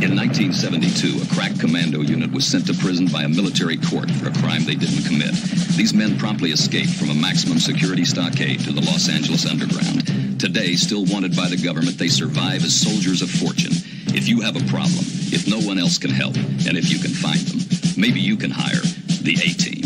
In 1972, a crack commando unit was sent to prison by a military court for a crime they didn't commit. These men promptly escaped from a maximum security stockade to the Los Angeles underground. Today, still wanted by the government, they survive as soldiers of fortune. If you have a problem, if no one else can help, and if you can find them, maybe you can hire the A-Team.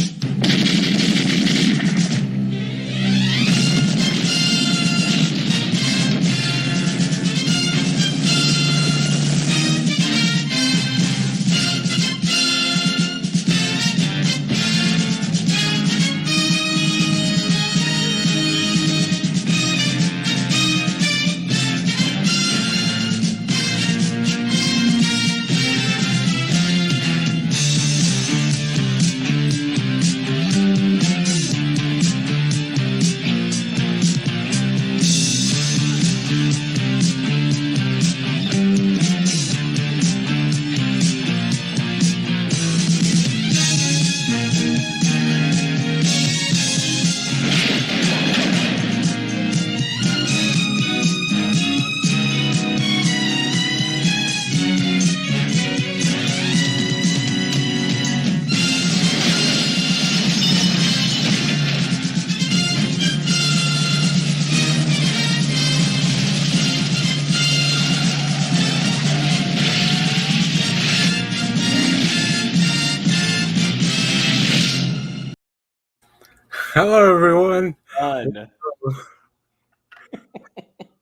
Hello, everyone. Fun.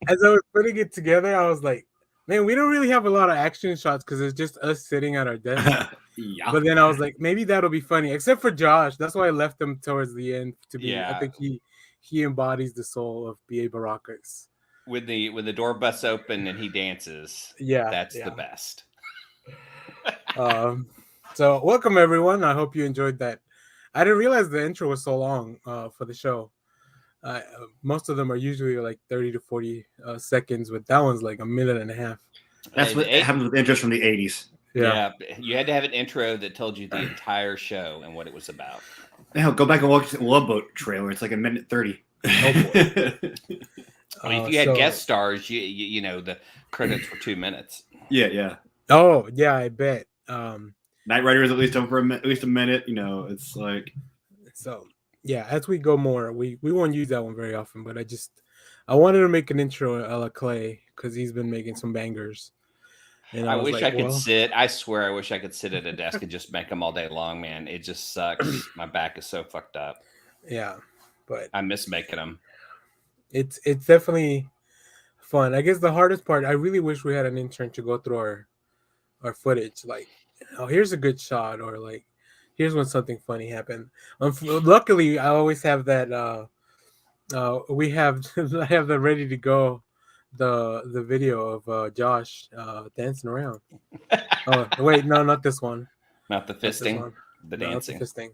As I was putting it together, I was like, man, we don't really have a lot of action shots because it's just us sitting at our desk. Yeah. But then I was like, maybe that'll be funny, except for Josh. That's why I left him towards the end to be. Yeah. I think he embodies the soul of B.A. Baracus. When the door busts open and he dances, Yeah, that's the best. So welcome, everyone. I hope you enjoyed that. I didn't realize the intro was so long for the show. Most of them are usually like 30 to 40 seconds, but that one's like a minute and a half. That's what happens with intros from the 80s. Yeah, you had to have an intro that told you the entire show and what it was about. Hell, go back and watch the Love Boat trailer. It's like a minute 30. I mean, if you had guest stars, you know the credits were 2 minutes. Yeah. Oh yeah, I bet. Knight Rider is at least over at least a minute. You know, it's like so. Yeah, as we go more, we won't use that one very often, but I wanted to make an intro a la Clay because he's been making some bangers. And I wish I could sit. I swear, I wish I could sit at a desk and just make them all day long, man. It just sucks. My back is so fucked up. Yeah, but I miss making them. It's definitely fun. I guess the hardest part, I really wish we had an intern to go through our footage. Like, oh, here's a good shot, or like, here's when something funny happened. Luckily, I always have that. I have the ready to go. The video of Josh dancing around. Oh wait, no, not this one. Not the fisting. The dancing. Not the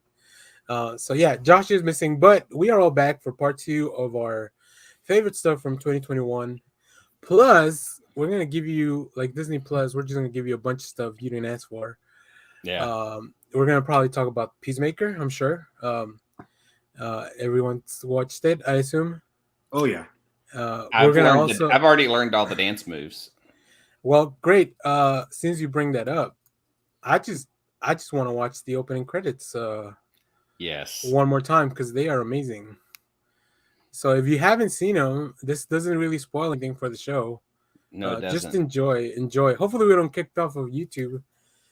fisting. So yeah, Josh is missing, but we are all back for part 2 of our favorite stuff from 2021. Plus, we're gonna give you, like Disney Plus. We're just gonna give you a bunch of stuff you didn't ask for. Yeah. We're gonna probably talk about Peacemaker. I'm sure. Everyone's watched it, I assume. Oh yeah. I've already learned all the dance moves. Well, great. Since you bring that up, I just want to watch the opening credits. Yes. One more time because they are amazing. So if you haven't seen them, this doesn't really spoil anything for the show. No, it doesn't. Just enjoy. Hopefully, we don't kick off of YouTube.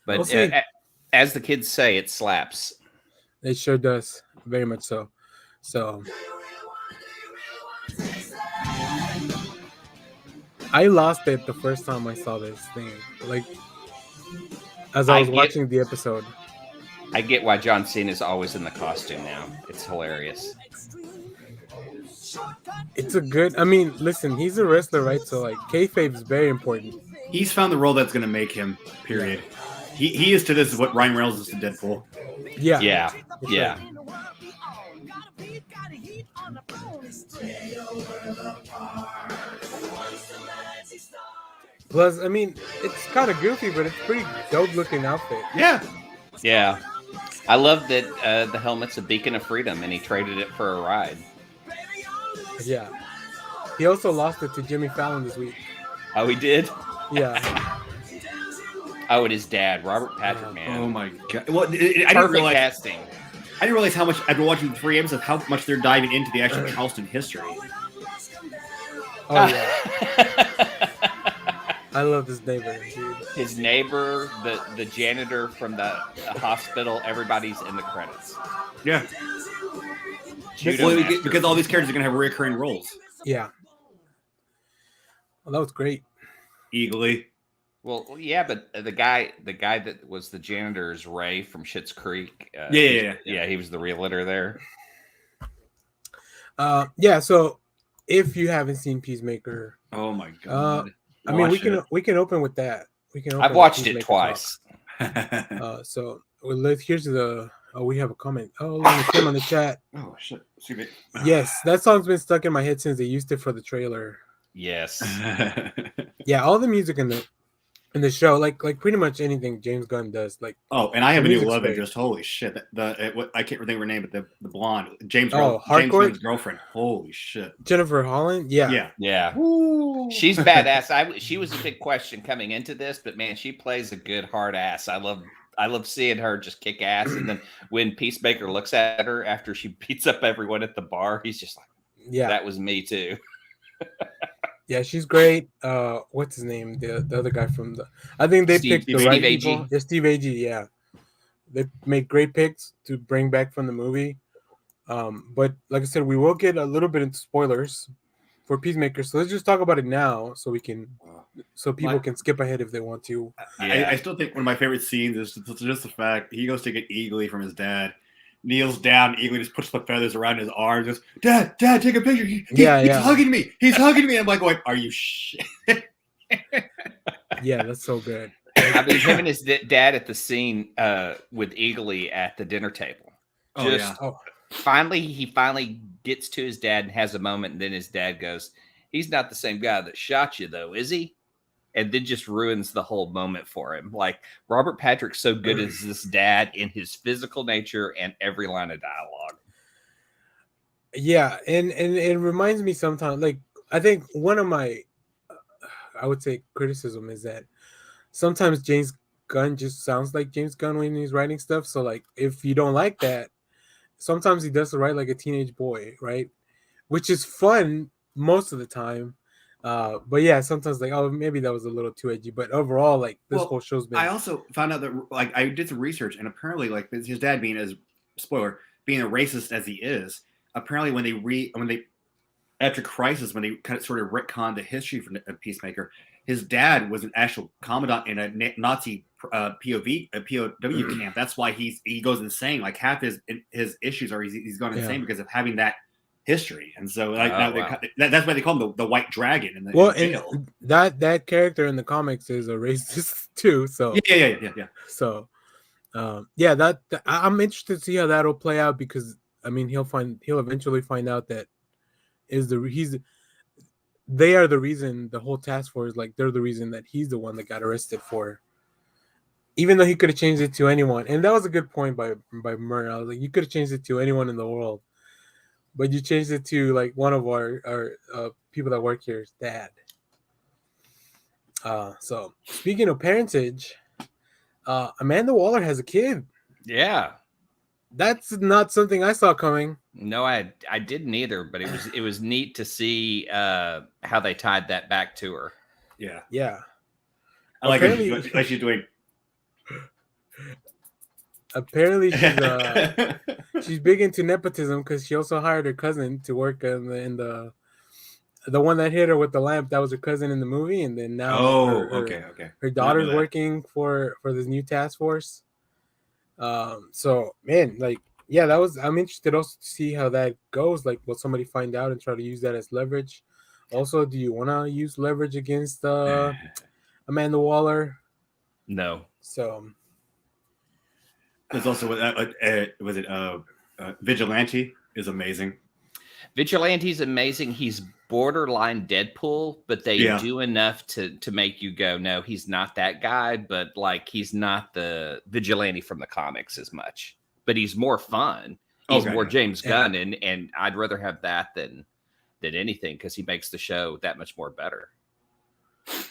But as the kids say, it slaps. It sure does, very much so. So I lost it the first time I saw this thing. Like, as I was watching the episode. I get why John Cena is always in the costume now. It's hilarious. It's a good. I mean, listen, he's a wrestler, right? So like, kayfabe is very important. He's found the role that's going to make him. Period. Yeah. He is to this what Ryan Reynolds is to Deadpool. Yeah. Plus, I mean, it's kind of goofy, but it's pretty dope looking outfit. Yeah. I love that the helmet's a beacon of freedom, and he traded it for a ride. Yeah. He also lost it to Jimmy Fallon this week. Oh, he did? Yeah. Oh, and his dad, Robert Patrick, man. Oh my god! Well, I didn't Perfect realize. casting. I didn't realize how much after watching the 3 episodes how much they're diving into the actual Charleston history. Oh yeah, I love this neighbor, dude. His neighbor, the janitor from the hospital. Everybody's in the credits. Yeah. Judo Well, Master. because all these characters are gonna have recurring roles. Yeah. Well, that was great. Eagerly. Well, yeah, but the guy that was the janitor is Ray from Schitt's Creek. Yeah. He was the realtor there. Yeah. So, if you haven't seen Peacemaker, Oh my god! I mean, Watch we can open with that. We can. Open I've with watched it Peacemaker twice. talk. So here's the. Oh, we have a comment. Oh, let me come on the chat. Oh shit! Yes, that song's been stuck in my head since they used it for the trailer. Yes. Yeah, all the music in the show, like pretty much anything James Gunn does, like. Oh, and I have a new music's love great. interest. Holy shit! I can't remember her name, but the blonde James Harcourt? Gunn's girlfriend. Holy shit! Jennifer Holland. Yeah. She's badass. She was a big question coming into this, but man, she plays a good hard ass. I love seeing her just kick ass. And then when Peacemaker looks at her after she beats up everyone at the bar, he's just like, Yeah. that was me too. Yeah, she's great. What's his name? The other guy from the. I think they picked the right Steve people. Agee. Yeah, Steve Agee. Yeah, they make great picks to bring back from the movie. But like I said, we will get a little bit into spoilers for Peacemaker. So let's just talk about it now, so people can skip ahead if they want to. I still think one of my favorite scenes is just the fact he goes to get Eagly from his dad, kneels down, Eagly just puts the feathers around his arms, just Dad, take a picture. He's hugging me. He's hugging me. I'm like, are you shit? Yeah, that's so good. I mean, him and his dad at the scene with Eagly at the dinner table. Finally, he finally gets to his dad and has a moment, and then his dad goes, "He's not the same guy that shot you, though, is he?" And then just ruins the whole moment for him. Like, Robert Patrick's so good as this dad in his physical nature and every line of dialogue. Yeah, and it reminds me sometimes, like, I think one of my, I would say, criticism is that sometimes James Gunn just sounds like James Gunn when he's writing stuff. So, like, if you don't like that, sometimes he does it right like a teenage boy, right? Which is fun most of the time. But yeah, sometimes like, oh, maybe that was a little too edgy. But overall, like, this whole show's been. I also found out that, like, I did some research, and apparently, like, his dad being a racist as he is, apparently when they after Crisis, when they kind of sort of retconned the history of Peacemaker, his dad was an actual commandant in a Nazi POW camp. That's why he goes insane. Like, half his issues are he's gone insane because of having that history. And so that's why they call him the White Dragon in jail. And that character in the comics is a racist too. So yeah. So that I'm interested to see how that'll play out, because I mean he'll eventually find out that they are the reason, the whole task force, like, they're the reason that he's the one that got arrested for, even though he could have changed it to anyone. And that was a good point by Murray. I was like, you could have changed it to anyone in the world, but you changed it to, like, one of our people that work here's dad. So speaking of parentage, Amanda Waller has a kid. Yeah. That's not something I saw coming. No, I didn't either, but it was neat to see how they tied that back to her. Yeah. I like what she's doing. Apparently she's big into nepotism, because she also hired her cousin to work in the one that hit her with the lamp. That was her cousin in the movie, and then now her daughter's working for this new task force. So man, like, yeah, I'm interested also to see how that goes. Like, will somebody find out and try to use that as leverage? Also, do you want to use leverage against Amanda Waller? No. So there's also Vigilante is amazing. Vigilante's amazing. He's borderline Deadpool, but they do enough to make you go, no, he's not that guy. But, like, he's not the Vigilante from the comics as much. But he's more fun. He's more James Gunn, and I'd rather have that than anything, because he makes the show that much more better.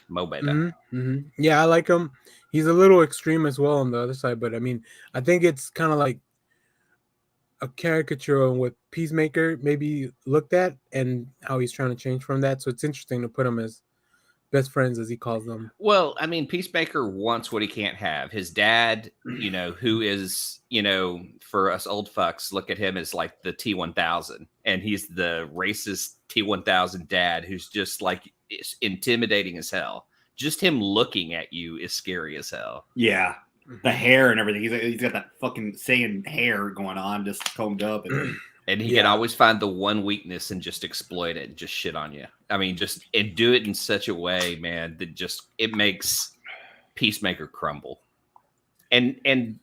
Mo better. Mm-hmm, mm-hmm. Yeah, I like him. He's a little extreme as well on the other side, but I mean, I think it's kind of like a caricature on what Peacemaker maybe looked at and how he's trying to change from that. So it's interesting to put him as best friends, as he calls them. Well, I mean, Peacemaker wants what he can't have. His dad, who is, for us old fucks, look at him as like the T-1000, and he's the racist T-1000 dad who's just like intimidating as hell. Just him looking at you is scary as hell. Yeah. The hair and everything. He's got that fucking Saiyan hair going on, just combed up. And he can always find the one weakness and just exploit it and just shit on you. I mean, and do it in such a way, man, that it makes Peacemaker crumble. And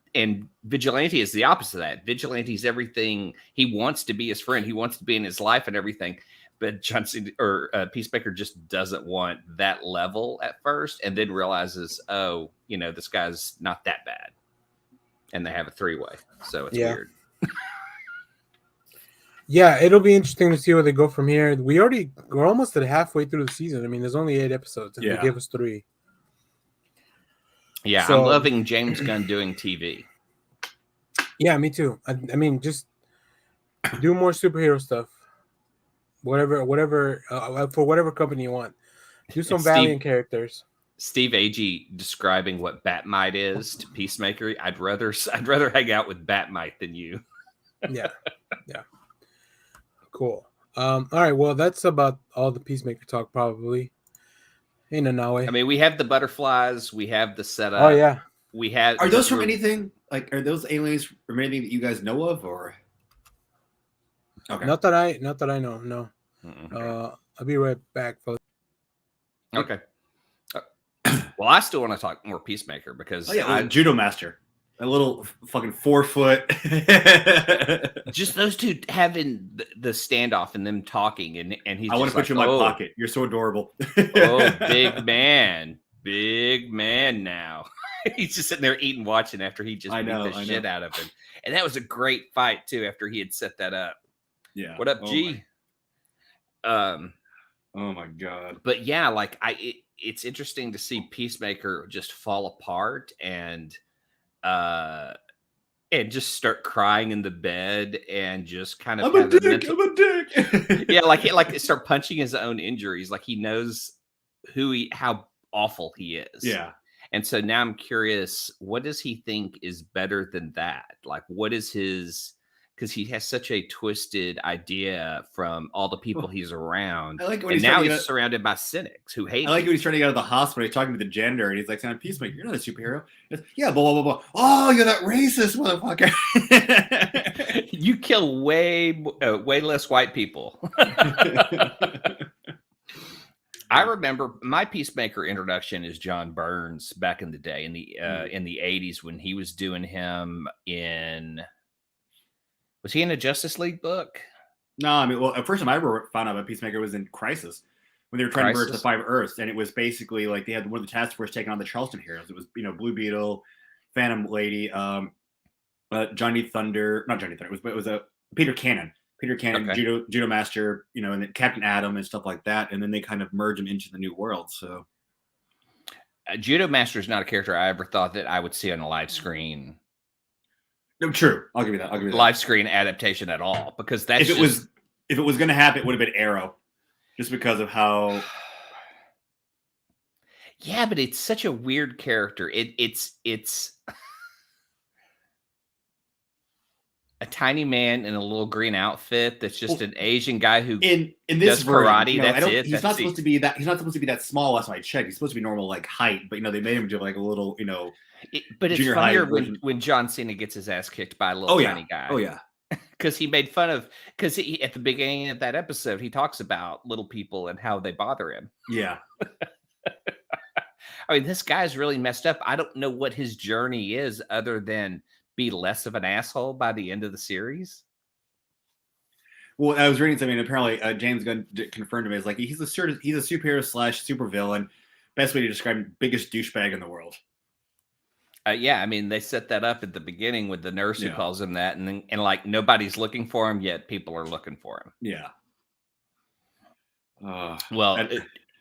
Vigilante is the opposite of that. Vigilante is everything. He wants to be his friend. He wants to be in his life and everything. But Peacemaker just doesn't want that level at first, and then realizes, this guy's not that bad. And they have a 3-way. So it's weird. Yeah, it'll be interesting to see where they go from here. We're almost at halfway through the season. I mean, there's only 8 episodes, and they give us 3. Yeah, so, I'm loving James Gunn doing TV. Yeah, me too. I mean, just do more superhero stuff. Whatever, for whatever company you want. Do some Valiant characters. Steve Agee describing what Batmite is to Peacemaker. I'd rather hang out with Batmite than you. Yeah. Cool. All right. Well, that's about all the Peacemaker talk, probably. Hey, Nanawe. I mean, we have the butterflies. We have the setup. Oh yeah. We had. Are those from anything? Like, are those aliens from anything that you guys know of, or? Okay. Not that I know. No. I'll be right back, folks. Okay. Well, I still want to talk more Peacemaker because Judo Master. A little fucking 4 foot. Just those two having the standoff and them talking, and he's. I want to put you in my pocket. You're so adorable. Big man now. He's just sitting there eating, watching after he just beat the shit out of him, and that was a great fight too. After he had set that up. Yeah. What up, G? Oh my god. But yeah, like it's interesting to see Peacemaker just fall apart and just start crying in the bed and just kind of I'm a dick. Yeah, like start punching his own injuries. Like he knows how awful he is. Yeah. And so now I'm curious, what does he think is better than that? Like, what is his? Because he has such a twisted idea from all the people he's around. I like when and now he's surrounded by cynics who hate him. I like when he's trying to get out of the hospital. He's talking to the gender, and he's like, "I'm Peacemaker. You're not a superhero." Goes, yeah, blah, blah, blah, blah. Oh, you're that racist motherfucker. You kill way less white people. I remember my Peacemaker introduction is John Burns back in the day in the 80s when he was doing him in. Was he in a Justice League book? No, I mean, well, the first time I ever found out about Peacemaker was in Crisis when they were trying to merge the 5 Earths, and it was basically like they had one of the task force taking on the Charleston heroes. It was Blue Beetle, Phantom Lady, Johnny Thunder, not Johnny Thunder. It was a Peter Cannon, okay. Judo Master, and then Captain Atom and stuff like that, and then they kind of merge them into the new world. So, Judo Master is not a character I ever thought that I would see on a live screen. No, true. I'll give you that. Live screen adaptation at all, because that's if it was going to happen, it would have been Arrow, just because of how. Yeah, but it's such a weird character. It's a tiny man in a little green outfit that's just an Asian guy who in this does karate. That's it. He's not supposed to be that. He's not supposed to be that small. That's my check. He's supposed to be normal like height, but they made him do like a little but it's funnier when John Cena gets his ass kicked by a little tiny guy. Oh yeah, because he made fun of he at the beginning of that episode he talks about little people and how they bother him. Yeah. I mean, this guy's really messed up. I don't know what his journey is other than be less of an asshole by the end of the series. Well, I was reading something. Apparently, James Gunn confirmed to me. It's like he's a superhero / supervillain. Best way to describe him, biggest douchebag in the world. Yeah, I mean, they set that up at the beginning with the nurse who calls him that, and like nobody's looking for him yet. People are looking for him. Yeah. Well,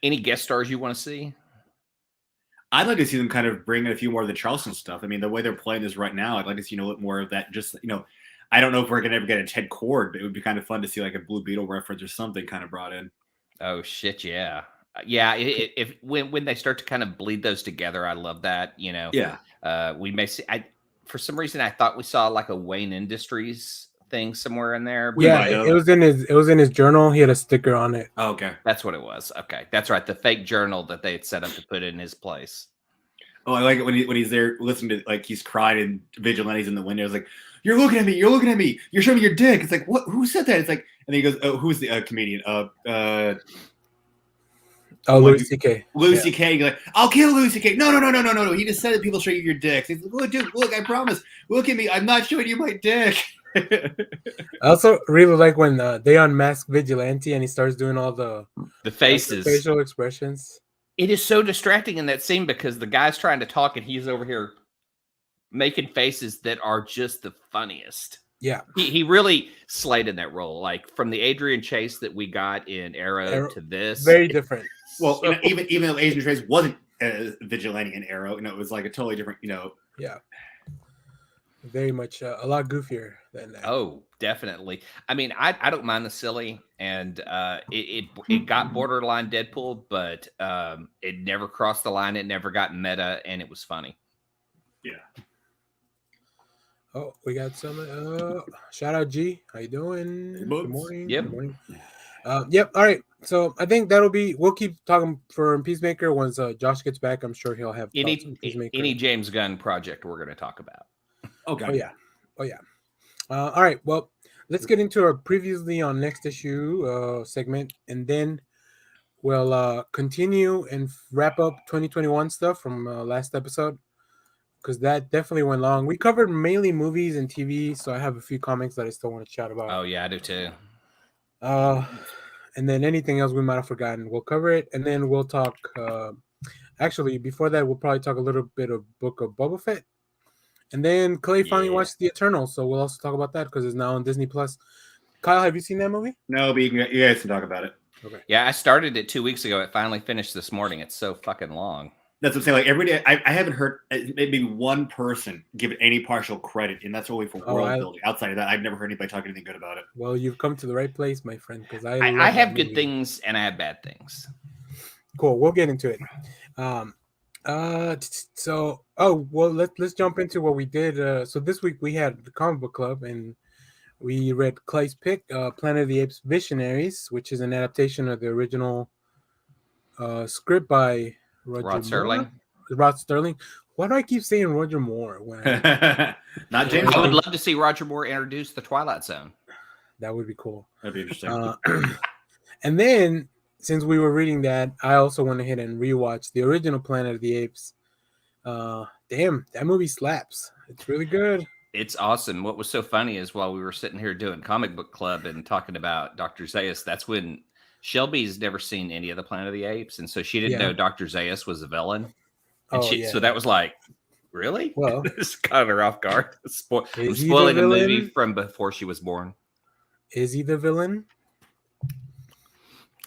Any guest stars you want to see? I'd like to see them kind of bring in a few more of the Charleston stuff. I mean, the way they're playing this right now, I'd like to see a little more of that. Just I don't know if we're gonna ever get a Ted Cord, but it would be kind of fun to see like a Blue Beetle reference or something kind of brought in. Oh shit, yeah. Yeah, if when they start to kind of bleed those together, I love that. Yeah. We may see. For some reason, I thought we saw like a Wayne Industries thing somewhere in there. Yeah, it was in his journal. He had a sticker on it. Oh, okay, that's what it was. Okay, that's right. The fake journal that they had set up to put in his place. Oh, I like it when he's there listening to like he's crying and Vigilante's in the window. It's like, "You're looking at me. You're looking at me. You're showing me your dick." It's like, what? Who said that? It's like, and then he goes, "Oh, who's the comedian? Louis C.K. Louis C.K. You're like, I'll kill Louis C.K. No. He just said that people show you your dicks. He's like, look, dude, look, I promise. Look at me. I'm not showing you my dick. I also really like when they unmask Vigilante and he starts doing all the faces, facial expressions. It is so distracting in that scene because the guy's trying to talk and he's over here making faces that are just the funniest. Yeah, he really slayed in that role. Like from the Adrian Chase that we got in Arrow to this, very different. Well, even though Adrian Chase wasn't Vigilante in Arrow, it was like a totally different, Yeah, very much a lot goofier than that. Oh, definitely. I mean, I don't mind the silly, and it got borderline Deadpool, but it never crossed the line. It never got meta, and it was funny. Yeah. Oh, we got some. Shout out G. How you doing? Good morning. Yep. Good morning. Yep. All right. So I think we'll keep talking for Peacemaker once Josh gets back. I'm sure he'll have any James Gunn project we're going to talk about. Okay. Oh yeah. All right. Well, let's get into our previously on next issue segment, and then we'll continue and wrap up 2021 stuff from last episode. Because that definitely went long. We covered mainly movies and TV, so I have a few comics that I still want to chat about. Oh yeah, I do too. And then anything else we might have forgotten, we'll cover it, and then we'll talk. Actually, before that, we'll probably talk a little bit of Bookable Fit, and then Clay finally watched The Eternals, so we'll also talk about that because it's now on Disney Plus. Kyle, have you seen that movie? No, but you guys can talk about it. Okay. Yeah, I started it 2 weeks ago. It finally finished this morning. It's so fucking long. That's what I'm saying. Like every day, I haven't heard maybe one person give it any partial credit, and that's only for world building. Outside of that, I've never heard anybody talk anything good about it. Well, you've come to the right place, my friend, because I have good things and I have bad things. Cool. We'll get into it. Let's jump into what we did. So this week we had the comic book club, and we read Clay's pick, Planet of the Apes: Visionaries, which is an adaptation of the original script by Rod Sterling. Why do I keep saying Roger Moore? Not James. I would love to see Roger Moore introduce the Twilight Zone. That would be cool. That'd be interesting. And then, since we were reading that, I also went ahead and rewatched the original Planet of the Apes. Damn, that movie slaps. It's really good. It's awesome. What was so funny is while we were sitting here doing comic book club and talking about Dr. Zaius, that's when Shelby's never seen any of the Planet of the Apes, and so she didn't know Dr. Zaius was a villain. And so that was like, really? Well, this caught her off guard. I'm spoiling a movie from before she was born. Is he the villain?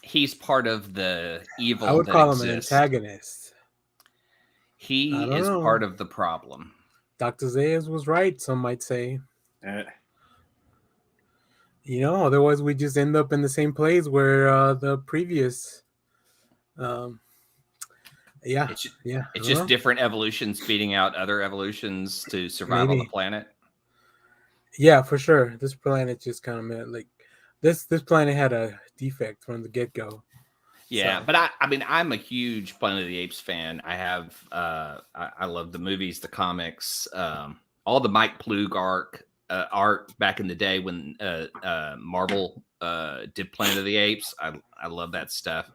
He's part of the evil. I would call him an antagonist. He is part of the problem. Dr. Zaius was right, some might say. Otherwise we just end up in the same place where the previous. It's just different evolutions beating out other evolutions to survive on the planet. Yeah, for sure. This planet just kind of meant like this planet had a defect from the get-go. Yeah, but I'm a huge Planet of the Apes fan. I have I love the movies, the comics, all the Mike Ploog art back in the day when Marvel did Planet of the Apes. I love that stuff.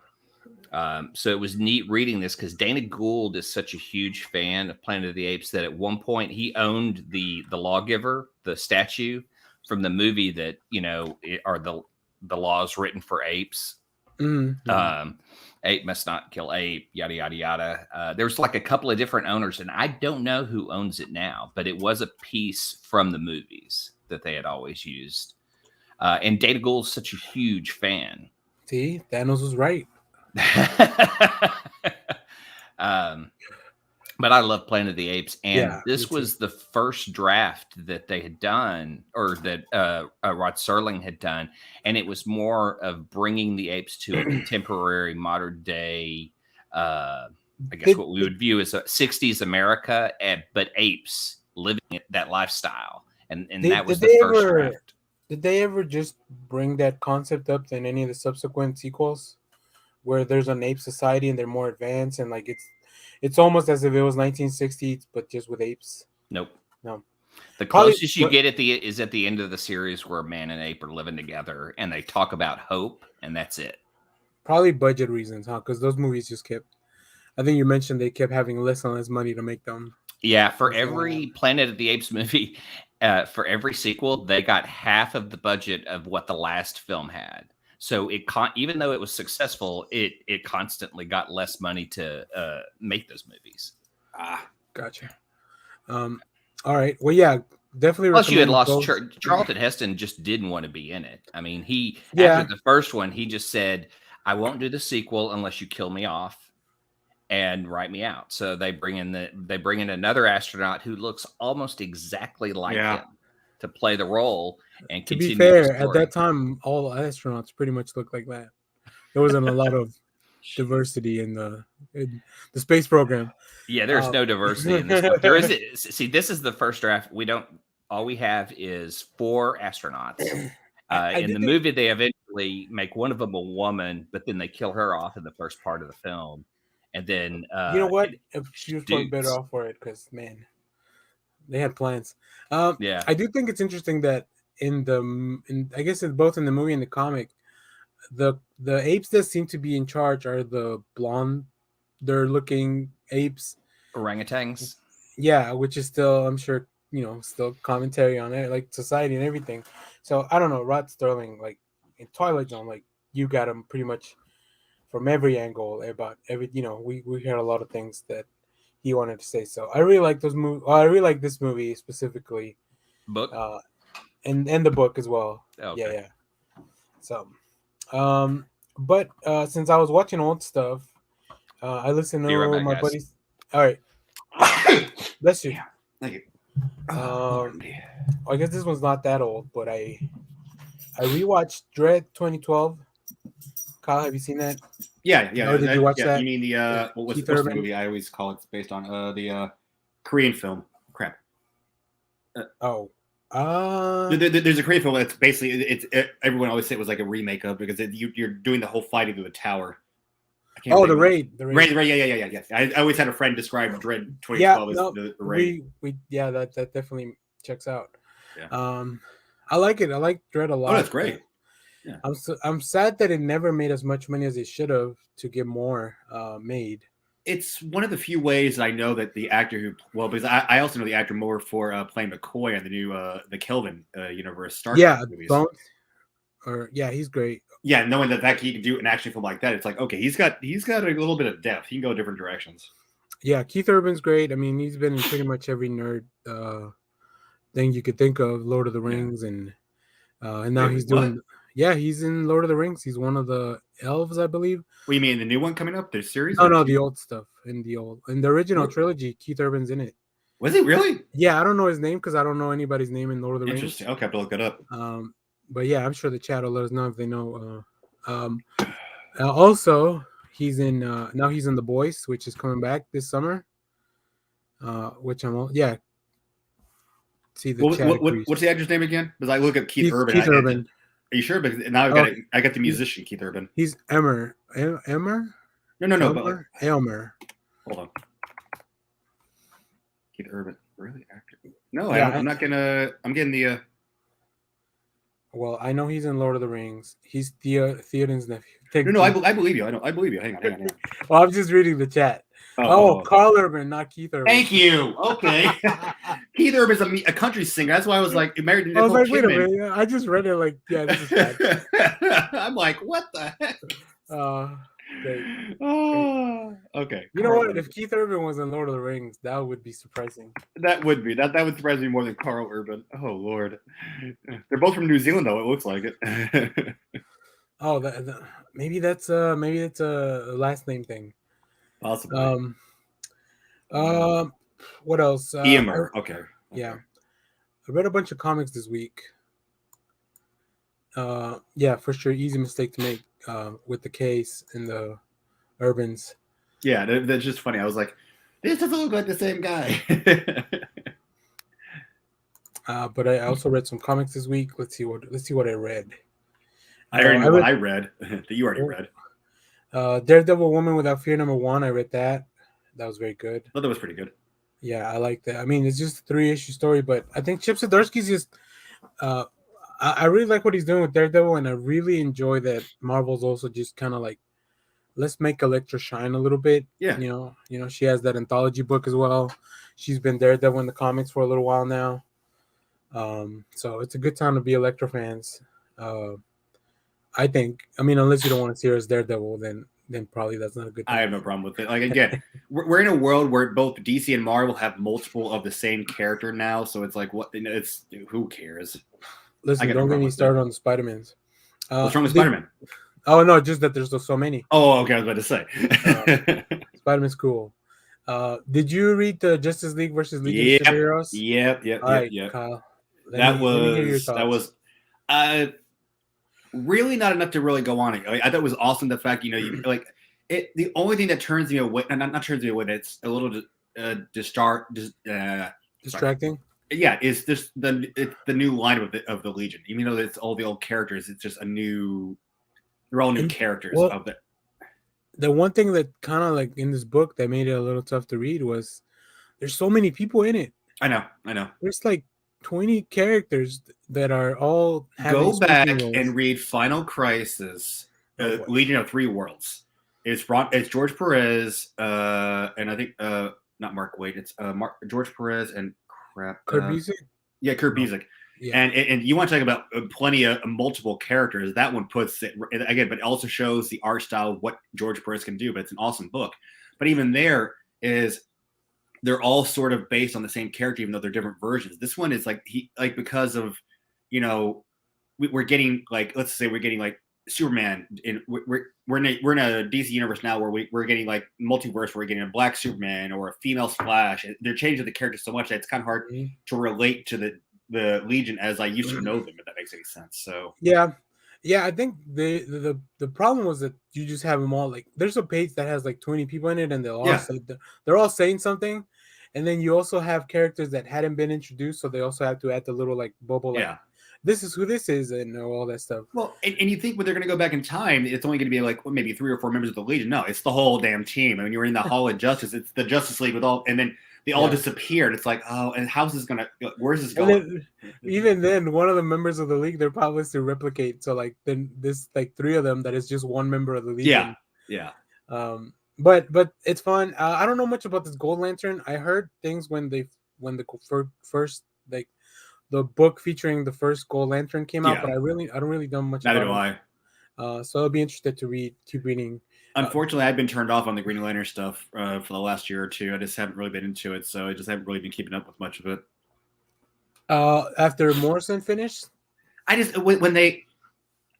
So it was neat reading this because Dana Gould is such a huge fan of Planet of the Apes that at one point he owned the Lawgiver, the statue from the movie that are the laws written for apes. Mm-hmm. Ape must not kill ape, yada yada yada. There's like a couple of different owners, and I don't know who owns it now, but it was a piece from the movies that they had always used. And Dana Gould's such a huge fan. See, Thanos was right. But I love Planet of the Apes, and this me was the first draft that they had done, or that Rod Serling had done, and it was more of bringing the apes to a contemporary, modern day, I guess what we would view as a 60s America, but apes living that lifestyle, and that was the first draft. Did they ever just bring that concept up in any of the subsequent sequels, where there's an ape society and they're more advanced, and like it's almost as if it was 1960s, but just with apes? Nope. No. The closest you get is at the end of the series, where man and ape are living together, and they talk about hope, and that's it. Probably budget reasons, huh? Because those movies just kept. I think you mentioned they kept having less and less money to make them. Yeah, for every Planet of the Apes movie, for every sequel, they got half of the budget of what the last film had. So even though it was successful, it constantly got less money to make those movies. Gotcha. All right. Well, yeah, definitely. Plus, you had lost Charlton Heston. Just didn't want to be in it. I mean, after the first one, he just said, "I won't do the sequel unless you kill me off and write me out." So they bring in another astronaut who looks almost exactly like him to play the role. And to be fair, at that time, all astronauts pretty much looked like that. There wasn't a lot of diversity in the space program. Yeah, there's no diversity in this book. There is. See, this is the first draft. All we have is 4 astronauts. In the movie, they eventually make one of them a woman, but then they kill her off in the first part of the film. And then you know what? She was probably better off for it, because man, they had plans. I do think it's interesting that I guess it's both in the movie and the comic, the apes that seem to be in charge are the blonde, they're looking apes, orangutans. Yeah, which is still, I'm sure, still commentary on it, like society and everything. So I don't know, Rod Serling, like in Twilight Zone, like you got him pretty much from every angle about every. We heard a lot of things that he wanted to say. So I really like those movies. I really like this movie specifically. Book. And the book as well. Okay. Yeah. So, but since I was watching old stuff, I listened to my buddies. All right. Bless you. Yeah, thank you. I guess this one's not that old, but I rewatched Dread 2012. Kyle, have you seen that? Yeah. Or did you watch that? You mean the what's the movie? I always call it based on the Korean film. Crap. There's a Korean film that's basically everyone always say it was like a remake of, because you're doing the whole fighting through the tower. The Raid. Yeah. I always had a friend describe Dread 2012 as the Raid. That definitely checks out. Yeah. I like it. I like Dread a lot. Oh, that's great. Yeah. I'm sad that it never made as much money as it should have to get more made. It's one of the few ways I know that the actor because I also know the actor more for playing McCoy on the new the Kelvin universe Star Trek movies. He's great. Yeah, knowing that he can do an action film like that, it's like, okay, he's got a little bit of depth. He can go different directions. Yeah, Keith Urban's great. I mean, he's been in pretty much every nerd thing you could think of, Lord of the Rings, and now he's doing. Yeah, he's in Lord of the Rings. He's one of the elves, I believe. What, you mean the new one coming up? The series? No, the old stuff. In the original trilogy, Keith Urban's in it. Was he really? Yeah, I don't know his name because I don't know anybody's name in Lord of the Rings. Interesting. Okay, I have to look it up. But yeah, I'm sure the chat will let us know if they know. Also, he's in now he's in The Boys, which is coming back this summer. Which see the chat. What's the actor's name again? Because I look at Keith Urban. Keith Urban. Are you sure? Because now I got the musician Keith Urban. He's Elmer. Elmer? No. Elmer. Hold on. Keith Urban, really actor? No, I'm not gonna. I'm getting the. Well, I know he's in Lord of the Rings. He's Theoden's nephew. No, I believe you. I believe you. Hang on. Well, I'm just reading the chat. Carl Urban, not Keith Urban. Thank you. Okay. Keith Urban's a country singer. That's why I was like, married to Nicole Kidman. Wait a minute. I just read it like, this is bad. I'm like, what the heck? Great. Okay. You know what? If Keith Urban was in Lord of the Rings, that would be surprising. That would be. That would surprise me more than Carl Urban. Oh, Lord. They're both from New Zealand, though. It looks like it. Oh, maybe that's a last name thing. Possibly. What else? Eamer. Okay. Yeah, I read a bunch of comics this week. Yeah, for sure, easy mistake to make with the case and the Urbans. Yeah, that's just funny. I was like, this doesn't look like the same guy. But I also read some comics this week. Let's see what I read. I already know what I read that you already read. Daredevil Woman Without Fear #1. I read that. That was very good. Thought that was pretty good. Yeah, I like that. I mean, it's just a 3-issue story, but I think Chip Zdarsky's just. I really like what he's doing with Daredevil, and I really enjoy that Marvel's also just kind of like, let's make Elektra shine a little bit. Yeah. You know, she has that anthology book as well. She's been Daredevil in the comics for a little while now. So it's a good time to be Elektra fans. I think. I mean, unless you don't want to see her as Daredevil, then probably that's not a good thing. I have no problem with it. Like, again, we're in a world where both DC and Marvel have multiple of the same character now, so it's like, what? It's who cares? Listen, don't get me started on the Spider-Mans. What's wrong with Spider-Man? Oh no, just that there's so many. Oh, okay, I was about to say. Spider-Man's cool. Did you read the Justice League versus Legion of Superheroes? Yep. Kyle, that was really not enough to really go on it. I thought it was awesome the fact, you like it. The only thing that turns me away, not turns me away, it's a little distracting. Yeah, it's just the new lineup of the Legion. Even though it's all the old characters, it's just they're all new characters of it. The one thing that kind of like in this book that made it a little tough to read was there's so many people in it. I know. There's like 20 characters that are all go back and read Final Crisis, Legion of Three Worlds. It's George Perez, and I think not Mark Waid. It's George Perez and Kurt Busiek? Yeah, Kurt Busiek. Yeah. And you want to talk about plenty of multiple characters. That one puts it again, but it also shows the art style of what George Perez can do. But it's an awesome book. But even they're all sort of based on the same character, even though they're different versions. This one is because of, we're getting let's say we're getting like Superman, we're in a DC universe now where we're getting like multiverse, where we're getting a black Superman or a female Flash. They're changing the characters so much that it's kind of hard to relate to the Legion as I used to know them, if that makes any sense. So yeah, I think the problem was that you just have them all like there's a page that has like 20 people in it, and they're all saying something, and then you also have characters that hadn't been introduced, so they also have to add the little like bubble. Like, this is who this is, and all that stuff. Well, and you think when they're going to go back in time, it's only going to be like maybe 3 or 4 members of the Legion. No, it's the whole damn team. I mean, you're in the Hall of Justice. It's the Justice League with all, and then they all disappeared. It's like, oh, and how's this going to? Where's this going? Even then, one of the members of the league, they're powerless to replicate. So like then this like 3 of them that is just one member of the Legion. Yeah. But it's fun. I don't know much about this Gold Lantern. I heard things when the first like the book featuring the first Gold Lantern came out, but I don't really know much. Neither do I. So I'll be interested to keep reading. Unfortunately, I've been turned off on the Green Lantern stuff for the last year or two. I just haven't really been into it, so I just haven't really been keeping up with much of it. After Morrison finished, I just when they.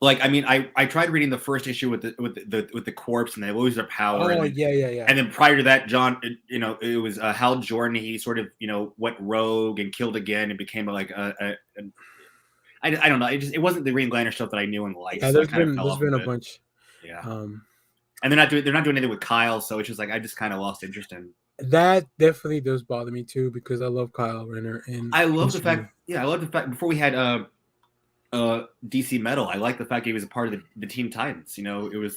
I tried reading the first issue with the corpse, and they lose their power. Oh, yeah. And then prior to that, John, it was Hal Jordan. He sort of, went rogue and killed again, and became I don't know. It wasn't the Green Lantern stuff that I knew and liked. Yeah, there's been a bunch. Yeah. And they're not doing anything with Kyle, so it's just like I just kind of lost interest in. That definitely does bother me too, because I love Kyle Renner, and I love the fact. Yeah, I love the fact before we had DC Metal. I like the fact he was a part of the Teen Titans.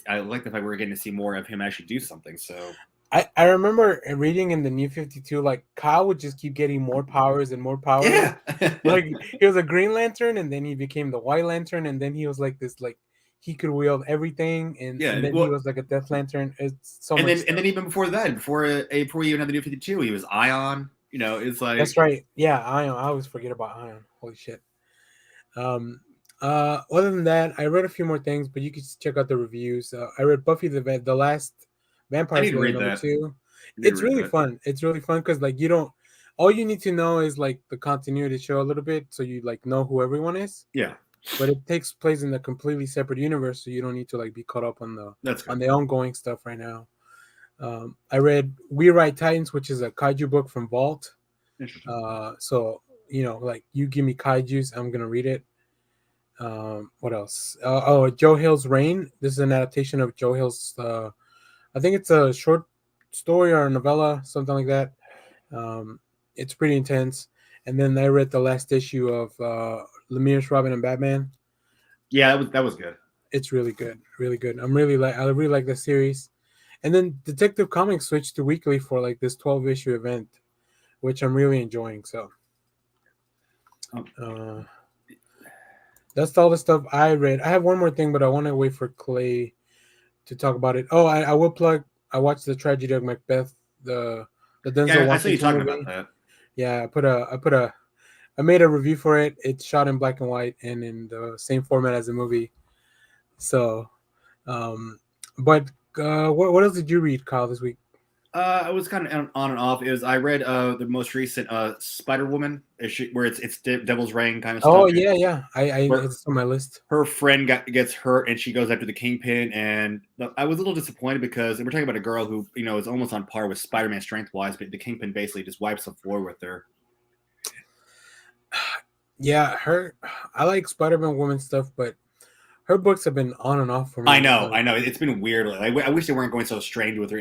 I like the fact we were getting to see more of him actually do something. So I remember reading in the New 52, like Kyle would just keep getting more powers and more powers. Yeah. Like he was a Green Lantern, and then he became the White Lantern, and then he was like this, like he could wield everything, and then he was like a Death Lantern. It's so much. And then even before that, before we even had the New 52, he was Ion. It's like that's right. Yeah, Ion. I always forget about Ion. Holy shit. Other than that, I read a few more things, but you can just check out the reviews. I read Buffy the Last Vampire Slayer #2. It's really fun. It's really fun because like all you need to know is like the continuity show a little bit, so you like know who everyone is. Yeah. but it takes place in a completely separate universe, so you don't need to like be caught up on the ongoing stuff right now. I read We Ride Titans, which is a kaiju book from Vault. So like you give me kaijus, I'm gonna read it. What else? Joe Hill's Reign. This is an adaptation of Joe Hill's. I think it's a short story or a novella, something like that. It's pretty intense. And then I read the last issue of Lemire's Robin and Batman. Yeah, that was good. It's really good, really good. I really like the series. And then Detective Comics switched to weekly for like this 12-issue event, which I'm really enjoying. So that's all the stuff I read. I have one more thing, but I want to wait for Clay to talk about it. Oh, I will plug. I watched the Tragedy of Macbeth, the Denzel Washington I saw you talking movie. about that. Yeah, I made a review for it. It's shot in black and white and in the same format as the movie. So, but what else did you read, Kyle, this week? I was kind of on and off. I read the most recent Spider-Woman issue where it's Devil's Reign kind of stuff. Oh yeah. It's on my list. Her friend gets hurt and she goes after the Kingpin, and I was a little disappointed because we're talking about a girl who is almost on par with Spider-Man strength-wise, but the Kingpin basically just wipes the floor with her. Yeah, I like Spider-Man woman stuff, but her books have been on and off for me. I know. It's been weird. I wish they weren't going so strange with her.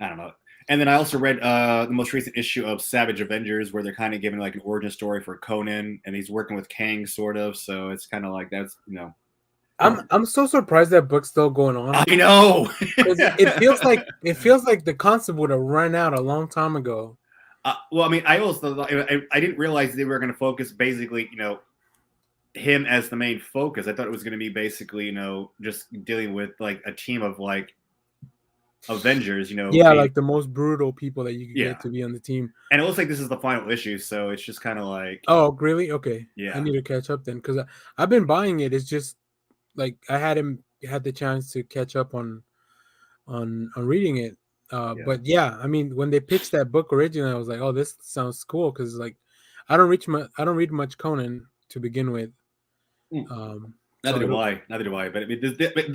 I don't know. And then I also read the most recent issue of Savage Avengers, where they're kind of giving like an origin story for Conan, and he's working with Kang, sort of. So it's kind of like that's. I'm so surprised that book's still going on. I know. it feels like the concept would have run out a long time ago. Well, I mean, I didn't realize they were going to focus basically, him as the main focus. I thought it was going to be basically, just dealing with like a team of like Avengers, like the most brutal people that you could get to be on the team. And it looks like this is the final issue, so it's just kind of like, oh, really? Okay, yeah, I need to catch up then because I've been buying it. It's just like I had the chance to catch up on reading it. But yeah, I mean, when they pitched that book originally, I was like, oh, this sounds cool because like I don't read much Conan to begin with. Neither do I. But I mean,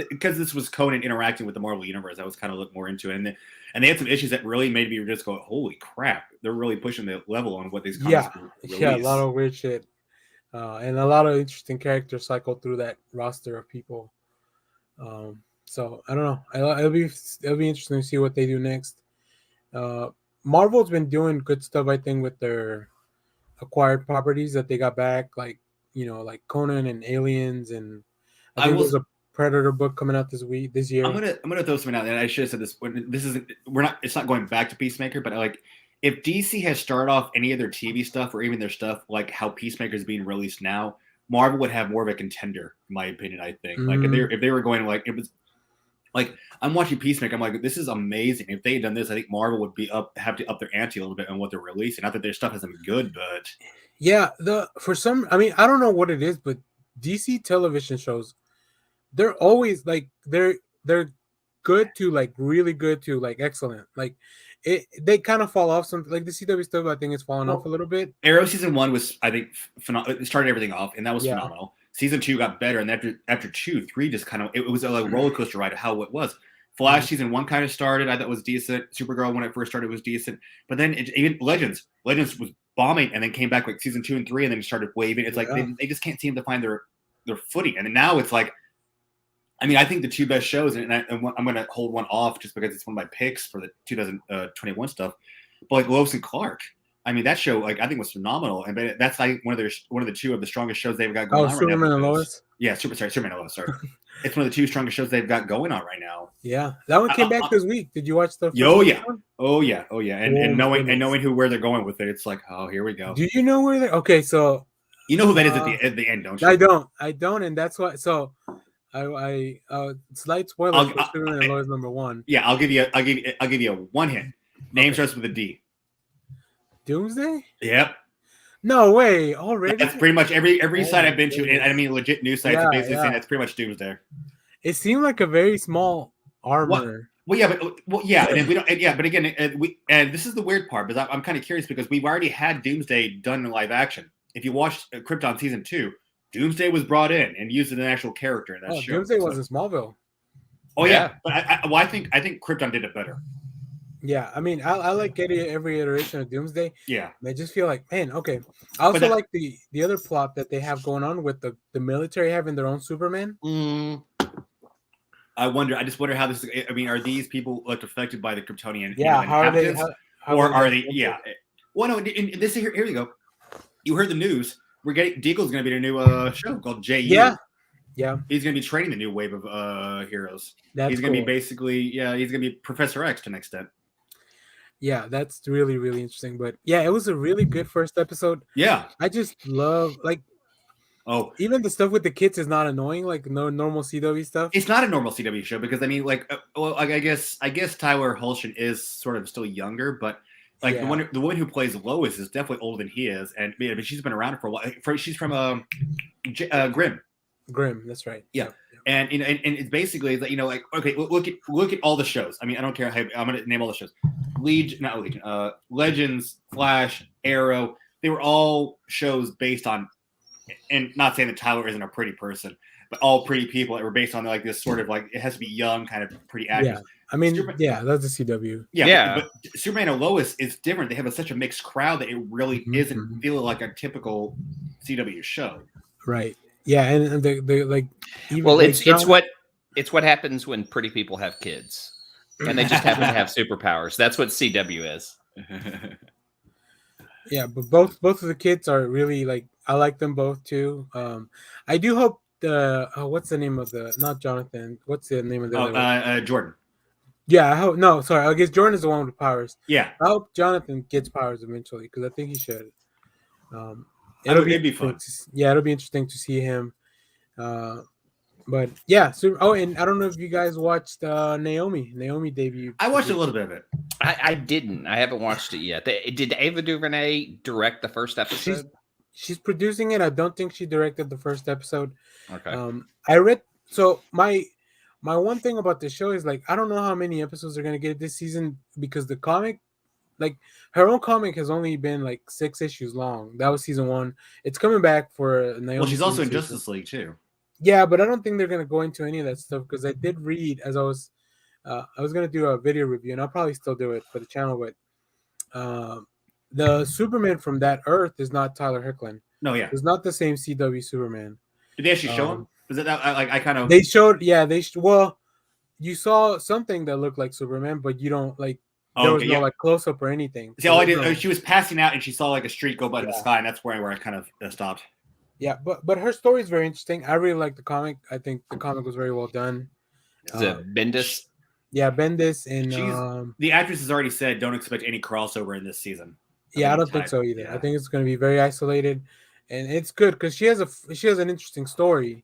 because this was Conan interacting with the Marvel Universe, I was kind of looking more into it. And they had some issues that really made me just go, holy crap. They're really pushing the level on what these comics release. Yeah, a lot of weird shit. And a lot of interesting characters cycle through that roster of people. So I don't know. It'll be interesting to see what they do next. Marvel's been doing good stuff, I think, with their acquired properties that they got back, like Conan and Aliens, and I think there's a Predator book coming out this year. I'm gonna throw something out there. I should have said this. It's not going back to Peacemaker, but like if DC has started off any of their TV stuff or even their stuff like how Peacemaker is being released now, Marvel would have more of a contender, in my opinion. I think like if they were going like it was. Like I'm watching Peacemaker, I'm like, this is amazing. If they had done this, I think Marvel would have to up their ante a little bit on what they're releasing. Not that their stuff hasn't been good, but yeah, I mean, I don't know what it is, but DC television shows, they're always like they're good to like really good to like excellent. Like they kind of fall off some like the CW stuff. I think it's fallen off a little bit. Arrow season 1 was, I think, phenomenal. It started everything off, and that was phenomenal. Season 2 got better, and after 2, 3 just kind of it was a like roller coaster ride of how it was. Flash season 1 kind of started. I thought was decent. Supergirl when it first started was decent, but then even Legends was bombing, and then came back like season 2 and 3, and then it started waving. It's like they just can't seem to find their footing, and then now it's like, I mean, I think the two best shows, and I'm going to hold one off just because it's one of my picks for the 2021 stuff, but like Lois and Clark. I mean, that show, like, I think was phenomenal, and that's like one of the two of the strongest shows they've got going on Superman right now. And Lois? Yeah, Superman and Lois. Sorry, it's one of the two strongest shows they've got going on right now. Yeah, that one came back this week. Did you watch the? Oh yeah. And knowing where they're going with it, it's like, oh, here we go. Do you know where they're? Okay, so you know who that is at the end, don't you? I don't, and that's why. So I slight spoiler for Superman and Lois #1. Yeah, I'll give you one hint. Name starts with a D. Doomsday? Yep. No way! Already? That's pretty much every site I've been to, and I mean legit news sites are basically saying that's pretty much Doomsday. It seemed like a very small armor. But and we don't. But again, and this is the weird part, because I'm kind of curious because we've already had Doomsday done in live action. If you watched Krypton season 2, Doomsday was brought in and used as an actual character in that show. Doomsday was in Smallville. Oh yeah, but I think Krypton did it better. Yeah, I mean, I like every iteration of Doomsday. Yeah, and I just feel like, man, okay. I also like the other plot that they have going on with the military having their own Superman. I just wonder how this. I mean, are these people affected by the Kryptonian? Yeah, how are they? Or are they? Yeah. Well, no. In this here you go. You heard the news. Deagle's going to be in a new show called JU. Yeah. He's going to be training the new wave of heroes. He's going to be basically, he's going to be Professor X to an extent. Yeah, that's really, really interesting. But yeah, it was a really good first episode. Yeah. I just love, even the stuff with the kids is not annoying, like no normal CW stuff. It's not a normal CW show because, I mean, I guess Tyler Hulshin is sort of still younger, but the one who plays Lois is definitely older than he is. And but she's been around for a while. She's from Grimm. Grimm, that's right. Yeah. And it's basically that, okay, look at all the shows. I mean, I don't care how I'm going to name all the shows. Legends, Flash, Arrow. They were all shows based on, and not saying that Tyler isn't a pretty person, but all pretty people that were based on this sort of it has to be young, kind of pretty actors. Yeah. I mean, that's a CW. Yeah. But Superman and Lois is different. They have such a mixed crowd that it really isn't feeling like a typical CW show. Right. Yeah, and the it's what happens when pretty people have kids, and they just happen to have superpowers. That's what CW is. Yeah, but both of the kids are really I like them both too. I do hope what's the name of not Jonathan? What's the name of the Jordan? Yeah, I hope I guess Jordan is the one with powers. Yeah, I hope Jonathan gets powers eventually because I think he should. It'll be fun. It'll be interesting to see him. But yeah. So, and I don't know if you guys watched Naomi debut. I watched a little bit of it. I didn't. I haven't watched it yet. Did Ava DuVernay direct the first episode? She's producing it. I don't think she directed the first episode. Okay. I read. So my one thing about the show is I don't know how many episodes they're gonna get this season because the comic. Her own comic has only been 6 issues long. That was season 1. It's coming back for Naomi. Well, she's also in Justice League too. Yeah, but I don't think they're gonna go into any of that stuff because I did read as I was gonna do a video review and I'll probably still do it for the channel. But the Superman from that Earth is not Tyler Hoechlin. No, yeah, it's not the same CW Superman. Did they actually show him? Was it that I kind of? They showed. Yeah, well, you saw something that looked like Superman, but you don't There was no close up or anything. See, all I did, she was passing out and she saw a street go by in the sky, and that's where I kind of stopped. Yeah, but her story is very interesting. I really like the comic. I think the comic was very well done. Is it Bendis? Yeah, Bendis and the actress has already said don't expect any crossover in this season. I don't think so either. Yeah. I think it's going to be very isolated, and it's good because she has an interesting story.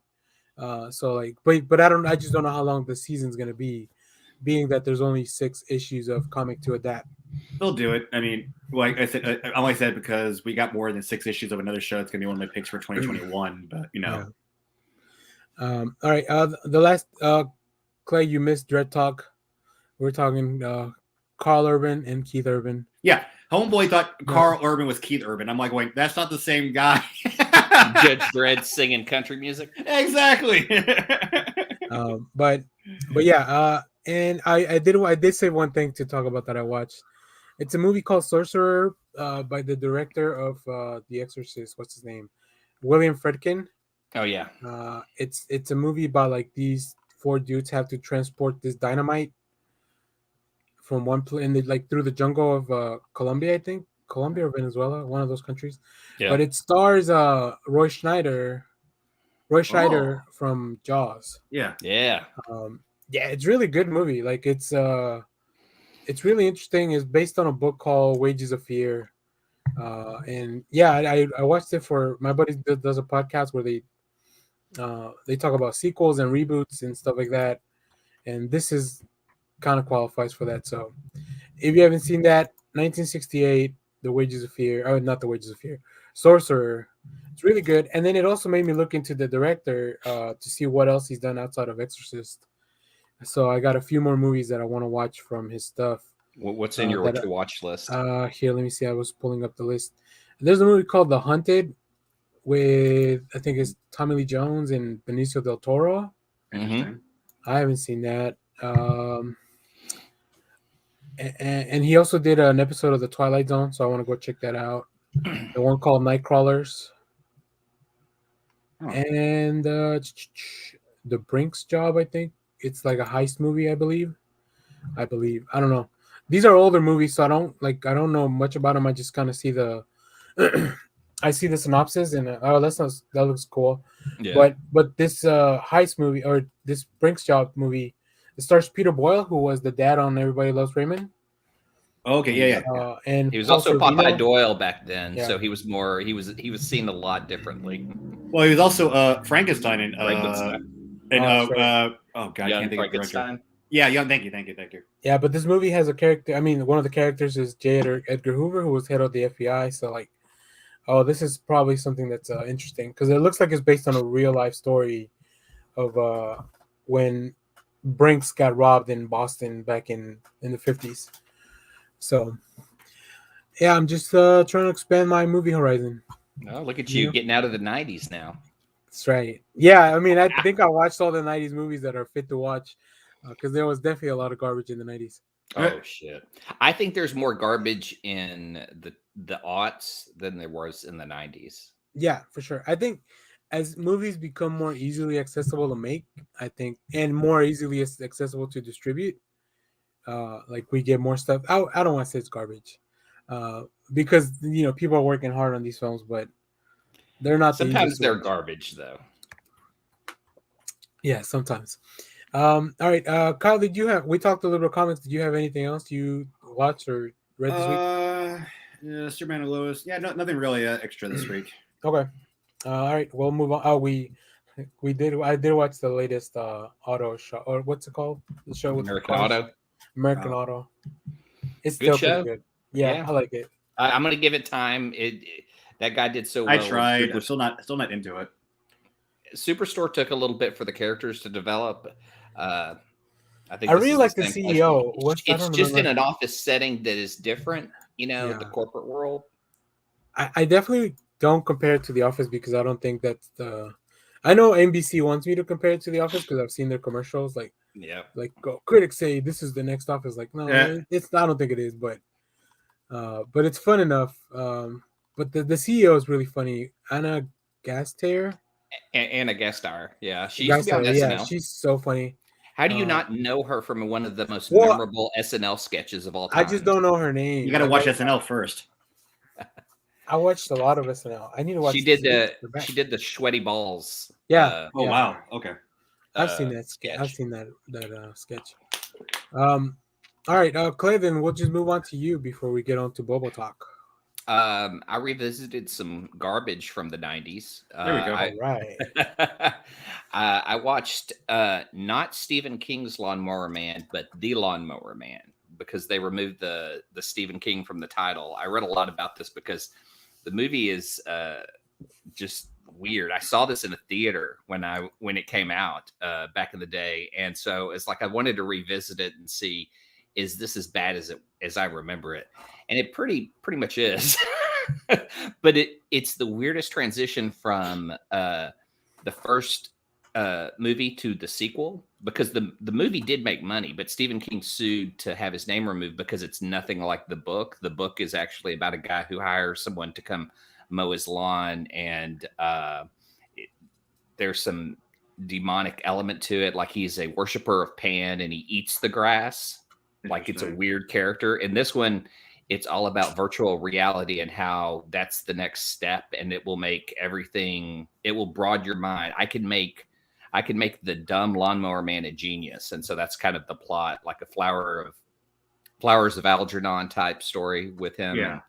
But I just don't know how long the season's going to be. Being that there's only 6 issues of comic to adapt. They'll do it. I mean, like I said, I only said because we got more than 6 issues of another show. It's going to be one of my picks for 2021, but Yeah. All right. The last, Clay, you missed Dread Talk. We're talking Carl Urban and Keith Urban. Yeah. Homeboy thought Carl Urban was Keith Urban. I'm like, wait, that's not the same guy. Judge Dredd singing country music. Exactly. But yeah, and I did say one thing to talk about that I watched. It's a movie called Sorcerer by the director of The Exorcist. What's his name? William Friedkin. Oh yeah. It's a movie about these 4 dudes have to transport this dynamite from one place through the jungle of Colombia, I think. Colombia or Venezuela, one of those countries. Yeah. But it stars Roy Schneider from Jaws. Yeah. Yeah. Yeah, it's really good movie. It's really interesting. It's based on a book called Wages of Fear. And yeah, I watched it for my buddy does a podcast where they talk about sequels and reboots and stuff like that. And this is kind of qualifies for that. So if you haven't seen that, 1968, The Wages of Fear, not The Wages of Fear, Sorcerer. It's really good. And then it also made me look into the director to see what else he's done outside of Exorcist. So I got a few more movies that I want to watch from his stuff. What's in your to watch list? Here, let me see. I was pulling up the list. There's a movie called The Hunted with I think it's Tommy Lee Jones and Benicio del Toro. Interesting. I haven't seen that. And he also did an episode of The Twilight Zone, so I want to go check that out. The one called Nightcrawlers. And The Brinks Job, I think. It's like a heist movie, I believe. I don't know. These are older movies, so I don't know much about them. I just kind of see the I see the synopsis and that looks cool. Yeah. But this heist movie or this Brinks Job movie, it stars Peter Boyle, who was the dad on Everybody Loves Raymond. Okay, yeah. And he was also Popeye Doyle back then, so he was seen a lot differently. Well, he was also Frankenstein and Young I can't think Frankenstein. of the director. Yeah, young. Thank you. Yeah, but this movie has a character. I mean, one of the characters is J. Edgar Hoover, who was head of the FBI. So like, this is probably something that's interesting because it looks like it's based on a real life story of when Brinks got robbed in Boston back in the 50s. So, yeah, I'm just trying to expand my movie horizon. Oh, look at you getting out of the 90s now. That's right. Yeah, I mean, I think I watched all the 90s movies that are fit to watch because there was definitely a lot of garbage in the 90s. Oh, shit. I think there's more garbage in the aughts than there was in the 90s. Yeah, for sure. I think as movies become more easily accessible to make, I think, and more easily accessible to distribute, like we get more stuff. I don't want to say it's garbage because, people are working hard on these films, but they're not. Sometimes they're garbage, though. Yeah, sometimes. All right, Kyle, we talked a little bit of comics. Did you have anything else you watched or read this week? Yeah, Superman and Lois. Yeah, nothing really extra this week. Okay. All right, we'll move on. I did watch the latest auto show, or what's it called? The show with American Auto. American Auto. It's good still show. Pretty good. Yeah, I like it. I'm gonna give it time. That guy did so well. I tried. I'm still not into it. Superstore took a little bit for the characters to develop. I think I really like the CEO. It's just in an office setting that is different, the corporate world. I definitely don't compare it to The Office because I don't think that's the. I know NBC wants me to compare it to The Office because I've seen their commercials. Like critics say this is the next Office. Like, no, it's. I don't think it is, but it's fun enough. But the CEO is really funny. Anna Gasteyer. Anna Gasteyer, yeah, she used to be on SNL. She's so funny. How do you not know her from one of the most memorable SNL sketches of all time? I just don't know her name. You got to watch SNL first. I watched a lot of SNL. I need to watch. She did the sweaty balls. Yeah. Wow. Okay. I've seen that sketch. I've seen that sketch. All right, Clay. Then we'll just move on to you before we get on to Bobo Talk. I revisited some garbage from the 90s. There we go. All right. I watched not Stephen King's Lawnmower Man, but The Lawnmower Man, because they removed the Stephen King from the title. I read a lot about this because the movie is just weird. I saw this in a theater when it came out back in the day, and so it's like I wanted to revisit it and see, is this as bad as I remember it? And it pretty much is. But it's the weirdest transition from the first movie to the sequel, because the movie did make money, but Stephen King sued to have his name removed because it's nothing like the book. The book is actually about a guy who hires someone to come mow his lawn, and there's some demonic element to it, like he's a worshiper of Pan and he eats the grass. Like it's a weird character. In this one, it's all about virtual reality and how that's the next step, and it will make everything. It will broaden your mind. I can make the dumb lawnmower man a genius, and so that's kind of the plot, like a Flowers of Algernon type story with him. Yeah,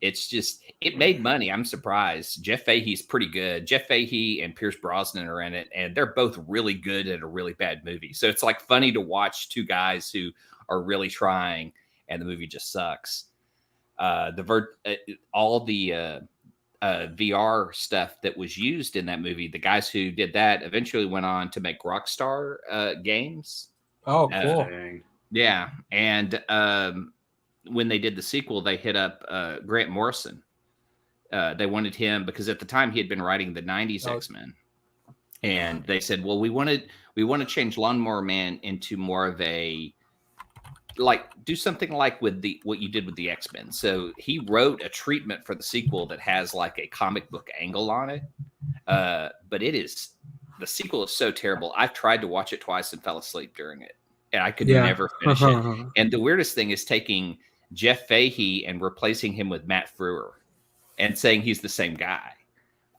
it made money. I'm surprised. Jeff Fahey's pretty good. Jeff Fahey and Pierce Brosnan are in it, and they're both really good at a really bad movie. So it's like funny to watch two guys who are really trying, and the movie just sucks. All the VR stuff that was used in that movie, the guys who did that eventually went on to make Rockstar games. Oh, cool. Yeah, and when they did the sequel, they hit up Grant Morrison, They wanted him because at the time he had been writing the 90s X-Men. And they said, well, we want to change Lawnmower Man into more of a, like, do something like with what you did with the X-Men. So he wrote a treatment for the sequel that has like a comic book angle on it. But the sequel is so terrible. I've tried to watch it twice and fell asleep during it. And I could never finish it. And the weirdest thing is taking Jeff Fahey and replacing him with Matt Frewer and saying he's the same guy.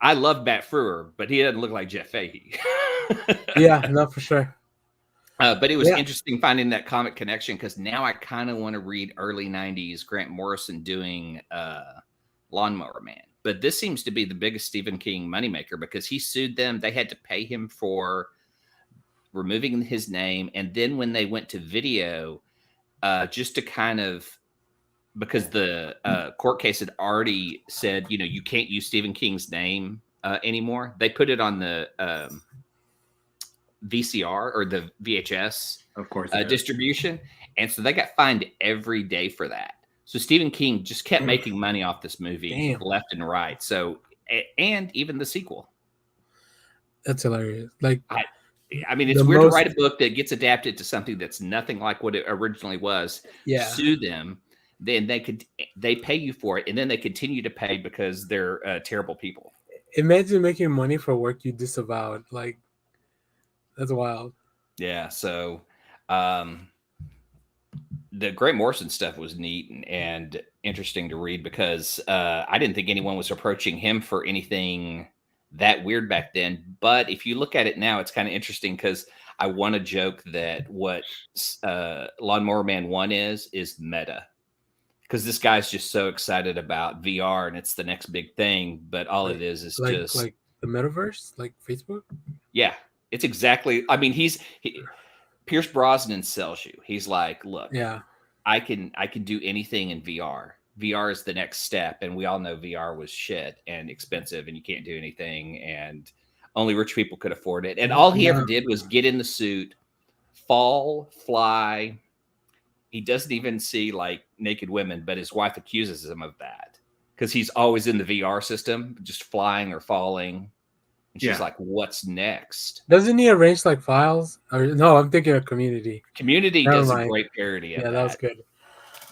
I love Matt Frewer, but he doesn't look like Jeff Fahey. Yeah, no, for sure. But it was interesting finding that comic connection because now I kind of want to read early 90s Grant Morrison doing Lawnmower Man. But this seems to be the biggest Stephen King moneymaker because he sued them. They had to pay him for removing his name. And then when they went to video, just to kind of, because the court case had already said, you can't use Stephen King's name anymore. They put it on the VCR or the VHS, of course, distribution. And so they got fined every day for that. So Stephen King just kept making money off this movie left and right. So, and even the sequel. That's hilarious. Like, I mean, it's weird to write a book that gets adapted to something that's nothing like what it originally was. Yeah. Sue them. Then they pay you for it, and then they continue to pay because they're terrible people. Imagine making money for work you disavowed. Like, that's wild. Yeah. So, the Grant Morrison stuff was neat and interesting to read because I didn't think anyone was approaching him for anything that weird back then. But if you look at it now, it's kind of interesting because I want to joke that what Lawnmower Man 1 is meta. Because this guy's just so excited about VR and it's the next big thing, but all it is just like the metaverse, like Facebook. Yeah, it's exactly. I mean, Pierce Brosnan sells you. He's like, look, I can do anything in VR. VR is the next step, and we all know VR was shit and expensive, and you can't do anything, and only rich people could afford it. And all he ever did was get in the suit, fall, fly. He doesn't even see like naked women, but his wife accuses him of that because he's always in the VR system, just flying or falling. And she's like, what's next? Doesn't he arrange like files? Or no, I'm thinking of Community. Community does a great parody of that. Yeah, that was good.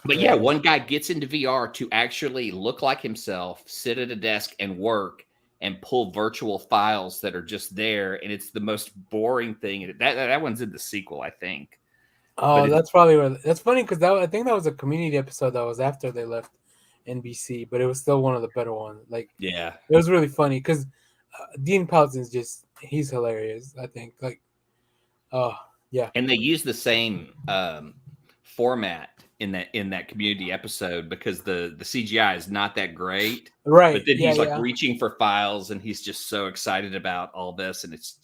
But yeah, one guy gets into VR to actually look like himself, sit at a desk and work and pull virtual files that are just there. And it's the most boring thing. That one's in the sequel, I think. Oh, that's probably where. That's funny because I think that was a Community episode that was after they left NBC, but it was still one of the better ones. Like, yeah, it was really funny because Dean Pelton's he's hilarious. I think yeah. And they use the same format in that Community episode because the CGI is not that great, right? But then he's reaching for files and he's just so excited about all this, and it's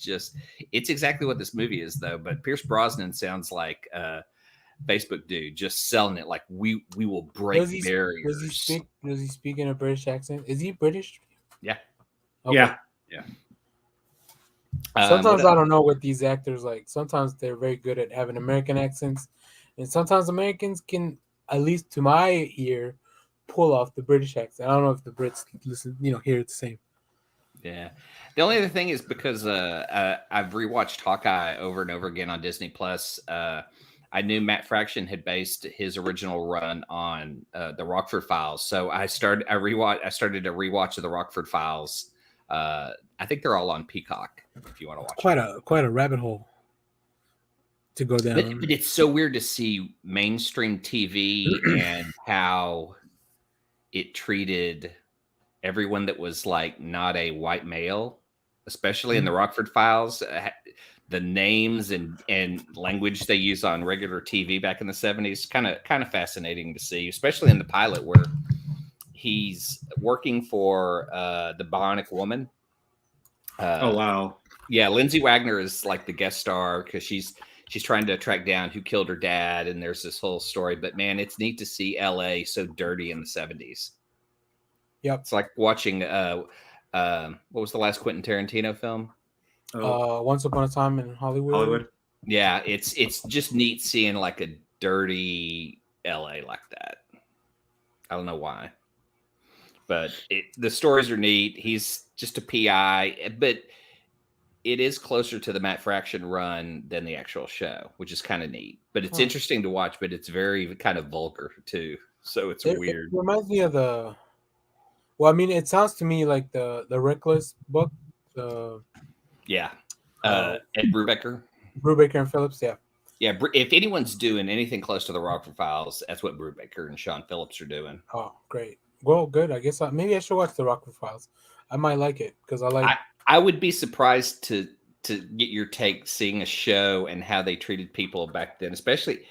exactly what this movie is though. But Pierce Brosnan sounds like a Facebook dude just selling it like we will break barriers. Does he speak in a British accent? Is he British? Yeah. Okay. Yeah. Sometimes I don't know what these actors like. Sometimes they're very good at having American accents. And sometimes Americans can, at least to my ear, pull off the British accent. I don't know if the Brits listen, hear it the same. Yeah. The only other thing is because I've rewatched Hawkeye over and over again on Disney Plus. I knew Matt Fraction had based his original run on the Rockford Files, so I started to rewatch the Rockford Files. I think they're all on Peacock. If you want to watch, quite a rabbit hole to go down. But it's so weird to see mainstream TV and how it treated everyone that was like not a white male, especially in the Rockford Files. The names and language they use on regular TV back in the 70s, kind of fascinating to see, especially in the pilot where he's working for the Bionic Woman. Oh wow! Yeah, Lindsay Wagner is like the guest star because she's trying to track down who killed her dad, and there's this whole story. But man, it's neat to see LA so dirty in the 70s. Yep, it's like watching what was the last Quentin Tarantino film? Once Upon a Time in Hollywood. Yeah, it's just neat seeing like a dirty LA like that. I don't know why. But the stories are neat. He's just a PI, but it is closer to the Matt Fraction run than the actual show, which is kind of neat. But it's interesting to watch, but it's very kind of vulgar too. So it's weird. It reminds me of the. Well, I mean, it sounds to me like the Reckless book. Yeah, Ed Brubaker. Brubaker and Phillips, yeah. Yeah, if anyone's doing anything close to the Rockford Files, that's what Brubaker and Sean Phillips are doing. Oh, great. Well, good. I guess maybe I should watch the Rockford Files. I might like it because I like. I would be surprised to get your take seeing a show and how they treated people back then, especially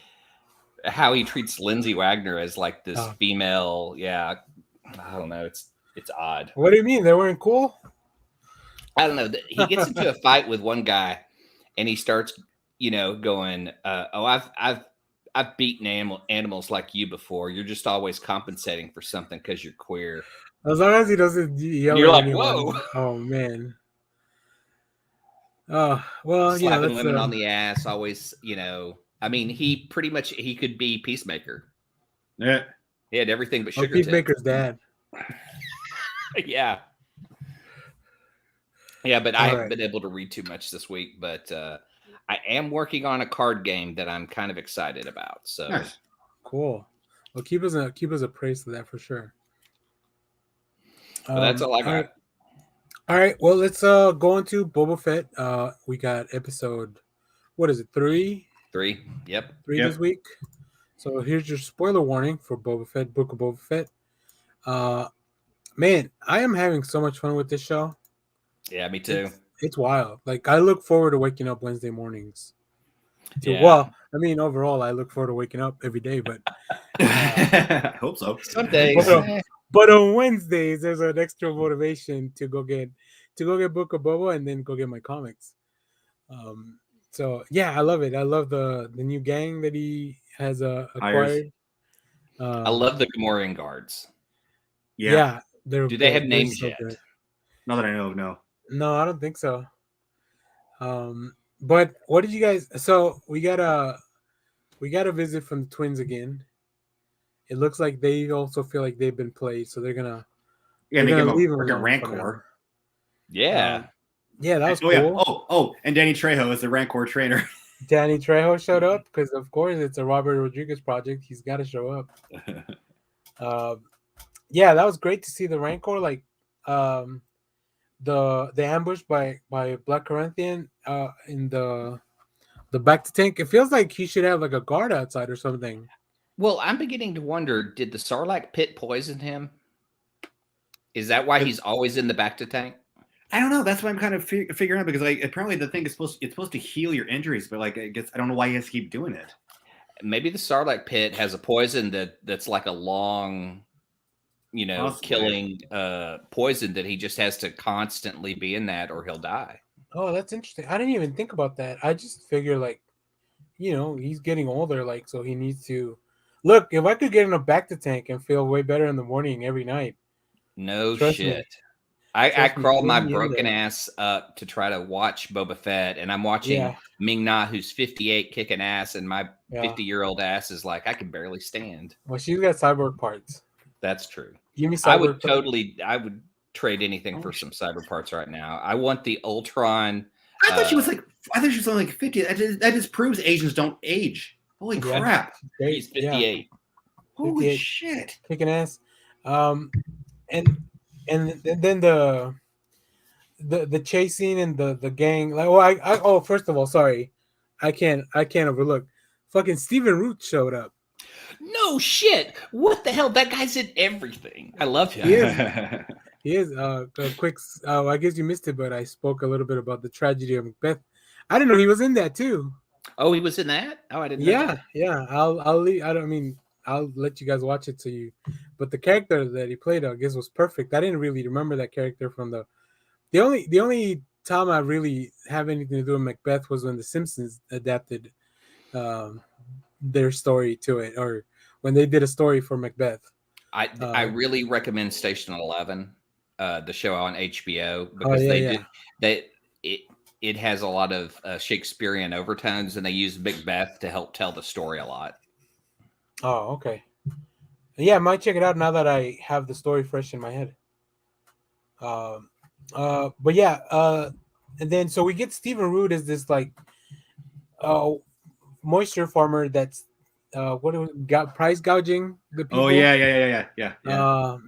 how he treats Lindsay Wagner as like this female. Yeah, I don't know. It's odd. What do you mean? They weren't cool? I don't know. He gets into a fight with one guy, and he starts, going, I've beaten animals like you before. You're just always compensating for something because you're queer. As long as he doesn't yell you're at like, anyone. whoa. Oh, man. Oh, well, slapping women on the ass, always, I mean, he could be Peacemaker. Yeah. He had everything but sugar. Peacemaker's dad. Yeah. Yeah, but I haven't been able to read too much this week, but I am working on a card game that I'm kind of excited about. So nice. Cool. Well, keep us appraised of that for sure. Well, that's all I got. All right. Well, let's go into Boba Fett. We got episode, what is it, 3? 3. Yep. 3 this week. So here's your spoiler warning for Boba Fett, Book of Boba Fett. Man, I am having so much fun with this show. Yeah, me too. It's wild. Like, I look forward to waking up Wednesday mornings. Yeah. Well, I mean, overall, I look forward to waking up every day, but I hope so. Some days. But on Wednesdays, there's an extra motivation to go get Book of Boba and then go get my comics. So yeah, I love it. I love the new gang that he has acquired. I love the Gamorrean guards. Yeah. Do they have names yet? Good. Not that I know of, no. No, I don't think so. But what did you guys? So we got a visit from the twins again. It looks like they also feel like they've been played, so they're gonna leave them a Rancor. Yeah, that was cool. Yeah. And Danny Trejo is the Rancor trainer. Danny Trejo showed up because, of course, it's a Robert Rodriguez project. He's got to show up. Yeah, that was great to see the Rancor, like the ambush by Black Corinthian in the back to tank. It feels like he should have like a guard outside or something. Well, I'm beginning to wonder, did the Sarlacc pit poison him? Is that why he's always in the back to tank? I don't know. That's what I'm kind of figuring out, because like apparently the thing is supposed to heal your injuries, but like I guess I don't know why he has to keep doing it. Maybe the Sarlacc pit has a poison that's like a long, killing poison that he just has to constantly be in that or he'll die. Oh, that's interesting. I didn't even think about that. I just figure like, he's getting older, like, so he needs to look. If I could get in a back to tank and feel way better in the morning every night. No shit. I crawled my broken ass up to try to watch Boba Fett, and I'm watching Ming Na, who's 58, kicking ass, and my 50-year-old ass is like, I can barely stand. Well, she's got cyborg parts. That's true. Give me cyborg I would trade anything for some cyber parts right now. I want the Ultron. I thought she was only like 50. That just proves Asians don't age. Holy crap. He's 58. Holy shit. Kicking ass. And then the chasing and the gang, like, first of all, sorry, I can't overlook fucking Stephen Root showed up. No shit. What the hell? That guy's in everything. I love him. He is. Quick. I guess you missed it, but I spoke a little bit about the tragedy of Macbeth. I didn't know he was in that too. Oh, he was in that? Oh, I didn't know that. Yeah. I'll leave. I'll let you guys watch it to you. But the character that he played, I guess, was perfect. I didn't really remember that character from the only time I really have anything to do with Macbeth was when The Simpsons adapted their story to it, or when they did a story for Macbeth. I really recommend Station 11, the show on HBO, because it has a lot of Shakespearean overtones, and they use Macbeth to help tell the story a lot. Oh, okay. Yeah, I might check it out now that I have the story fresh in my head. But yeah, and then so we get Stephen Root as this like uh moisture farmer that's got price gouging the people. Oh yeah.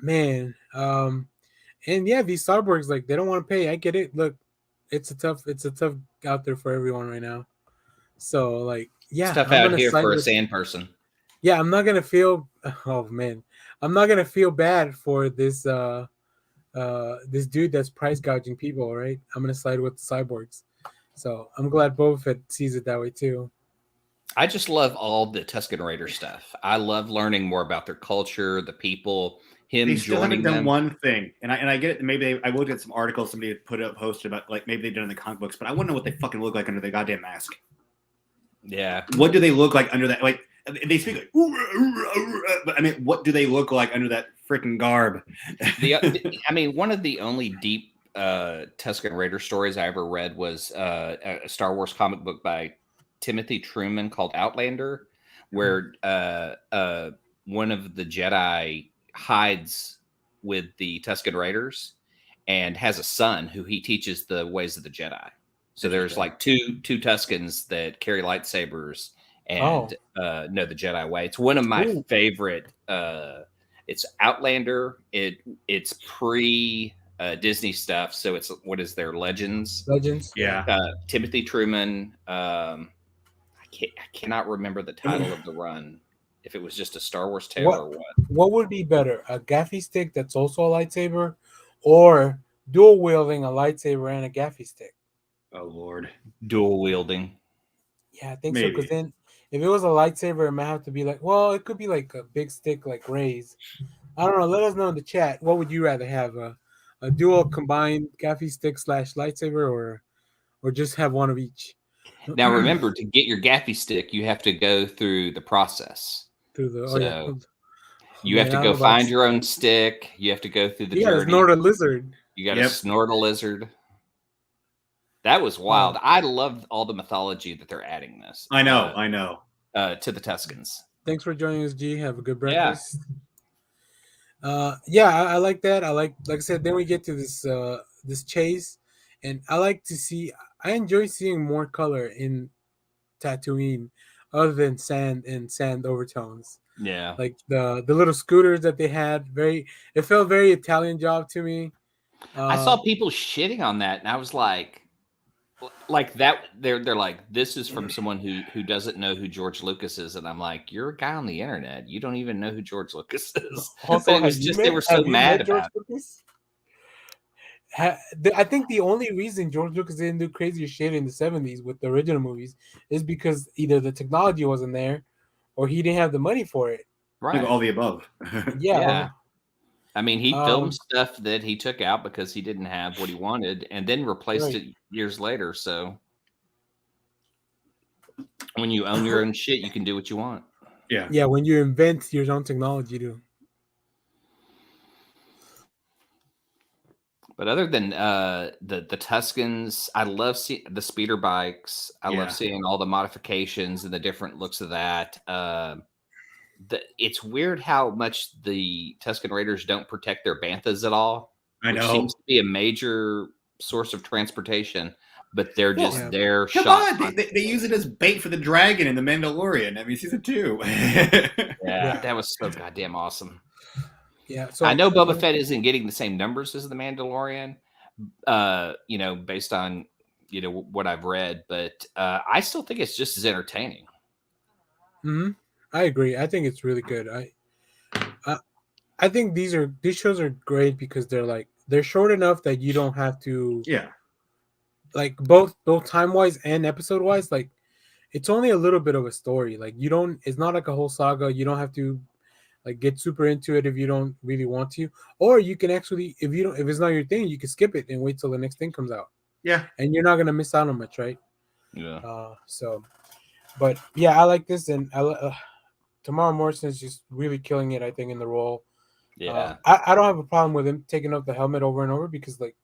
Man. And yeah, these cyborgs like they don't want to pay. I get it. Look, it's a tough out there for everyone right now. So like, yeah, Stuff I'm out gonna here side for a with. sand person. Yeah, I'm not gonna feel. Oh man, I'm not gonna feel bad for this this dude that's price gouging people. Right, I'm gonna side with the cyborgs. So I'm glad Boba Fett sees it that way too. I just love all the Tusken Raider stuff. I love learning more about their culture, the people, him They still joining haven't done them. one thing, and I get it. Maybe I will get some articles somebody posted about like maybe they've done in the comic books, but I want to know what they fucking look like under the goddamn mask. Yeah. What do they look like under that? Like they speak like, but I mean, what do they look like under that freaking garb? I mean, one of the only deep Tusken Raider stories I ever read was a Star Wars comic book by Timothy Truman called Outlander, where one of the Jedi hides with the Tusken Raiders and has a son who he teaches the ways of the Jedi. So there's like two Tuskens that carry lightsabers and know the Jedi way. It's one of my favorite. It's Outlander. It's pre Disney stuff. So it's what is their Legends? Yeah. Timothy Truman. I cannot remember the title of the run. If it was just a Star Wars tale or what. What would be better, a gaffy stick that's also a lightsaber, or dual wielding a lightsaber and a gaffy stick? Oh Lord, dual wielding. Yeah, I think so. Because then, if it was a lightsaber, it might have to be like, well, it could be like a big stick, like Ray's. I don't know. Let us know in the chat. What would you rather have, a dual combined gaffy stick / lightsaber, or just have one of each? Now remember, to get your gaffy stick, you have to go through the process. You have to go find your own stick. You have to go through the journey. You got to snort a lizard. You got to snort a lizard. That was wild. I love all the mythology that they're adding this. I know. To the Tuskens. Thanks for joining us, G. Have a good breakfast. Yeah. I like that. I like I said, then we get to this chase, and I like to see. I enjoy seeing more color in Tatooine, other than sand and sand overtones. Yeah, like the little scooters that they had. It felt very Italian job to me. I saw people shitting on that, and I was like that. They're like, this is from someone who doesn't know who George Lucas is, and I'm like, you're a guy on the internet. You don't even know who George Lucas is. Also, it was just they were so mad about it. I think the only reason George Lucas didn't do crazier shit in the 70s with the original movies is because either the technology wasn't there or he didn't have the money for it. Right. Like all the above. Yeah. I mean, he filmed stuff that he took out because he didn't have what he wanted and then replaced it years later. So when you own your own shit, you can do what you want. Yeah. Yeah. When you invent your own technology, too. But other than the Tuskens, I love seeing the speeder bikes. I love seeing all the modifications and the different looks of that. It's weird how much the Tusken Raiders don't protect their banthas at all. I know. Seems to be a major source of transportation, but they're just there. Come on, they use it as bait for the dragon in The Mandalorian. I mean, season 2. That was so goddamn awesome. Yeah, so I know Boba Fett isn't getting the same numbers as the Mandalorian, based on what I've read, but I still think it's just as entertaining. I agree. I think it's really good. I think these shows are great because they're short enough that you don't have to like both time wise and episode wise. Like it's only a little bit of a story. Like it's not like a whole saga. You don't have to like get super into it if you don't really want to, or you can actually if it's not your thing, you can skip it and wait till the next thing comes out. Yeah, and you're not gonna miss out on much, right? Yeah. But yeah, I like this, and Tamara Morrison is just really killing it. I think in the role. Yeah. I don't have a problem with him taking off the helmet over and over because like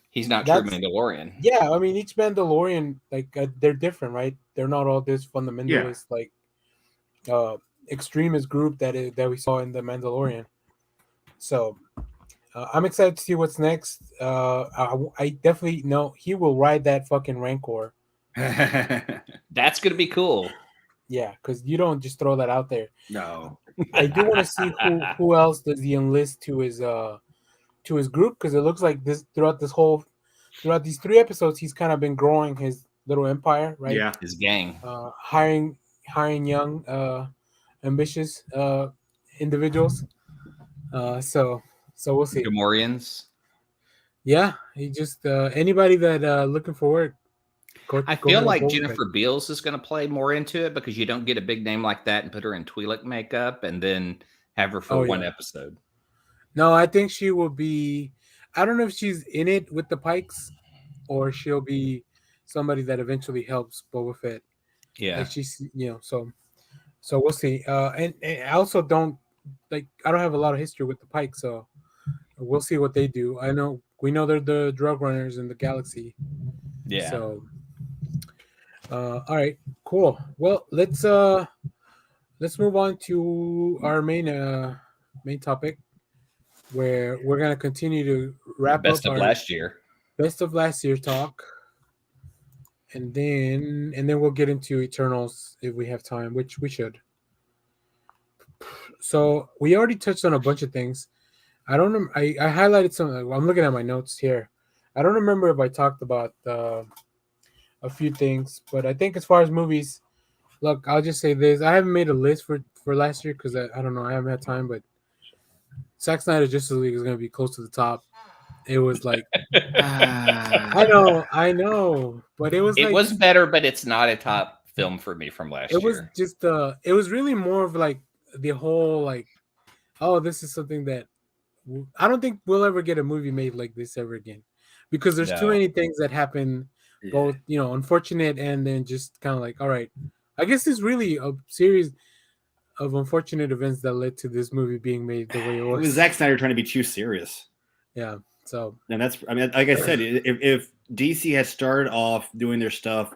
he's not true Mandalorian. Yeah, I mean each Mandalorian they're different, right? They're not all this fundamentalist like extremist group that we saw in the Mandalorian. So I'm excited to see what's next. I definitely know he will ride that fucking Rancor. That's gonna be cool. Yeah, because you don't just throw that out there. No. I do want to see who else does he enlist to his group, because it looks like throughout these 3 episodes he's kind of been growing his little empire, right? Yeah, his gang. Hiring young, ambitious individuals. So we'll see. Gamorreans. Yeah, he just anybody that looking for work. I feel like Jennifer Beals is going to play more into it, because you don't get a big name like that and put her in Twi'lek makeup and then have her for one episode. No, I think she will be. I don't know if she's in it with the Pikes, or she'll be somebody that eventually helps Boba Fett. Yeah, like she's so we'll see. And I also don't I don't have a lot of history with the Pikes, so we'll see what they do. We know they're the drug runners in the galaxy. Yeah. So, all right, cool. Well, let's move on to our main topic, where we're gonna continue to wrap best up of our best of last year talk, and then we'll get into Eternals if we have time, which we should. So we already touched on a bunch of things. I don't know. I highlighted some. I'm looking at my notes here. I don't remember if I talked about a few things, but I think as far as movies, look, I'll just say this: I haven't made a list for last year because I don't know. I haven't had time, but Zack Snyder's Justice League is going to be close to the top. It was like, I know, but it was. It was better, but it's not a top film for me from last year. It was just it was really more of like the whole like, oh, this is something that I don't think we'll ever get a movie made like this ever again, because there's too many things that happen, both unfortunate and then just kind of like, all right, I guess it's really a series of unfortunate events that led to this movie being made the way it was. It was Zack Snyder trying to be too serious. Yeah. So, and that's, I mean, like I said, if DC had started off doing their stuff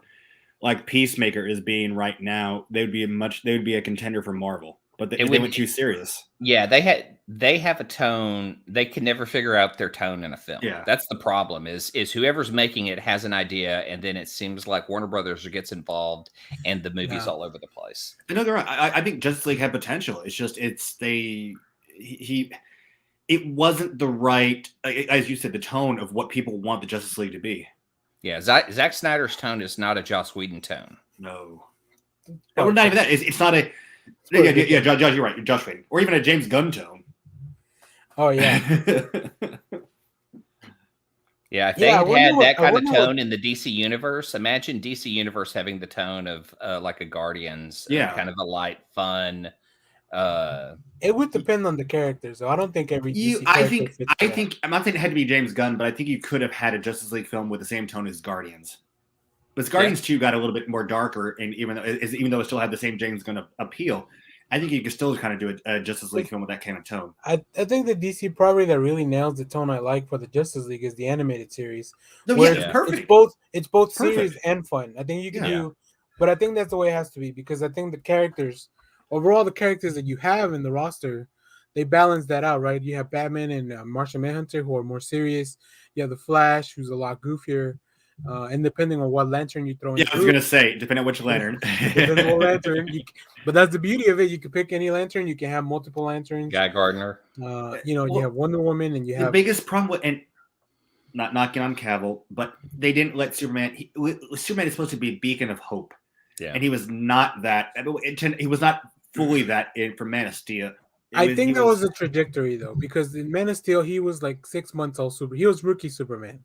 like Peacemaker is being right now, they would be a contender for Marvel. But they went too serious. Yeah, they have a tone. They can never figure out their tone in a film. Yeah, that's the problem. Is whoever's making it has an idea, and then it seems like Warner Brothers gets involved, and the movie's all over the place. No, they're right. I think Justice League had potential. It's just it wasn't the right, as you said, the tone of what people want the Justice League to be. Yeah, Zack Snyder's tone is not a Joss Whedon tone. No, or not even that. It's not a. Yeah, Josh, you're right. Josh Whedon, or even a James Gunn tone. Oh yeah, yeah. If they had that kind of tone in the DC universe, imagine DC universe having the tone of like a Guardians, kind of a light, fun. It would depend on the characters, so I don't think every DC I think I'm not saying it had to be James Gunn, but I think you could have had a Justice League film with the same tone as Guardians. But Guardians 2 got a little bit more darker, and even though it still had the same James Gunn appeal, I think you could still kind of do a Justice League film with that kind of tone. I think the DC property that really nails the tone I like for the Justice League is the animated series. No, yeah, it's perfect. It's both serious and fun. I think you can do, but I think that's the way it has to be, because I think the characters, overall, the characters that you have in the roster, they balance that out, right? You have Batman and Martian Manhunter, who are more serious. You have the Flash, who's a lot goofier. And depending on what lantern you throw in, I was gonna say, depending on which lantern. But that's the beauty of it. You can pick any lantern. You can have multiple lanterns. Guy Gardner. You have Wonder Woman, and you have the biggest problem with, and not knocking on Cavill, but they didn't let Superman. Superman is supposed to be a beacon of hope, and he was not that. He was not fully that for Man of Steel. I think that was a trajectory, though, because in Man of Steel he was like 6 months old. He was rookie Superman.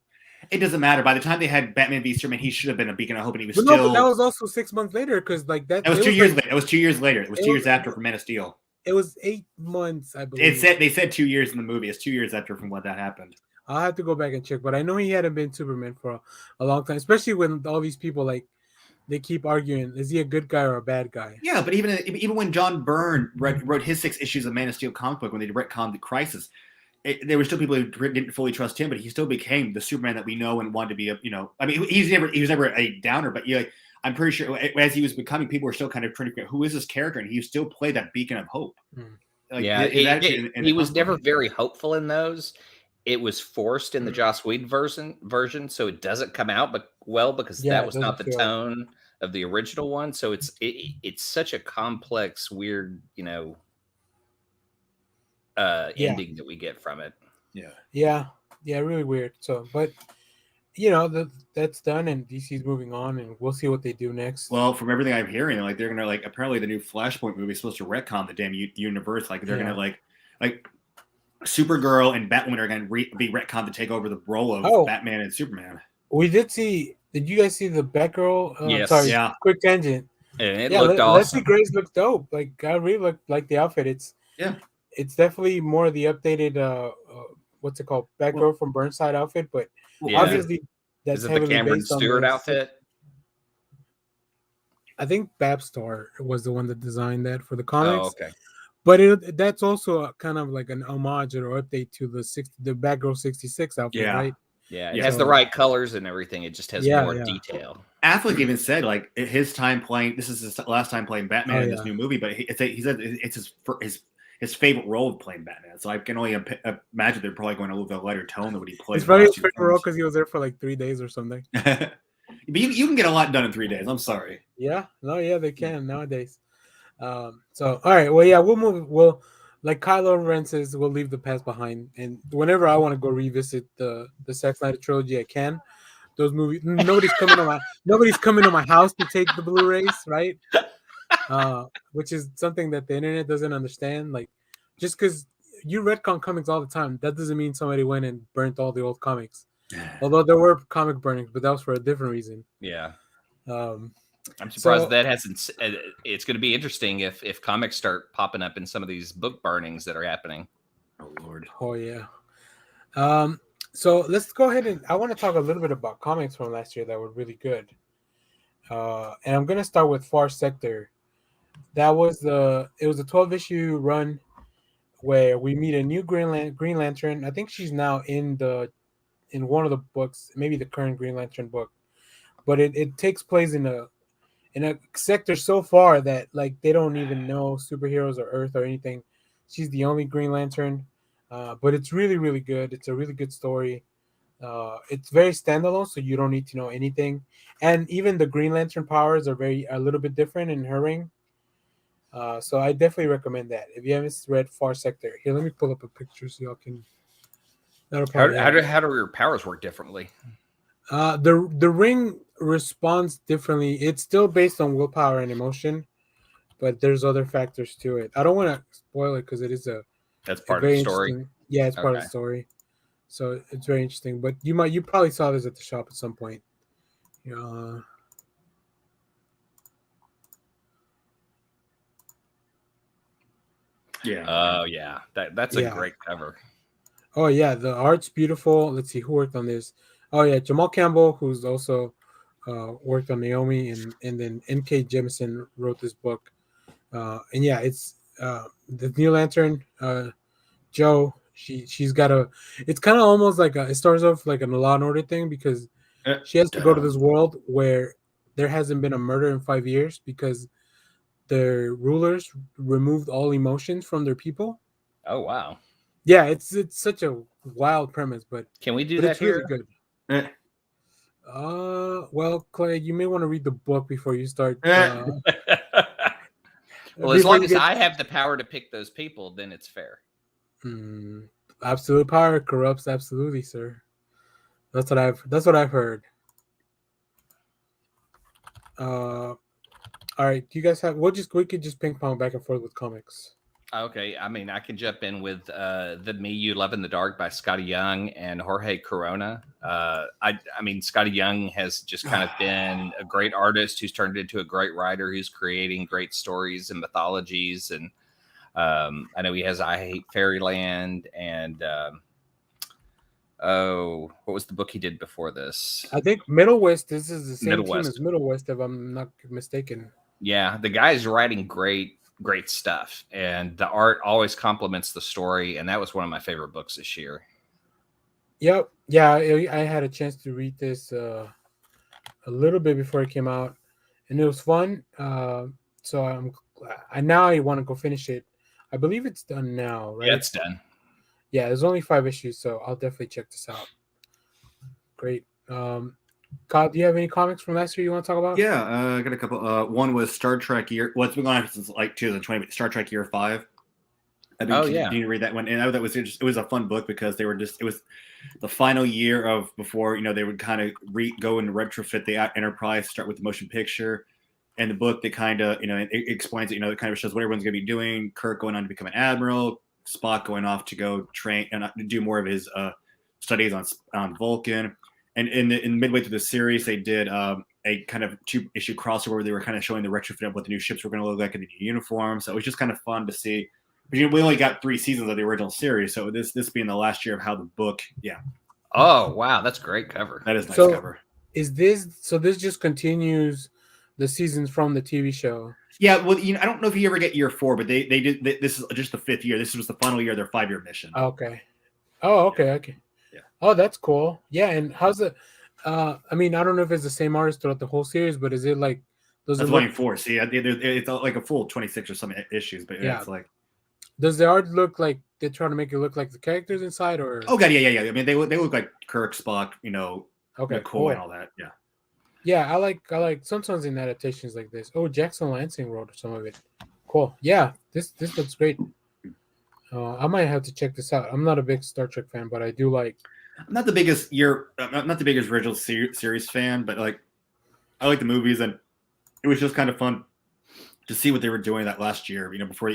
It doesn't matter. By the time they had Batman v Superman, he should have been a beacon of hope, and he was but that was also 6 months later, because like that. That was 2 years later. It was 2 years later. It was 2 years after from Man of Steel. It was 8 months, I believe. They said 2 years in the movie. It's 2 years after from what that happened. I'll have to go back and check, but I know he hadn't been Superman for a long time, especially when all these people they keep arguing, is he a good guy or a bad guy? Yeah, but even when John Byrne wrote his 6 issues of Man of Steel comic book, when they retconned the Crisis, there were still people who didn't fully trust him, but he still became the Superman that we know and wanted to be. I mean, he was never a downer, but I'm pretty sure as he was becoming, people were still kind of trying to figure out who is this character, and he still played that beacon of hope. Like, he was never very hopeful in those. It was forced in the Joss Whedon version, so it doesn't come out because that was not the tone of the original one. So it's such a complex, weird, ending that we get from it. Yeah, really weird. So, but that's done, and DC's moving on, and we'll see what they do next. Well, from everything I'm hearing, like they're gonna apparently the new Flashpoint movie is supposed to retcon the damn universe. Like they're gonna like Supergirl and Batwoman are gonna be retconned to take over the role of Batman and Superman. We did see. Did you guys see the Batgirl? Yes. Sorry, quick tangent. And it looked awesome. Leslie Grace looks dope. Like I really like the outfit. It's definitely more the updated what's it called? Batgirl from Burnside outfit, but obviously that's is it the Cameron Stewart outfit? I think Babstar was the one that designed that for the comics. Oh, okay. But that's also kind of like an homage or update to the Batgirl 66 outfit, right? Yeah, it has the right colors and everything. It just has more detail. Affleck even said like his time playing. This is his last time playing Batman in this new movie, but he said it's his favorite role of playing Batman. So I can only imagine they're probably going to lose a lighter tone than what he played. It's probably his favorite role because he was there for like 3 days or something. But you can get a lot done in 3 days. I'm sorry. Yeah, they can nowadays. So all right, well, we'll move. We'll like Kylo Ren says, we'll leave the past behind. And whenever I want to go revisit the Zack Snyder trilogy, I can. Those movies, nobody's coming to my house to take the Blu-rays, right? Which is something that the internet doesn't understand. Like, just because you retcon comics all the time, that doesn't mean somebody went and burnt all the old comics. Although there were comic burnings, but that was for a different reason. Yeah. I'm surprised that hasn't. It's going to be interesting if comics start popping up in some of these book burnings that are happening. Oh Lord. Oh yeah. So let's go ahead and I want to talk a little bit about comics from last year that were really good. And I'm going to start with Far Sector. It was a 12-issue run where we meet a new Green Lantern. I think she's now in one of the books, maybe the current Green Lantern book, but it takes place in a sector so far that like they don't even know superheroes or Earth or anything. She's the only Green Lantern, but it's really, really good. It's a really good story. It's very standalone, so you don't need to know anything. And even the Green Lantern powers are a little bit different in her ring. So I definitely recommend that. If you haven't read Far Sector, here, let me pull up a picture so y'all can. How do your powers work differently? The ring responds differently. It's still based on willpower and emotion, but there's other factors to it. I don't want to spoil it because it is that's part of the story. Yeah, it's part of the story. So it's very interesting. But you probably saw this at the shop at some point. Yeah. Oh yeah, that's a great cover. Oh yeah, the art's beautiful. Let's see who worked on this. Oh yeah, Jamal Campbell, who's also worked on Naomi, and then N.K. Jemisin wrote this book. And yeah, it's the New Lantern. Joe, she's got it's kind of almost like it starts off like a Law and Order thing because she has to go to this world where there hasn't been a murder in 5 years because their rulers removed all emotions from their people. Oh wow. Yeah, it's such a wild premise, but can we do that here? Really good. Well, Clay, you may want to read the book before you start. Well, as long as I have the power to pick those people, then it's fair. Absolute power corrupts absolutely, sir. That's what I've heard. All right, do you guys have? We could just ping pong back and forth with comics. Okay, I mean, I can jump in with The Me You Love in the Dark by Scotty Young and Jorge Corona. I mean, Scotty Young has just kind of been a great artist who's turned into a great writer who's creating great stories and mythologies. And I know he has I Hate Fairyland and what was the book he did before this? I think Middle West. This is the same team as Middle West, if I'm not mistaken. Yeah, the guy's writing great stuff, and the art always complements the story, and that was one of my favorite books this year. Yep. Yeah, I had a chance to read this a little bit before it came out, and it was fun. So now I want to go finish it. I believe it's done now, right? Yeah, it's done. Yeah, there's only 5 issues, so I'll definitely check this out. Great. Kyle, do you have any comics from last year you want to talk about? Yeah, I got a couple. One was Star Trek year. Well, it's been going on since like 2020, but Star Trek Year 5. I've been continuing to read that one, and I thought it was a fun book because it was the final year of before they would kind of go and retrofit the Enterprise, start with the motion picture, and the book that kind of it explains it. It kind of shows what everyone's going to be doing. Kirk going on to become an admiral, Spock going off to go train and do more of his studies on Vulcan. And in midway through the series, they did a kind of 2-issue crossover where they were kind of showing the retrofit of what the new ships were going to look like in the new uniform. So it was just kind of fun to see. But we only got 3 seasons of the original series, so this being the last year of how the book, yeah. Oh wow, that's a great cover. That is nice cover. Is this this just continues the seasons from the TV show? Yeah, well, I don't know if you ever get year 4, but they did. This is just the 5th year. This was the final year of their 5-year mission. Okay. Oh, okay, okay. Yeah. Oh, that's cool. Yeah, and how's it? I mean, I don't know if it's the same artist throughout the whole series, but is it like those? That's volume 4. See, it's like a full 26 or some issues, but yeah, it's like. Does the art look like they're trying to make it look like the characters inside, or? Oh god, yeah. I mean, they look like Kirk, Spock, okay, cool, and all that. Yeah. Yeah, I like sometimes in adaptations like this. Oh, Jackson Lansing wrote some of it. Cool. Yeah, this looks great. I might have to check this out. I'm not a big Star Trek fan, but I do like. I'm not the biggest original series fan, but like, I like the movies, and it was just kind of fun to see what they were doing that last year. Before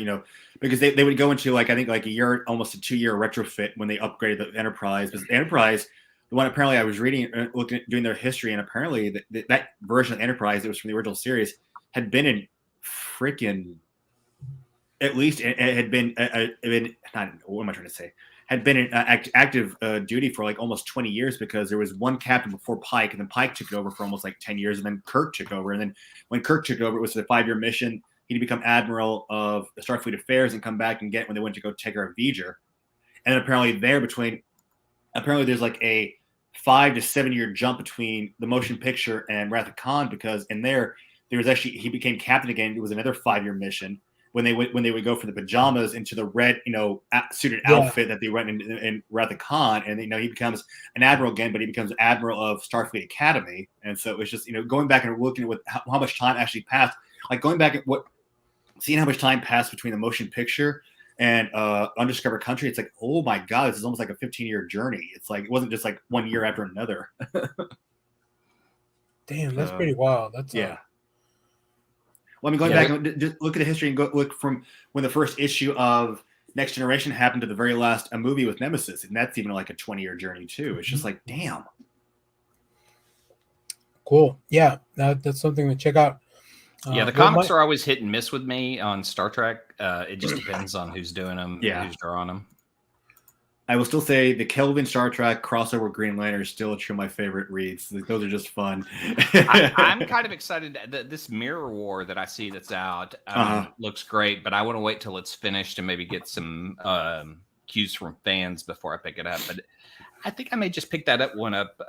because they would go into I think a year, almost a 2-year retrofit when they upgraded the Enterprise. Because the Enterprise, the one apparently I was reading, doing their history, and apparently that version of Enterprise that was from the original series had been in freaking. At least it had been what am I trying to say? Had been in active duty for like almost 20 years because there was one captain before Pike, and then Pike took it over for almost like 10 years, and then Kirk took over. And then when Kirk took over, it was a 5-year mission. He'd become admiral of the Starfleet Affairs and come back and get when they went to go take care of V'ger. And apparently there's like a 5 to 7 year jump between the motion picture and Wrath of Khan, because in there was actually he became captain again. It was another 5-year mission. When they would go for the pajamas into the red, suited outfit that they went in Wrath of Khan, and he becomes an admiral again, but he becomes admiral of Starfleet Academy, and so it was just going back and looking at how much time actually passed, like going back at seeing how much time passed between the motion picture and Undiscovered Country. It's like, oh my god, this is almost like a 15-year journey. It's like it wasn't just like 1 year after another. Damn, that's pretty wild. That's yeah. Well, I mean, going back and just look at the history and look from when the first issue of Next Generation happened to the very last movie with Nemesis, and that's even like a 20-year journey too. It's just like, damn. Cool. Yeah, that's something to check out. Yeah, the comics are always hit and miss with me on Star Trek. It just depends on who's doing them, who's drawing them. I will still say the Kelvin Star Trek crossover Green Lantern is still two of my favorite reads. Those are just fun. I'm kind of excited. This Mirror War that I see that's out looks great, but I want to wait till it's finished and maybe get some cues from fans before I pick it up. But I think I may just pick that one up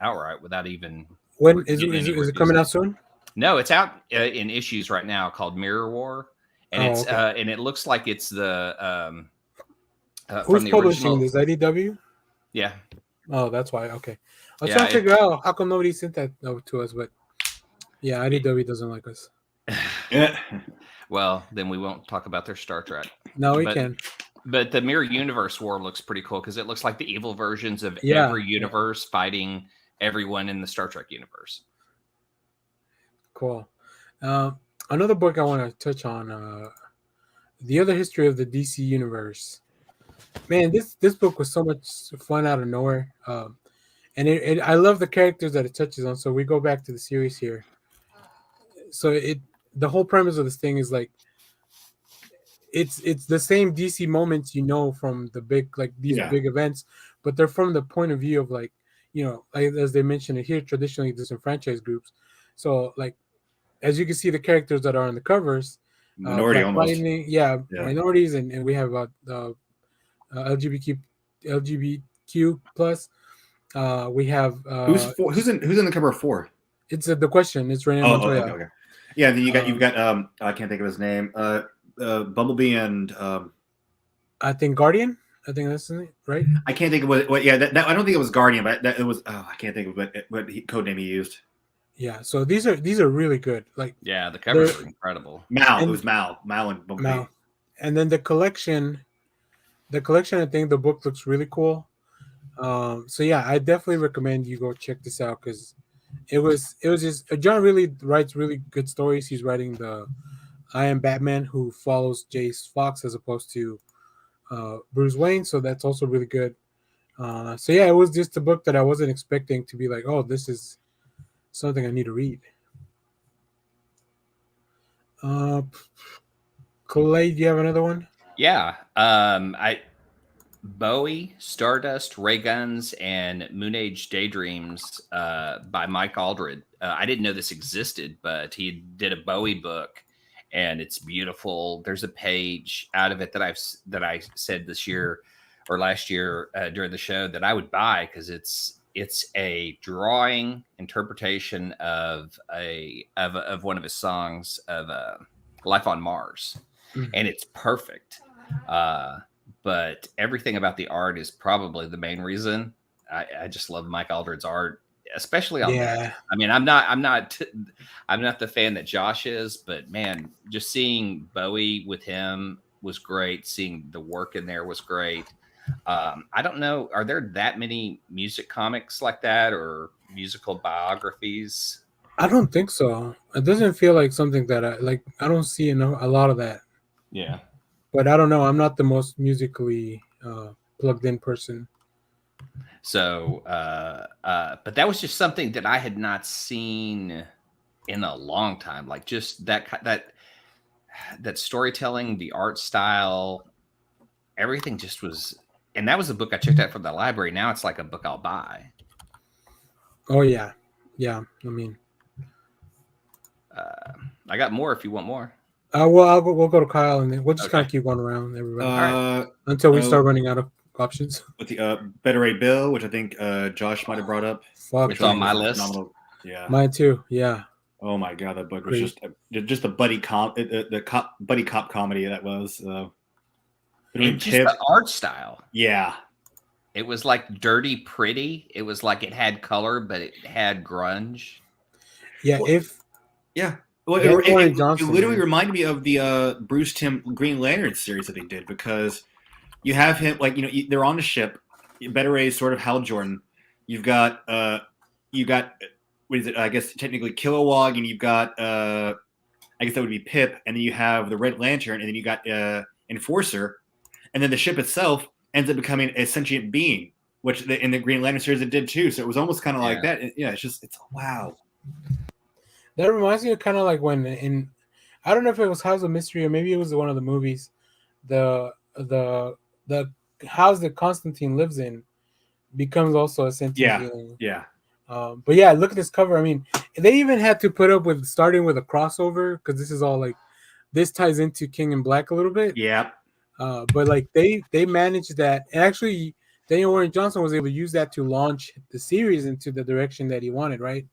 outright without even. When is it coming out soon? No, it's out in issues right now called Mirror War, and and it looks like it's the. Who's publishing this? IDW? Yeah. Oh, that's why. Okay. I was trying to figure out how come nobody sent that over to us, but yeah, IDW doesn't like us. Yeah. Well, then we won't talk about their Star Trek. No, we can. But the Mirror Universe War looks pretty cool because it looks like the evil versions of every universe fighting everyone in the Star Trek universe. Cool. Another book I want to touch on, The Other History of the DC Universe. Man, this book was so much fun out of nowhere, and I love the characters that it touches on. So we go back to the series here. So the whole premise of this thing is like it's the same DC moments from the big big events, but they're from the point of view of like as they mentioned it here, traditionally disenfranchised groups. So like as you can see, the characters that are on the covers, minority almost, minorities, and we have LGBTQ plus. We have who's in the cover of 4? It's The Question. It's Renee Montoya. Okay. Yeah, then you've got I can't think of his name. Bumblebee and I think Guardian. I think that's it, right. I can't think of what. Yeah, that I don't think it was Guardian, but it was. Oh, I can't think of what code name he used. Yeah, so these are really good. Like, yeah, the covers are incredible. It was Mal and Bumblebee. Mal. And then the collection. I think the book looks really cool. So yeah, I definitely recommend you go check this out because it was just John really writes really good stories. He's writing the I Am Batman, who follows Jace Fox as opposed to Bruce Wayne, so that's also really good. So yeah, it was just a book that I wasn't expecting to be like, oh, this is something I need to read. Clay, do you have another one? Yeah. Bowie, Stardust, Ray Guns, and Moon Age Daydreams by Mike Aldred. I didn't know this existed, but he did a Bowie book, and it's beautiful. There's a page out of it that I said this year or last year during the show that I would buy because it's a drawing interpretation of one of his songs of Life on Mars, and it's perfect. But everything about the art is probably the main reason. I just love Mike Aldred's art, especially on that. I mean, I'm not the fan that Josh is, but man, just seeing Bowie with him was great. Seeing the work in there was great. I don't know, are there that many music comics like that or musical biographies? I don't think so. It doesn't feel like something that I don't see a lot of that. Yeah. But I don't know. I'm not the most musically plugged in person. So, but that was just something that I had not seen in a long time. Like just that storytelling, the art style, everything just was. And that was a book I checked out from the library. Now it's like a book I'll buy. Oh yeah, yeah. I mean, I got more if you want more. Well, we'll go to Kyle, and then we'll just kind of keep going around everybody right. Until we start running out of options. With the Better Rate Bill, which I think Josh might have brought up. It's on my list. Phenomenal. Yeah, mine too. Yeah. Oh my god, that book was just a buddy cop, buddy cop comedy that was. And just the art style. Yeah. It was like dirty pretty. It was like it had color, but it had grunge. Yeah. Yeah. Well, it literally reminded me of the Bruce Timm Green Lantern series that they did because you have him they're on the ship. Better Ray is sort of Hal Jordan. You've got what is it? I guess technically Kilowog, and you've got I guess that would be Pip, and then you have the Red Lantern, and then you got Enforcer, and then the ship itself ends up becoming a sentient being, which in the Green Lantern series it did too. So it was almost kind of like that. It's wow. That reminds me of kind of like when I don't know if it was House of Mystery or maybe it was one of the movies, the house that Constantine lives in becomes also a sentient being. Yeah. But yeah, look at this cover. I mean, they even had to put up with starting with a crossover because this is all like this ties into King in Black a little bit. Yeah. But like they managed that, and actually Daniel Warren Johnson was able to use that to launch the series into the direction that he wanted, right?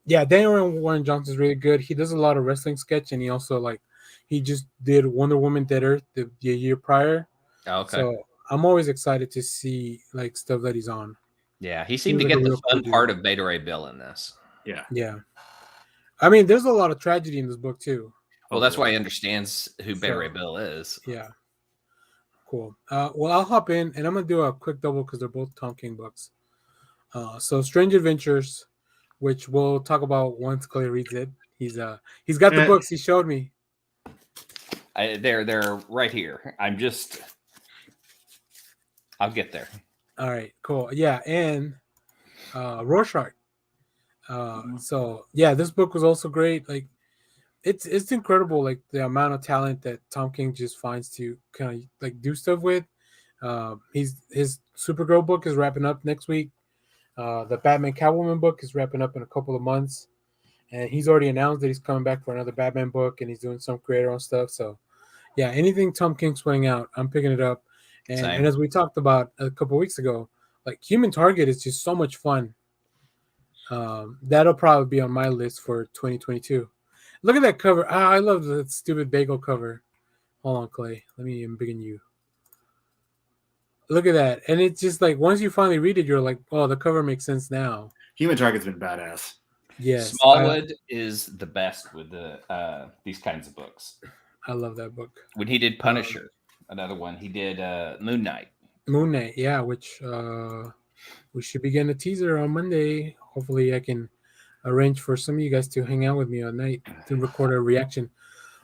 Yeah, Daniel Warren Johnson is really good. He does a lot of wrestling sketch, and he also he just did Wonder Woman Dead Earth the year prior. Okay. So I'm always excited to see stuff that he's on. Yeah, he seemed to get the fun part of Beta Ray Bill in this. Yeah. Yeah. I mean, there's a lot of tragedy in this book too. Well, that's why he understands who Beta Ray Bill is. Yeah. Cool. Well, I'll hop in, and I'm gonna do a quick double because they're both Tom King books. So Strange Adventures, which we'll talk about once Clay reads it. He's got the books he showed me. They're right here. I'll get there. All right, cool. Yeah, and Rorschach. So yeah, this book was also great. Like, it's incredible, like the amount of talent that Tom King just finds to kind of like do stuff with. His Supergirl book is wrapping up next week. The Batman Catwoman book is wrapping up in a couple of months, and he's already announced that he's coming back for another Batman book, and he's doing some creator-owned stuff. So, yeah, anything Tom King's putting out, I'm picking it up. And as we talked about a couple of weeks ago, like Human Target is just so much fun. That'll probably be on my list for 2022. Look at that cover. I love the stupid bagel cover. Hold on, Clay. Let me begin you. Look at that. And it's just like once you finally read it, you're like, oh, the cover makes sense now. Human Target's been badass. Yes. Smallwood is the best with the these kinds of books. I love that book. When he did Punisher, another one, he did Moon Knight. Moon Knight, yeah, which we should be getting a teaser on Monday. Hopefully I can arrange for some of you guys to hang out with me at night to record a reaction.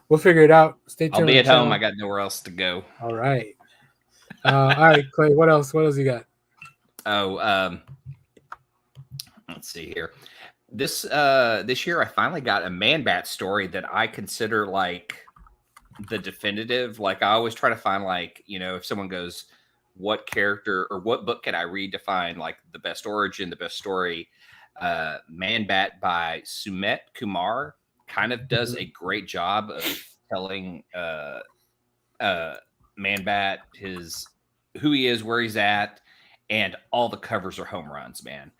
We'll figure it out. Stay tuned. I'll be at home. I got nowhere else to go. All right. All right, Clay, what else? What else you got? Oh, let's see here. This year I finally got a Man-Bat story that I consider like the definitive. Like I always try to find like, if someone goes, what character or what book can I read to find like the best origin, the best story? Man-Bat by Sumit Kumar kind of does a great job of telling Man-Bat who he is, where he's at, and all the covers are home runs, man.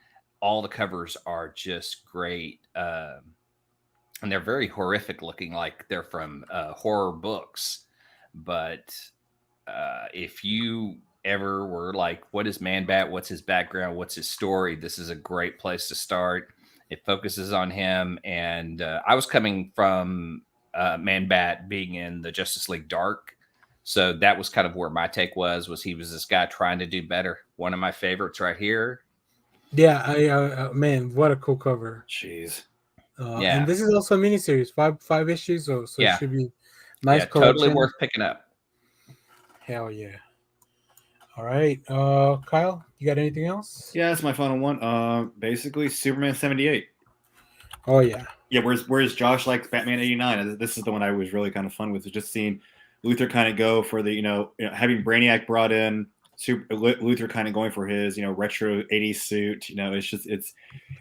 All the covers are just great. And they're very horrific looking, like they're from horror books. But if you ever were like, what is Man-Bat? What's his background? What's his story? This is a great place to start. It focuses on him. And I was coming from Man-Bat being in the Justice League Dark. So that was kind of where my take was he was this guy trying to do better. One of my favorites right here. Yeah, man, what a cool cover. Jeez. Yeah. And this is also a miniseries, five issues, so yeah. It should be nice. Yeah, totally worth picking up. Hell yeah. All right. Kyle, you got anything else? Yeah, that's my final one. Basically Superman 78. Oh yeah. Yeah, whereas Josh likes Batman 89. This is the one I was really kind of fun with, just seeing Luthor kind of go for the, having Brainiac brought in, Luthor kind of going for his, retro 80s suit. And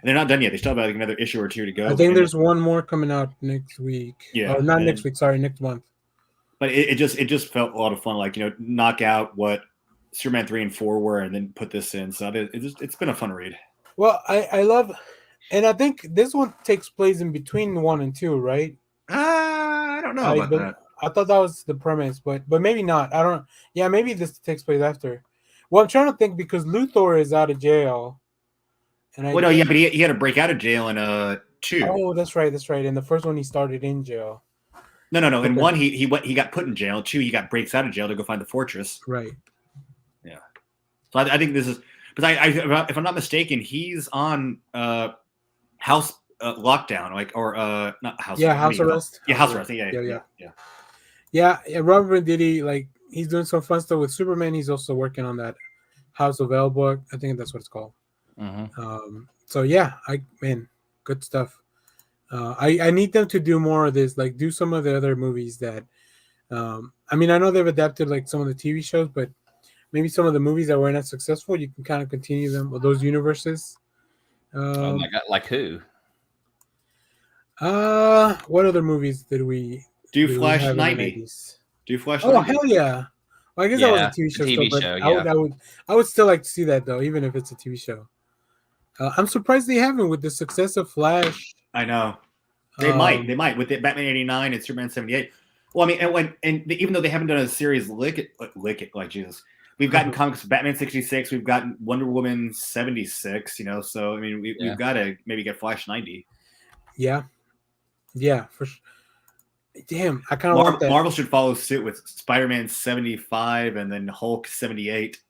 they're not done yet. They still have like another issue or two to go. I think there's one more coming out next week. Yeah. Or not next week, sorry, next month. But it just felt a lot of fun, like, knock out what Superman 3 and 4 were and then put this in. So it's been a fun read. Well, I love, and I think this one takes place in between 1 and 2, right? I don't know about that. I thought that was the premise, but maybe not. I don't. Yeah, maybe this takes place after. Well, I'm trying to think because Luthor is out of jail. And but he had to break out of jail in 2. Oh, that's right. In the first one, he started in jail. No. In 1, he got put in jail. 2, he breaks out of jail to go find the fortress. Right. Yeah. So I think this is because if I'm not mistaken, he's on house lockdown, not house. Yeah, house arrest. Yeah, house arrest. Yeah. Robert Venditti, he's doing some fun stuff with Superman. He's also working on that House of L book. I think that's what it's called. Mm-hmm. So yeah, good stuff. I need them to do more of this, do some of the other movies that. I know they've adapted some of the TV shows, but maybe some of the movies that were not successful, you can kind of continue them with those universes. Oh my God, like who? What other movies did we do? Flash 90. Do Flash 90. Oh 90. hell yeah! Well, I guess that was a TV show. I would still like to see that though, even if it's a TV show. I'm surprised they haven't with the success of Flash. I know. They might with the Batman 89 and Superman 78. Well, even though they haven't done a series lick it like Jesus. We've gotten comics of Batman 66. We've gotten Wonder Woman 76. So we've got to maybe get Flash 90. Yeah, for sure. Damn, I kind of want that. Marvel should follow suit with Spider-Man 75 and then Hulk 78.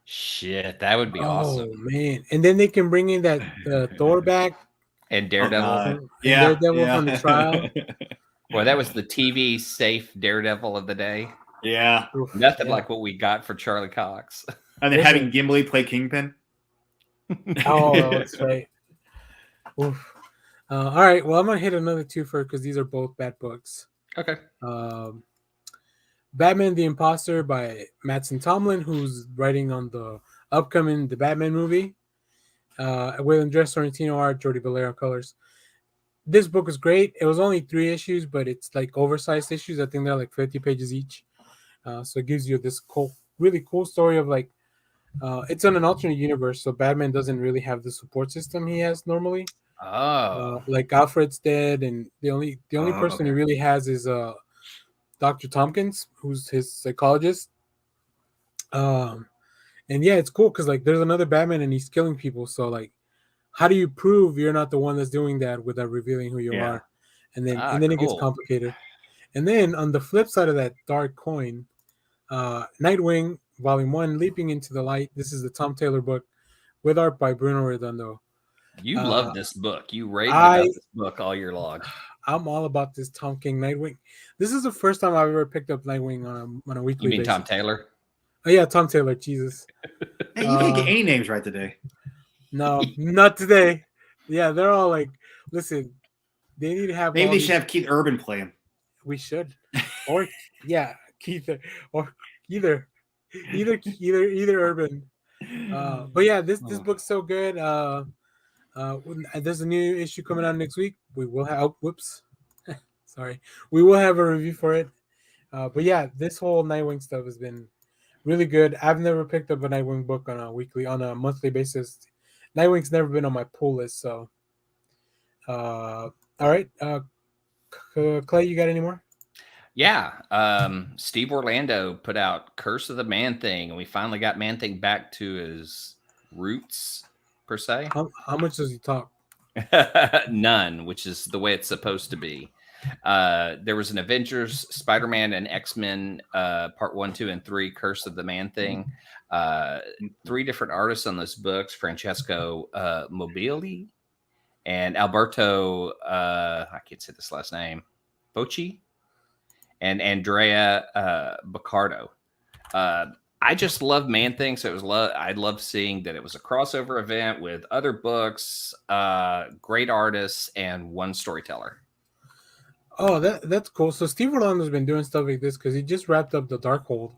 Shit, that would be awesome. Oh man, and then they can bring in that Thor back and Daredevil. Daredevil on the trial. Well, that was the TV safe Daredevil of the day. Yeah. Nothing like what we got for Charlie Cox. And then having Gimli play Kingpin. Oh, that's right. Oof. All right. Well, I'm going to hit another two because these are both bad books. Okay. Batman the Imposter by Mattson Tomlin, who's writing on the upcoming The Batman movie. With Andres Sorrentino art, Jordi Valero colors. This book is great. It was only 3 issues, but it's oversized issues. I think they're 50 pages each. So it gives you this really cool story of It's on an alternate universe, so Batman doesn't really have the support system he has normally. Oh, Like Alfred's dead, and the only person he really has is Dr. Tompkins, who's his psychologist. Um, and yeah, it's cool because like there's another Batman and he's killing people. So like, how do you prove you're not the one that's doing that without revealing who you are? And then it gets cool. complicated. And then on the flip side of that dark coin, Nightwing Volume 1, Leaping into the Light. This is the Tom Taylor book with art by Bruno Redondo. You love this book. You raved about this book all year long. I'm all about this Tom King Nightwing. This is the first time I've ever picked up Nightwing on a weekly basis. You mean Tom Taylor? Oh yeah, Tom Taylor. Jesus. Hey, you can't get any names right today. No, not today. Yeah, they're all like, listen, they need to have. Maybe they should have Keith Urban play him. We should, or yeah, Keith, or either Urban. But yeah, this book's so good. There's a new issue coming out next week. We will have. Oh, whoops, sorry. We will have a review for it. But yeah, this whole Nightwing stuff has been really good. I've never picked up a Nightwing book on a monthly basis. Nightwing's never been on my pull list. So, all right, Clay, you got any more? Yeah, Steve Orlando put out Curse of the Man-Thing, and we finally got Man-Thing back to his roots, per se. How much does he talk? None, which is the way it's supposed to be. There was an Avengers, Spider-Man, and X-Men part 1, 2, and 3, Curse of the Man-Thing. 3 different artists on those books, Francesco Mobili and Alberto, I can't say this last name, Bocci, and Andrea Baccardo. I just love Man-Thing, so I loved seeing that it was a crossover event with other books, great artists, and one storyteller. Oh, that's cool. So Steve Orlando's been doing stuff like this because he just wrapped up The Darkhold,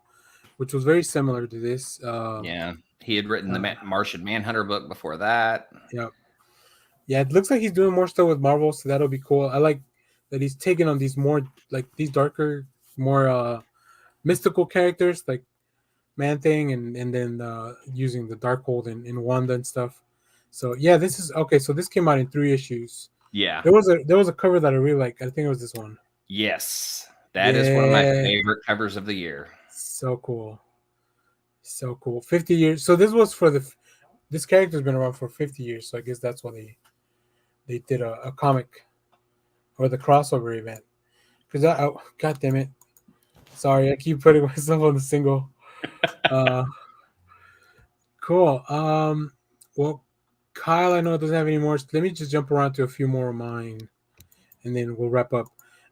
which was very similar to this. Yeah, he had written the Martian Manhunter book before that. Yeah, it looks like he's doing more stuff with Marvel, so that'll be cool. I like that he's taking on these more like these darker, more mystical characters like Man-Thing, and then using the Darkhold and Wanda and stuff. So yeah, this is okay. So this came out in 3 issues. Yeah, there was a cover that I really like. I think it was this one. Yes, that is one of my favorite covers of the year. So cool, so cool. 50 years. So this was for this character's been around for 50 years. So I guess that's why they did a comic or the crossover event. Because God damn it, sorry, I keep putting myself on the single. Cool. Well, Kyle, I know it doesn't have any more. So let me just jump around to a few more of mine, and then we'll wrap up.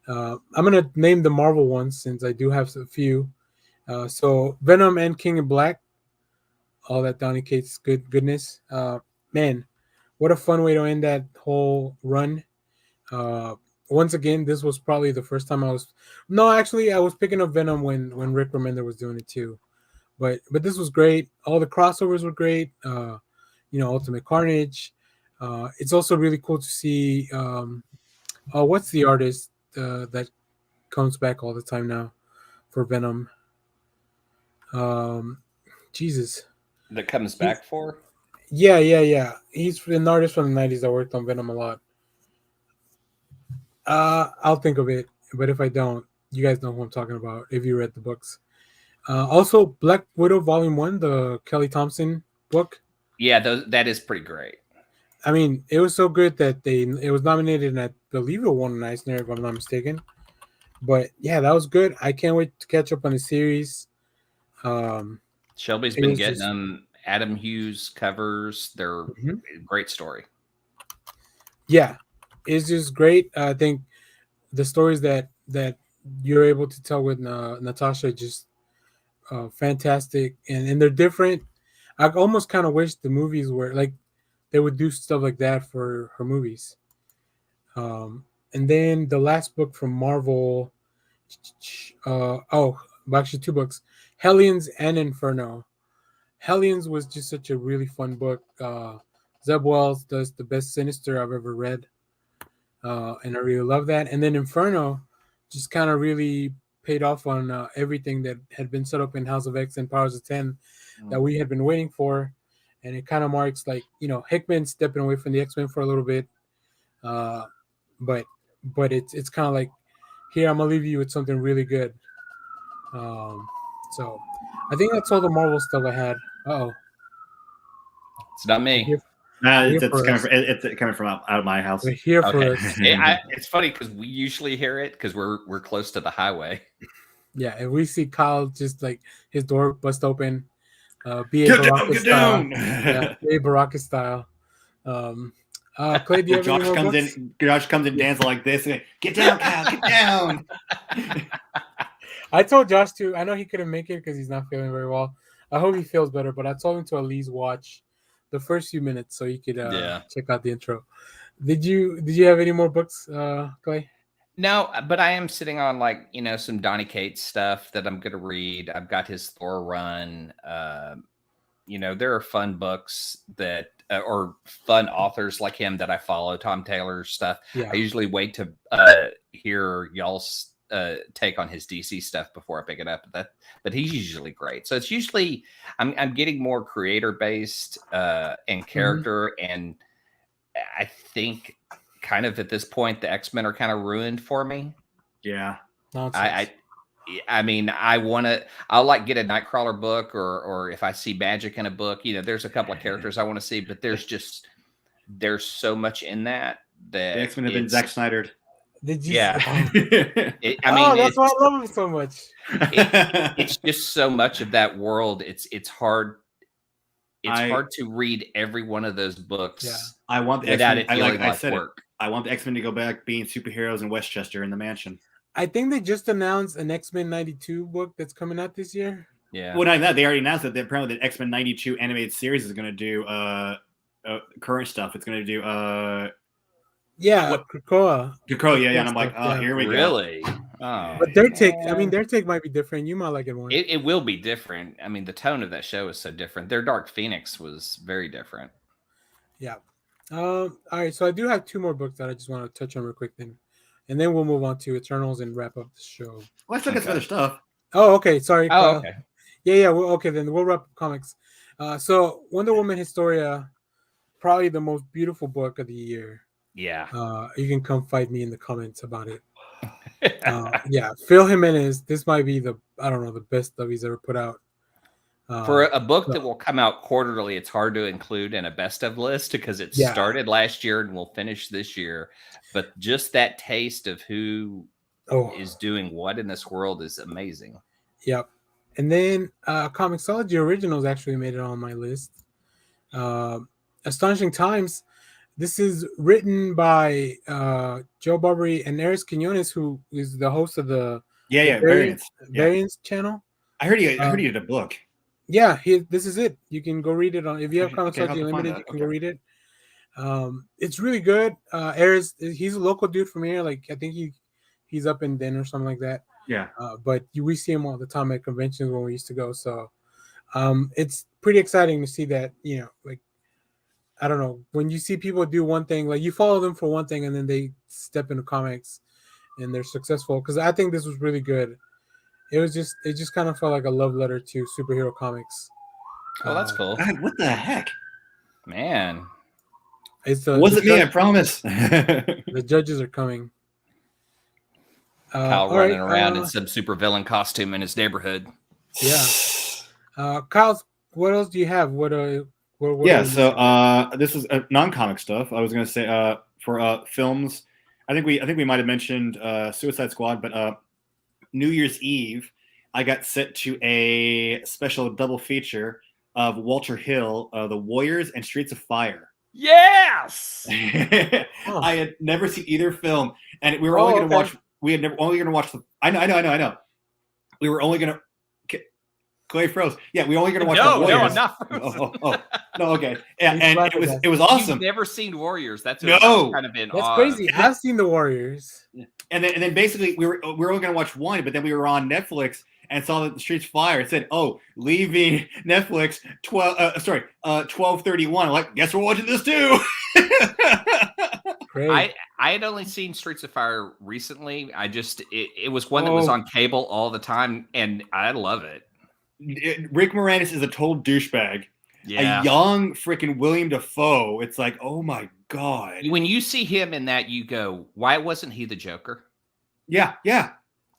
I'm gonna name the Marvel ones since I do have a few. So Venom and King in Black, all that Donny Cates goodness. Man, what a fun way to end that whole run. Once again, this was probably the first time I was picking up Venom when Rick Remender was doing it too. But this was great. All the crossovers were great. Ultimate Carnage. It's also really cool to see what's the artist that comes back all the time now for Venom. Jesus. That comes back for? Yeah. He's an artist from the 90s that worked on Venom a lot. I'll think of it, but if I don't, you guys know who I'm talking about if you read the books. Also, Black Widow Volume 1, the Kelly Thompson book. Yeah, that is pretty great. I mean, it was so good that it was nominated and I believe it won an Eisner, if I'm not mistaken. But yeah, that was good. I can't wait to catch up on the series. Shelby's been getting them Adam Hughes covers. They're a great story. Yeah, it's just great. I think the stories that you're able to tell with Natasha just fantastic, and they're different. I almost kind of wish the movies were like they would do stuff like that for her movies. And then the last book from Marvel, actually 2 books, Hellions and Inferno. Hellions was just such a really fun book. Zeb Wells does the best Sinister I've ever read, and I really love that. And then Inferno just kind of really paid off on everything that had been set up in House of X and Powers of 10 that we had been waiting for. And it kind of marks like, Hickman stepping away from the X-Men for a little bit. But it's kind of like, here, I'm going to leave you with something really good. So I think that's all the Marvel stuff I had. Uh-oh. It's not me. It's coming from out of my house. We're here for us. It's funny because we usually hear it because we're close to the highway. Yeah, and we see Kyle just like his door bust open. Get down. Yeah, B.A. Baraka style. Clay, do you have any more books? Josh comes in dancing like this. And, get down, Kyle. Get down. I told Josh to. I know he couldn't make it because he's not feeling very well. I hope he feels better. But I told him to at least watch the first few minutes so you could check out the intro. Did you have any more books, Clay? No, but I am sitting on some Donny Cates stuff that I'm going to read. I've got his Thor run. There are fun books that or fun authors like him that I follow. Tom Taylor's stuff. Yeah. I usually wait to hear y'all's take on his DC stuff before I pick it up. But he's usually great. So it's usually I'm getting more creator based and character, and I think kind of at this point the X-Men are kind of ruined for me. Yeah, I mean, I'll get a Nightcrawler book or if I see magic in a book, there's a couple of characters I want to see, but there's so much in that the X-Men have been Zack Snyder'd. Did you? Yeah. That's why I love him so much. It's just so much of that world. It's hard. It's hard to read every one of those books. Yeah. I want the X-Men. I want the X-Men to go back being superheroes in Westchester in the mansion. I think they just announced an X-Men 92 book that's coming out this year. Yeah. Well, not that they already announced that apparently the X-Men 92 animated series is going to do current stuff. It's going to do Krakoa. Yeah, and I'm like, here we go. Really? Oh, but their take might be different. You might like it more. It will be different. I mean, the tone of that show is so different. Their Dark Phoenix was very different. Yeah. All right, so I do have two more books that I just want to touch on real quick then. And then we'll move on to Eternals and wrap up the show. Let's look at some other stuff. Oh, okay. Sorry. Oh, okay. Yeah. Well, okay, then we'll wrap up comics. So Wonder Woman Historia, probably the most beautiful book of the year. Yeah. You can come fight me in the comments about it. Yeah. Phil Jimenez, this might be the best stuff he's ever put out. For a book that will come out quarterly, it's hard to include in a best of list because it started last year and will finish this year. But just that taste of who is doing what in this world is amazing. Yep. And then Comixology Originals actually made it on my list. Astonishing Times. This is written by Joe Barbary and Eris Quinones, who is the host of the Variants channel. I heard he did a book. Yeah, this is it. You can go read it on if you have Comixology Unlimited. You can go read it. It's really good. Eris, he's a local dude from here. Like I think he's up in Den or something like that. Yeah. But we see him all the time at conventions when we used to go. So it's pretty exciting to see that, like, I don't know, when you see people do one thing, like you follow them for one thing and then they step into comics and they're successful. Because I think this was really good. It just kind of felt like a love letter to superhero comics. Oh, that's cool. God, what the heck? Man. Wasn't me, I promise. The judges are coming. Kyle running around in some super villain costume in his neighborhood. Yeah. Kyle, what else do you have? So this is non-comic stuff. I was going to say for films, I think we might have mentioned Suicide Squad, but New Year's Eve, I got set to a special double feature of Walter Hill, The Warriors and Streets of Fire. Yes. I had never seen either film, and we were only going to watch. We had only going to watch the. I know. We were only going to. Clay froze. Yeah, we were only going to watch the Warriors. No, I'm not frozen. No, okay. And it was awesome. You've never seen Warriors. That's kind of been that's crazy. I've seen the Warriors. And then basically we were only going to watch one, but then we were on Netflix and saw that the Streets of Fire. It said, leaving Netflix 12:31. I'm like, guess we're watching this too. Great. I had only seen Streets of Fire recently. It was one that was on cable all the time, and I love it. Rick Moranis is a total douchebag. Yeah. A young freaking William Dafoe. It's like, oh my God. When you see him in that, you go, why wasn't he the Joker? Yeah.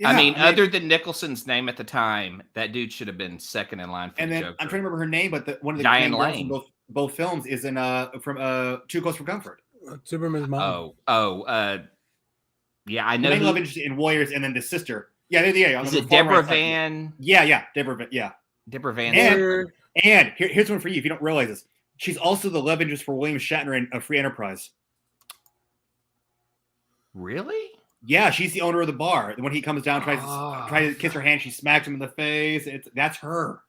I mean, other than Nicholson's name at the time, that dude should have been second in line for the Joker. I'm trying to remember her name, but one of the Diane main girls Lane. in both films is in from Too Close for Comfort. Superman's mom. Yeah, I know. The main love interest in Warriors, and then the sister. Yeah. Is it Deborah Van? Yeah, Deborah. Yeah, Deborah Van. And here's one for you if you don't realize this. She's also the love interest for William Shatner in A Free Enterprise. Really? Yeah, she's the owner of the bar. When he comes down, tries to kiss her hand, she smacks him in the face. That's her.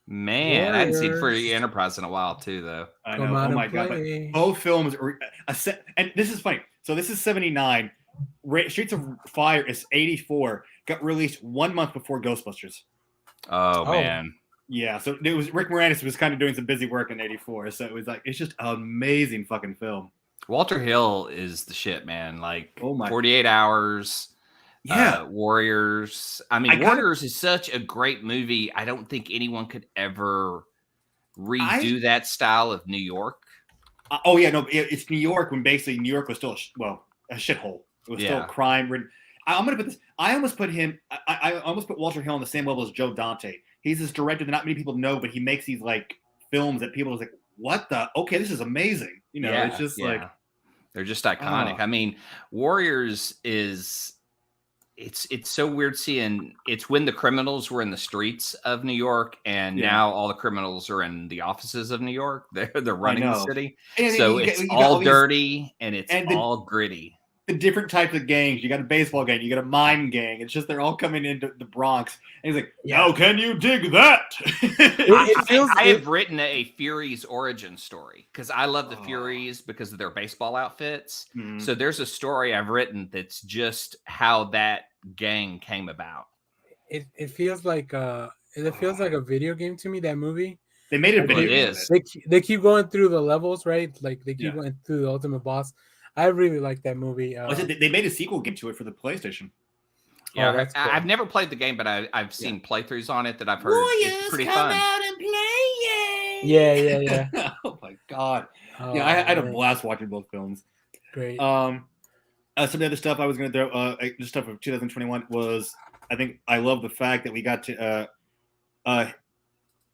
Man, I hadn't seen Free Enterprise in a while too, though. I know. Oh my God! But both films are and this is funny. So this is 79. Streets of Fire is 84. Got released 1 month before Ghostbusters. Oh man. Yeah, so it was Rick Moranis was kind of doing some busy work in '84, so it was like it's just an amazing fucking film. Walter Hill is the shit, man. Like 48 Hours, Warriors. I mean, Warriors is such a great movie. I don't think anyone could ever redo that style of New York. It's New York when basically New York was still a shithole. It was still crime ridden. I'm gonna put this. I almost put him. I almost put Walter Hill on the same level as Joe Dante. He's this director that not many people know, but he makes these like films that people are like, "What the? Okay, this is amazing." You know, it's just like they're just iconic. I mean, Warriors is it's so weird seeing it's when the criminals were in the streets of New York, and now all the criminals are in the offices of New York. They're running the city, so it's all dirty and it's all gritty. The different types of gangs. You got a baseball gang. You got a mime gang. It's just they're all coming into the Bronx. And he's like, "Now can you dig that?" I have written a Furies origin story because I love the Furies because of their baseball outfits. Mm-hmm. So there's a story I've written that's just how that gang came about. It feels like a video game to me. That movie. They made it a video game. They keep going through the levels, right? Like they keep going through the ultimate boss. I really like that movie. They made a sequel game to it for the PlayStation. Yeah, that's cool. I've never played the game, but I've seen playthroughs on it that I've heard. It's pretty fun. Out and play. Yeah. Oh my God. I had a blast watching both films. Great. Some of the other stuff I was going to throw, just stuff of 2021 was, I think I love the fact that we got to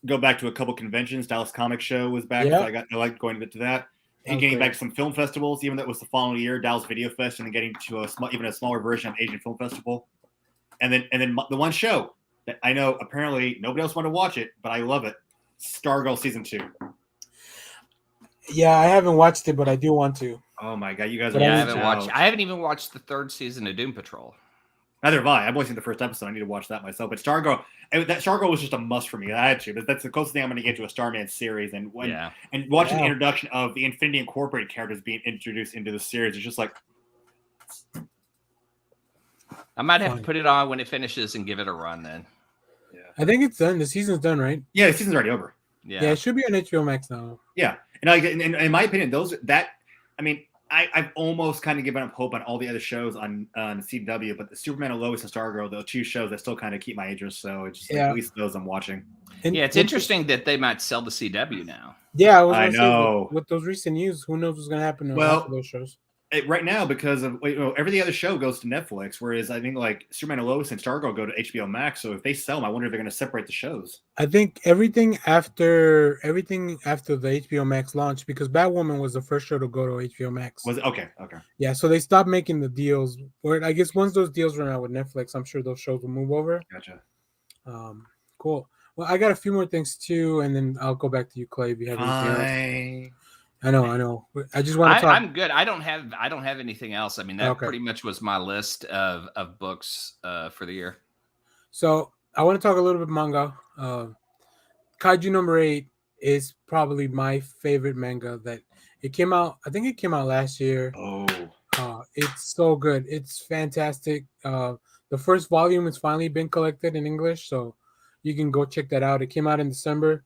go back to a couple conventions. Dallas Comic Show was back, so I liked going to that. And getting back to some film festivals, even though it was the following year, Dallas Video Fest, and then getting to even a smaller version of Asian Film Festival, and then the one show that I know apparently nobody else wanted to watch it, but I love it, Stargirl Season 2. Yeah, I haven't watched it, but I do want to. Oh my God, you guys! I haven't even watched the third season of Doom Patrol. Neither have I. I've only seen the first episode. I need to watch that myself. But Stargirl was just a must for me. I had to. But that's the closest thing I'm going to get to a Starman series. And watching the introduction of the Infinity Incorporated characters being introduced into the series is just like. I might have to put it on when it finishes and give it a run then. Yeah. I think it's done. The season's done, right? Yeah, the season's already over. Yeah, it should be on HBO Max now. Yeah, and in my opinion, I've almost kind of given up hope on all the other shows on CW, but the Superman and Lois and Stargirl, the two shows that still kind of keep my interest. So it's just at least those I'm watching. It's interesting that they might sell the CW now. Yeah, I know. With those recent news, who knows what's going to happen to those shows? Right now, because of every other show goes to Netflix, whereas I think like Superman and Lois and Stargirl go to HBO Max. So if they sell them, I wonder if they're going to separate the shows. I think everything after the HBO Max launch, because Batwoman was the first show to go to HBO Max. Was it? Okay. Yeah, so they stopped making the deals. Or I guess once those deals run out with Netflix, I'm sure those shows will move over. Gotcha. Cool. Well, I got a few more things too, and then I'll go back to you, Clay. If you have anything else. I know. I just want to talk. I'm good. I don't have anything else. I mean, that pretty much was my list of books for the year. So I want to talk a little bit manga. Kaiju number 8 is probably my favorite manga that it came out. I think it came out last year. Oh, it's so good. It's fantastic. The first volume has finally been collected in English, so you can go check that out. It came out in December.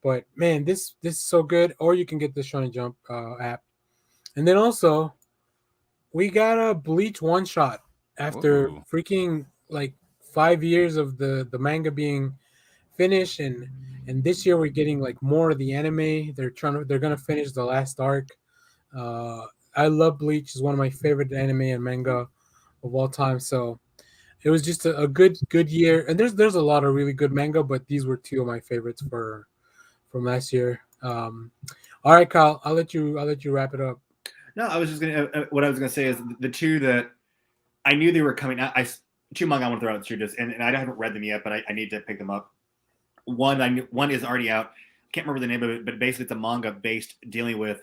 But man, this is so good. Or you can get the Shonen Jump app. And then also, We got a Bleach one shot after freaking like 5 years of the manga being finished, and this year we're getting like more of the anime. They're gonna finish the last arc. I love Bleach. It's one of my favorite anime and manga of all time. So it was just a good year. And there's a lot of really good manga, but these were two of my favorites from last year. All right, Kyle, I'll let you wrap it up. No, I was just what I was gonna say is the two that I knew they were coming out. Two manga I want to throw out to just, and I haven't read them yet, but I need to pick them up. One is already out. Can't remember the name of it, but basically it's a manga based dealing with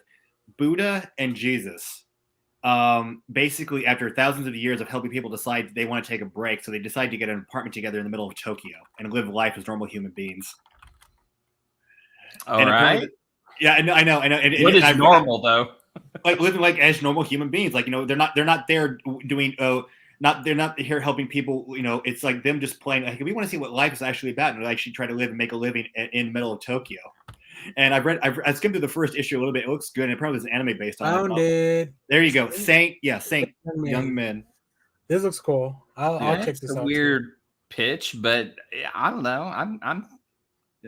Buddha and Jesus. Basically, after thousands of years of helping people decide they want to take a break, so they decide to get an apartment together in the middle of Tokyo and live life as normal human beings. All right. Yeah, I know. What is normal though? Like living like as normal human beings. Like, they're not there doing they're not here helping people. It's like them just playing. Like, we want to see what life is actually about, and actually try to live and make a living in the middle of Tokyo. And I skimmed through the first issue a little bit. It looks good, and it probably is an anime based on. Found it. There you go, Saint Young Men. This looks cool. I'll check this out. Weird pitch, but I don't know.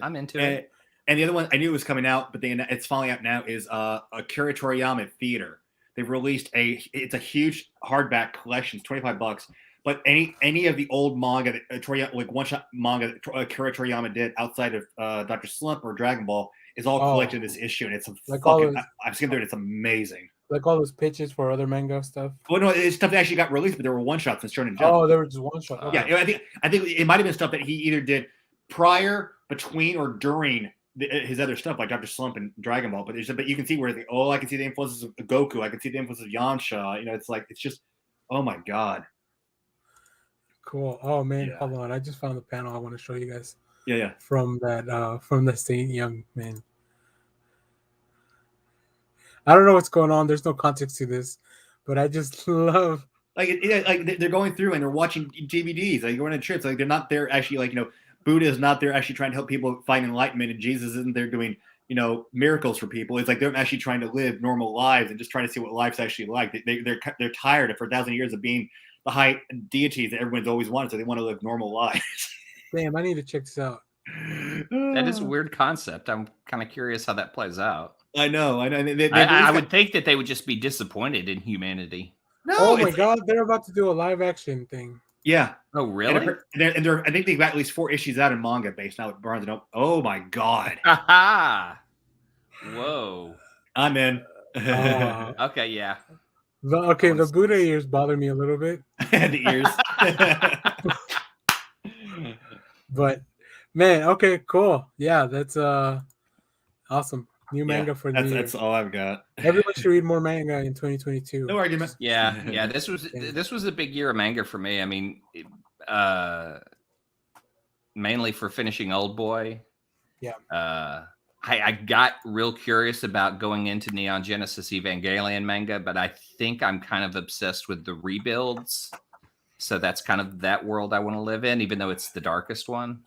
I'm into it. And the other one I knew it was coming out, but it's falling out now is Akira Toriyama Theater. They've released it's a huge hardback collection. It's $25. But any of the old manga like one shot manga that Akira Toriyama did outside of Dr. Slump or Dragon Ball is all collected in this issue, and it's I've skimmed through it. It's amazing. Like all those pitches for other manga stuff. Well, no, it's stuff that actually got released, but there were one shots in Shonen Jump. Oh, they were just one shot. Okay. Yeah, I think it might have been stuff that he either did prior, between, or during his other stuff, like Dr. Slump and Dragon Ball. But you can see where I can see the influences of Goku. I can see the influences of Yansha. It's just, oh my god. Cool. Oh man, hold on. I just found the panel I want to show you guys. Yeah. From the Saint Young Men. I don't know what's going on. There's no context to this, but I just love like they're going through and they're watching DVDs. Like going on trips. Like they're not there actually. Buddha is not there actually trying to help people find enlightenment, and Jesus isn't there doing miracles for people. It's like they're actually trying to live normal lives and just trying to see what life's actually like. They're tired for 1,000 years of being the high deities that everyone's always wanted, so they want to live normal lives. Damn, I need to check this out. That is a weird concept. I'm kind of curious how that plays out. I know. I would think that they would just be disappointed in humanity. No, oh my god, they're about to do a live action thing. Yeah. Oh, really? And I think they've got at least 4 issues out in manga based now with Barnes and Noble. Oh my god. Whoa. I'm in. Okay, yeah. The Buddha ears bother me a little bit. The ears. But man, okay, cool. Yeah, that's awesome. New manga for the year. That's all I've got. Everyone should read more manga in 2022. No argument. Yeah. This was a big year of manga for me. I mean, mainly for finishing Old Boy. Yeah. I got real curious about going into Neon Genesis Evangelion manga, but I think I'm kind of obsessed with the rebuilds. So that's kind of that world I want to live in, even though it's the darkest one.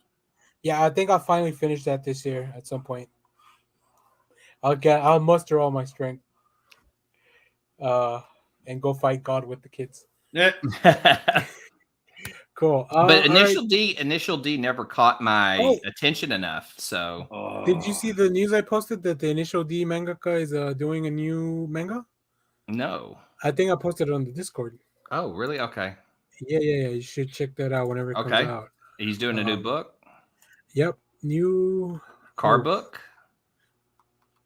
Yeah, I think I'll finally finish that this year at some point. I'll muster all my strength and go fight God with the kids. Yeah. Cool. But Initial D never caught my attention enough. So did you see the news I posted that the Initial D mangaka is doing a new manga? No. I think I posted it on the Discord. Oh, really? Okay. Yeah. You should check that out whenever it comes out. He's doing a new book? Yep. New car book?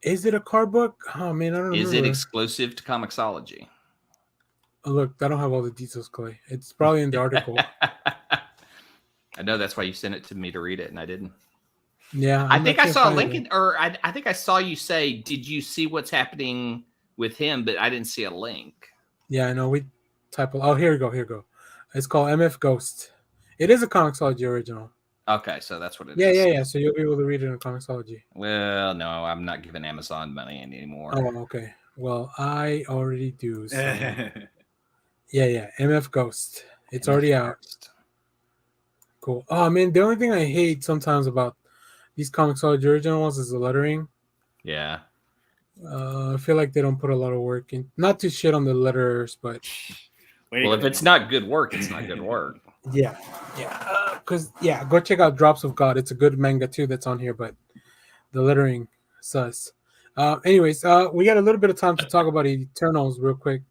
Is it a car book? Oh man, I don't know. Is it exclusive to Comixology? Oh, look, I don't have all the details, Clay. It's probably in the article. I know that's why you sent it to me to read it, and I didn't. Yeah, I think I saw a link, I think I saw you say, "Did you see what's happening with him?" But I didn't see a link. Yeah, I know. We type. Oh, here we go. It's called MF Ghost. It is a Comixology original. Okay, so that's what it is. Yeah. So you'll be able to read it in Comixology. Well, no, I'm not giving Amazon money anymore. Oh, okay. Well, I already do. So. Yeah. MF Ghost. It's already out. Cool. Oh, man, the only thing I hate sometimes about these Comixology original ones is the lettering. Yeah. I feel like they don't put a lot of work in. Not to shit on the letters, but well, if it's not good work, it's not good work. Yeah. Because go check out Drops of God. It's a good manga too that's on here, but the lettering sus. Anyways, we got a little bit of time to talk about Eternals real quick,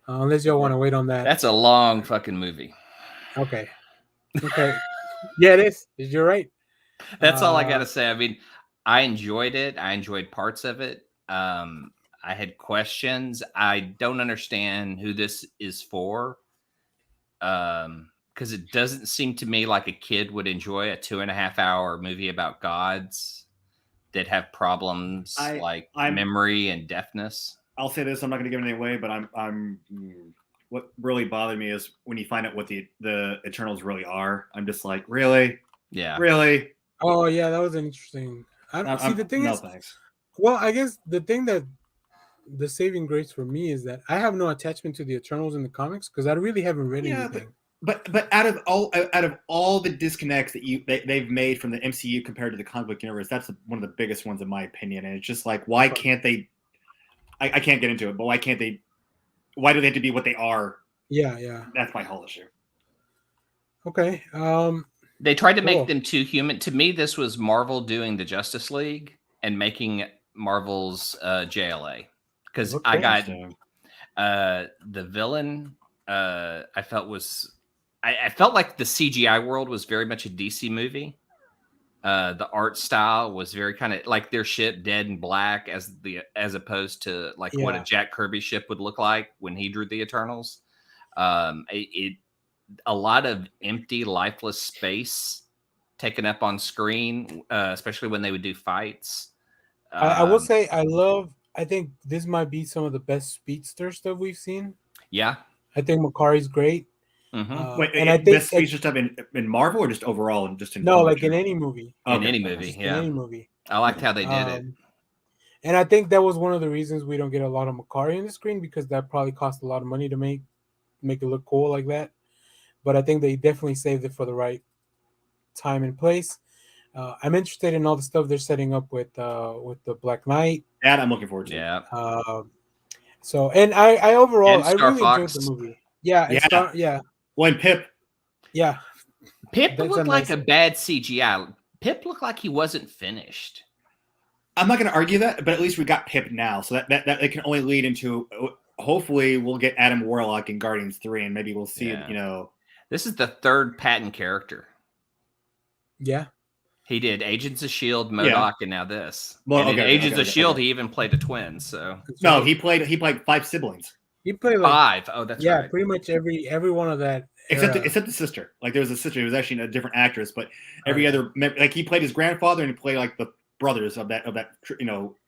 unless y'all want to wait on that. That's a long fucking movie. Okay. Yeah, it is. You're right. That's all I gotta say. I mean, I enjoyed it. I enjoyed parts of it. I had questions. I don't understand who this is for. Because it doesn't seem to me like a kid would enjoy a 2.5 hour movie about gods that have problems like memory and deafness. I'll say this: I'm not going to give anything away, but what really bothered me is when you find out what the Eternals really are. I'm just like, really, really. Oh yeah, that was interesting. The thing is, thanks. Well, I guess the thing that the saving grace for me is that I have no attachment to the Eternals in the comics because I really haven't read anything. But out of all the disconnects that they've made from the MCU compared to the comic book universe, that's one of the biggest ones in my opinion. And it's just like, why can't they? I can't get into it, but why can't they? Why do they have to be what they are? Yeah. That's my whole issue. Okay. They tried to make them too human. To me, this was Marvel doing the Justice League and making Marvel's JLA. Because I got the villain. I felt like the CGI world was very much a DC movie. The art style was very kind of like their ship Dead and Black as opposed to like what a Jack Kirby ship would look like when he drew the Eternals. A lot of empty, lifeless space taken up on screen, especially when they would do fights. I will say I think this might be some of the best speedster stuff we've seen. Yeah. I think Makari's great. Mm-hmm. and I think best speedster stuff in Marvel or just overall and just in in any movie. In any movie, in any movie. I liked how they did it. And I think that was one of the reasons we don't get a lot of Makari on the screen because that probably cost a lot of money to make it look cool like that. But I think they definitely saved it for the right time and place. I'm interested in all the stuff they're setting up with the Black Knight. That I'm looking forward to. Yeah. So I overall I really enjoyed the movie. Yeah. When Pip. Yeah. Pip looked like a bad CGI. Pip looked like he wasn't finished. I'm not going to argue that, but at least we got Pip now, so that it can only lead into. Hopefully, we'll get Adam Warlock in Guardians 3, and maybe we'll see. This is the third Patton character. Yeah. He did Agents of S.H.I.E.L.D., MODOK, and now this. Well, in Agents of S.H.I.E.L.D., he even played a twin. So no, he played 5 siblings. He played 5. Oh, that's right. Yeah, pretty much every one of that. Except the sister. Like there was a sister. It was actually a different actress, but every other like he played his grandfather and he played like the brothers of that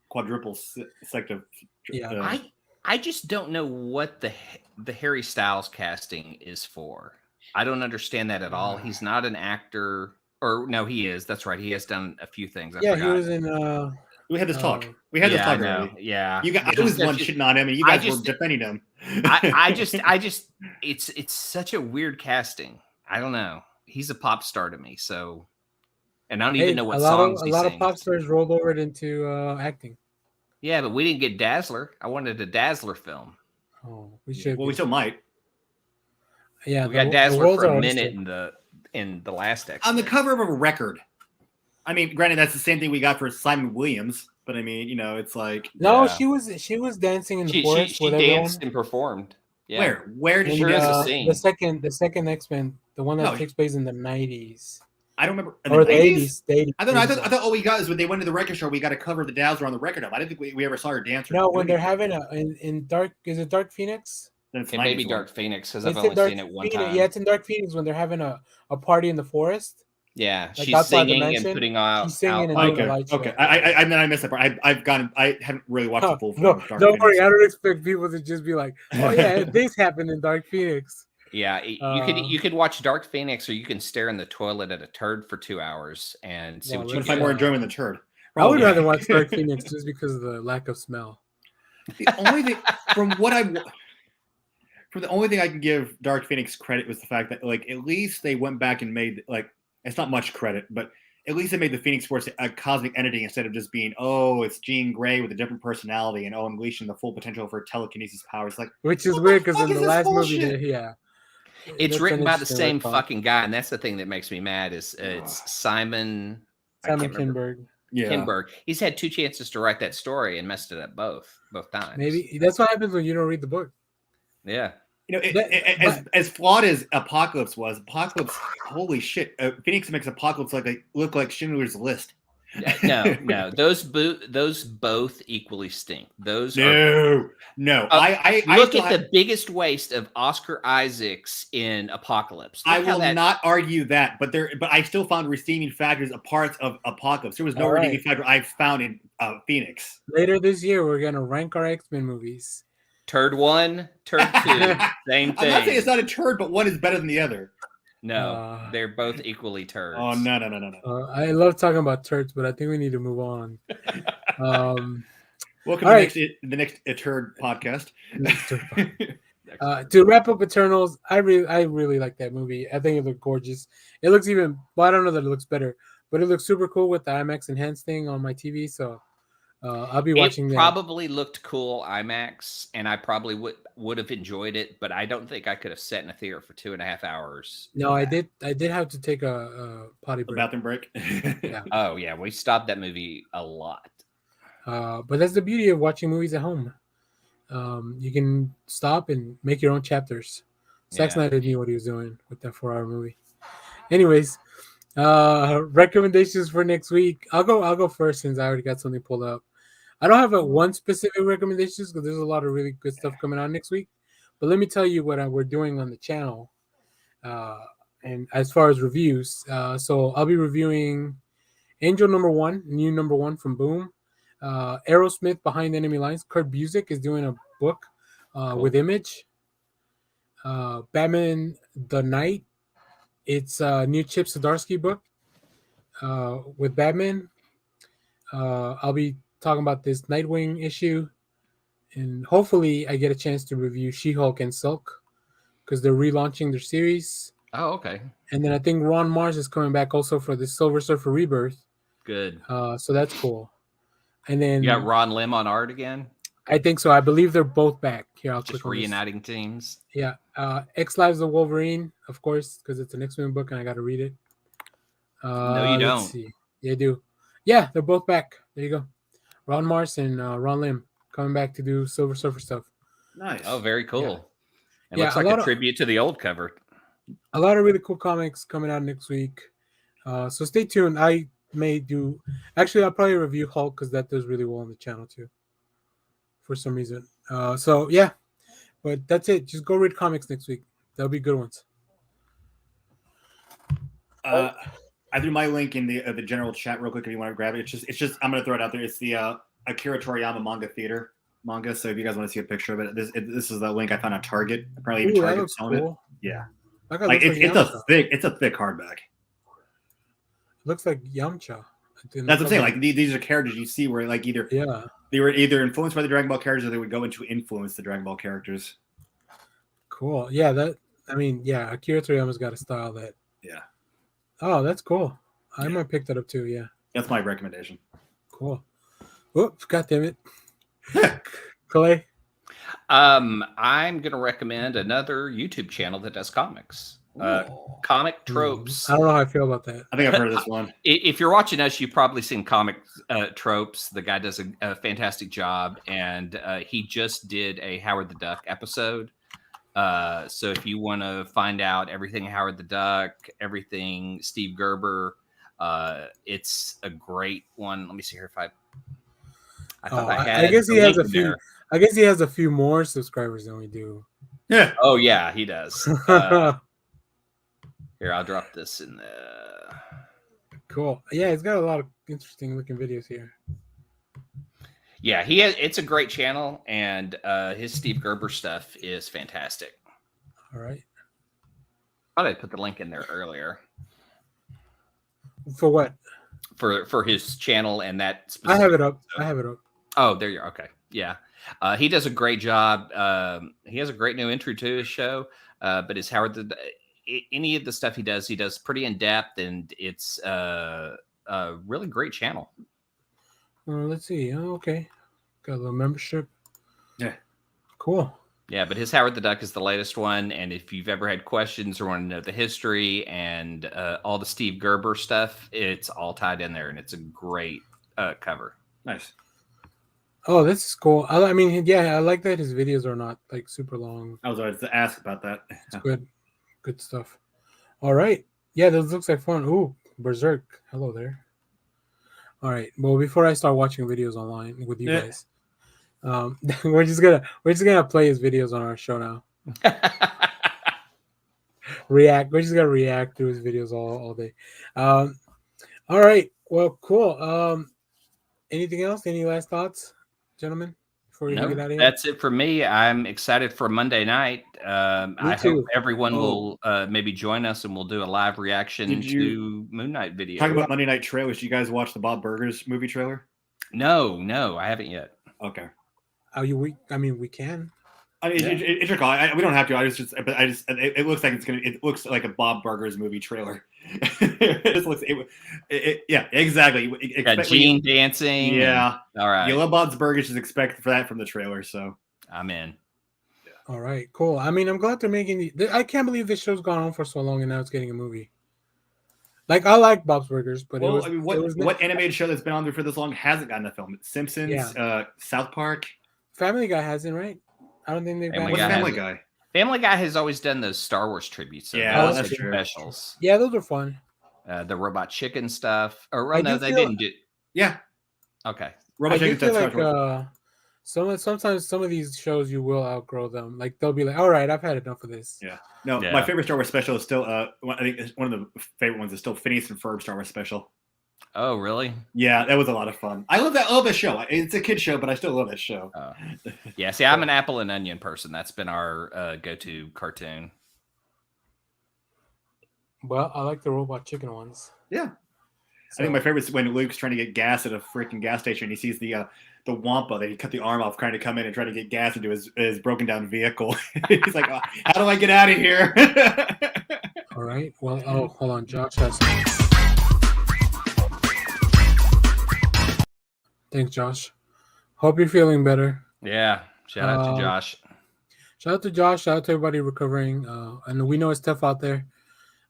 quadruple sect of. Yeah. I just don't know what the Harry Styles casting is for. I don't understand that at all. He's not an actor. Or no, he is. That's right. He has done a few things. He was in. We had this talk. This talk already. Yeah, I was one shitting on him, and you guys were defending him. I just, it's such a weird casting. I don't know. He's a pop star to me. So, and I don't even know what songs he sings. A lot of pop stars rolled over into acting. Yeah, but we didn't get Dazzler. I wanted a Dazzler film. Oh, we should. Well, we still might. Yeah, we got Dazzler for a minute in the last X. On the cover of a record. I mean, granted, that's the same thing we got for Simon Williams, but I mean, it's like no, she was dancing in the forest. She danced and performed. Yeah. Where did she sing? The second X-Men, the one that takes place in the 90s. I don't remember. Or the 80s. I don't know. I thought all we got is when they went to the record store, we got to cover the Dazzler on the record. I didn't think we ever saw her dance. No, when they're having in Dark, is it Dark Phoenix? It may be Dark Phoenix because I've only seen it one time. Yeah, it's in Dark Phoenix when they're having a party in the forest. Yeah, like she's singing and putting out. She's singing Okay. I missed that part. I haven't really watched the full film. No, don't worry. I don't expect people to just be like, "Oh yeah, this happened in Dark Phoenix." Yeah, you could watch Dark Phoenix, or you can stare in the toilet at a turd for 2 hours and see what you find more enjoyment than turd. I would rather watch Dark Phoenix just because of the lack of smell. The only thing the only thing I can give Dark Phoenix credit was the fact that like at least they went back and made like it's not much credit, but at least they made the Phoenix Force a cosmic entity instead of just being, oh, it's Jean Grey with a different personality and unleashing the full potential of her telekinesis powers. Like, which is weird because in the last movie, it's written by the same fucking guy, and that's the thing that makes me mad. Is it's Simon Kinberg. Yeah. Kinberg. He's had 2 chances to write that story and messed it up both times. Maybe that's what happens when you don't read the book. Yeah. You know, as flawed as Apocalypse was, holy shit! Phoenix makes Apocalypse look like Schindler's List. No, those both equally stink. Those no. I look at the biggest waste of Oscar Isaacs in Apocalypse. I will not argue that, but I still found redeeming factors a part of Apocalypse. There was no redeeming factor I found in Phoenix. Later this year, we're gonna rank our X-Men movies. Turd 1, turd 2, same thing. I'm not saying it's not a turd, but one is better than the other. No, they're both equally turds. Oh, no. I love talking about turds, but I think we need to move on. Welcome to the next turd podcast. To wrap up Eternals, I really like that movie. I think it looked gorgeous. It looks I don't know that it looks better, but it looks super cool with the IMAX enhanced thing on my TV. So I'll be watching. It probably looked cool IMAX, and I probably would have enjoyed it, but I don't think I could have sat in a theater for 2.5 hours. No, I did have to take a potty break. A bathroom break. Yeah. Oh yeah, we stopped that movie a lot. But that's the beauty of watching movies at home. You can stop and make your own chapters. Zack Snyder knew what he was doing with that 4-hour movie. Anyways, recommendations for next week. I'll go first since I already got something pulled up. I don't have one specific recommendations because there's a lot of really good stuff coming out next week. But let me tell you what we're doing on the channel. And as far as reviews, so I'll be reviewing Angel new number one from Boom. Aerosmith Behind Enemy Lines. Kurt Busiek is doing a book with Image. Batman the Knight. It's a new Chip Zdarsky book with Batman. I'll be talking about this Nightwing issue, and hopefully I get a chance to review She-Hulk and Silk because they're relaunching their series. Oh, okay. And then I think Ron Mars is coming back also for the Silver Surfer Rebirth. Good. So that's cool. And then you got Ron Lim on art again? I think so. I believe they're both back. Here, I'll just reuniting teams. Yeah. X Lives of Wolverine, of course, because it's an X-Men book and I got to read it. No, you don't. See. Yeah, I do. Yeah, they're both back. There you go. Ron Mars and Ron Lim coming back to do Silver Surfer stuff. Nice. Oh, very cool. Yeah. It looks like a tribute to the old cover. A lot of really cool comics coming out next week. So stay tuned. I'll probably review Hulk because that does really well on the channel too. For some reason. So yeah. But that's it. Just go read comics next week. That'll be good ones. I threw my link in the general chat real quick if you want to grab it. It's just I'm gonna throw it out there. It's the Akira Toriyama manga theater manga. So if you guys want to see a picture of it, this is the link I found on Target. Apparently even Target's selling it. Yeah. It's a thick hardback. Looks like Yamcha. That's what I'm saying. Like these are characters you see where like they were either influenced by the Dragon Ball characters or they would go into influence the Dragon Ball characters. Cool. Yeah, Akira Toriyama's got a style that. Yeah. Oh, that's cool. I might pick that up too. Yeah. That's my recommendation. Cool. Oops, God damn it. Clay. I'm gonna recommend another YouTube channel that does comics. Comic Tropes. I don't know how I feel about that. I think I've heard of this one. If you're watching us, you've probably seen Comic Tropes. The guy does a fantastic job, and he just did a Howard the Duck episode. So if you want to find out everything Howard the Duck, everything Steve Gerber, it's a great one. Let me see here if I thought I had. I guess he has a few. There. I guess he has a few more subscribers than we do. Yeah. Oh yeah, he does. Here, I'll drop this in the. Cool. Yeah, he's got a lot of interesting looking videos here. Yeah, it's a great channel, and his Steve Gerber stuff is fantastic. All right. I thought I put the link in there earlier. For what? For his channel and that. I have it up. Oh, there you are. Okay. Yeah. He does a great job. He has a great new intro to his show, but it's any of the stuff he does pretty in depth, and it's a really great channel. Let's see. Oh, okay, got a little membership. Yeah, cool. Yeah, but his Howard the Duck is the latest one, and if you've ever had questions or want to know the history and all the Steve Gerber stuff, it's all tied in there, and it's a great cover. Nice. Oh, this is cool. I mean, yeah, I like that his videos are not like super long. I was about to ask about that. It's good stuff. All right, yeah, this looks like fun. Ooh, Berserk. Hello there. All right. Well, before I start watching videos online with you guys, we're just gonna play his videos on our show now. React. We're just gonna react to his videos all day. All right. Well, cool. Anything else? Any last thoughts, gentlemen? Before we get out of here? That's it for me. I'm excited for Monday night. I hope everyone will maybe join us and we'll do a live reaction to Moon Knight video. Talking about Monday night trailers, did you guys watch the Bob Burgers movie trailer? No, I haven't yet. Okay. We can. I mean, it's your call. We don't have to. It looks like it looks like a Bob Burgers movie trailer. Yeah, exactly. Gene dancing. Yeah. All right. You love Bob's Burgers. Just expect for that from the trailer. So I'm in. Yeah. All right, cool. I mean, I'm glad they're making. I can't believe this show's gone on for so long and now it's getting a movie. Like, I like Bob's Burgers, but what animated show that's been on there for this long hasn't gotten a film? Simpsons, South Park, Family Guy hasn't, right? I don't think they've got Family Guy. Family Guy has always done those Star Wars tributes. So that's true. Specials. Yeah, those are fun. The Robot Chicken stuff. Or no, they didn't do. Yeah. Okay. Robot Chicken stuff. Like sometimes some of these shows you will outgrow them. Like they'll be like, all right, I've had enough of this. Yeah. No, my favorite Star Wars special is still. I think one of the favorite ones is still Phineas and Ferb Star Wars special. Oh, really? Yeah, that was a lot of fun. I love that. I love that show. It's a kid show, but I still love that show. Yeah, see, I'm an apple and onion person. That's been our go-to cartoon. Well, I like the Robot Chicken ones. Yeah. So, I think my favorite is when Luke's trying to get gas at a freaking gas station. He sees the Wampa that he cut the arm off, trying to come in and try to get gas into his broken down vehicle. He's like, oh, how do I get out of here? All right. Well, hold on. Josh has. Thanks, Josh. Hope you're feeling better. Yeah. Shout out to Josh. Shout out to Josh. Shout out to everybody recovering. And we know it's tough out there.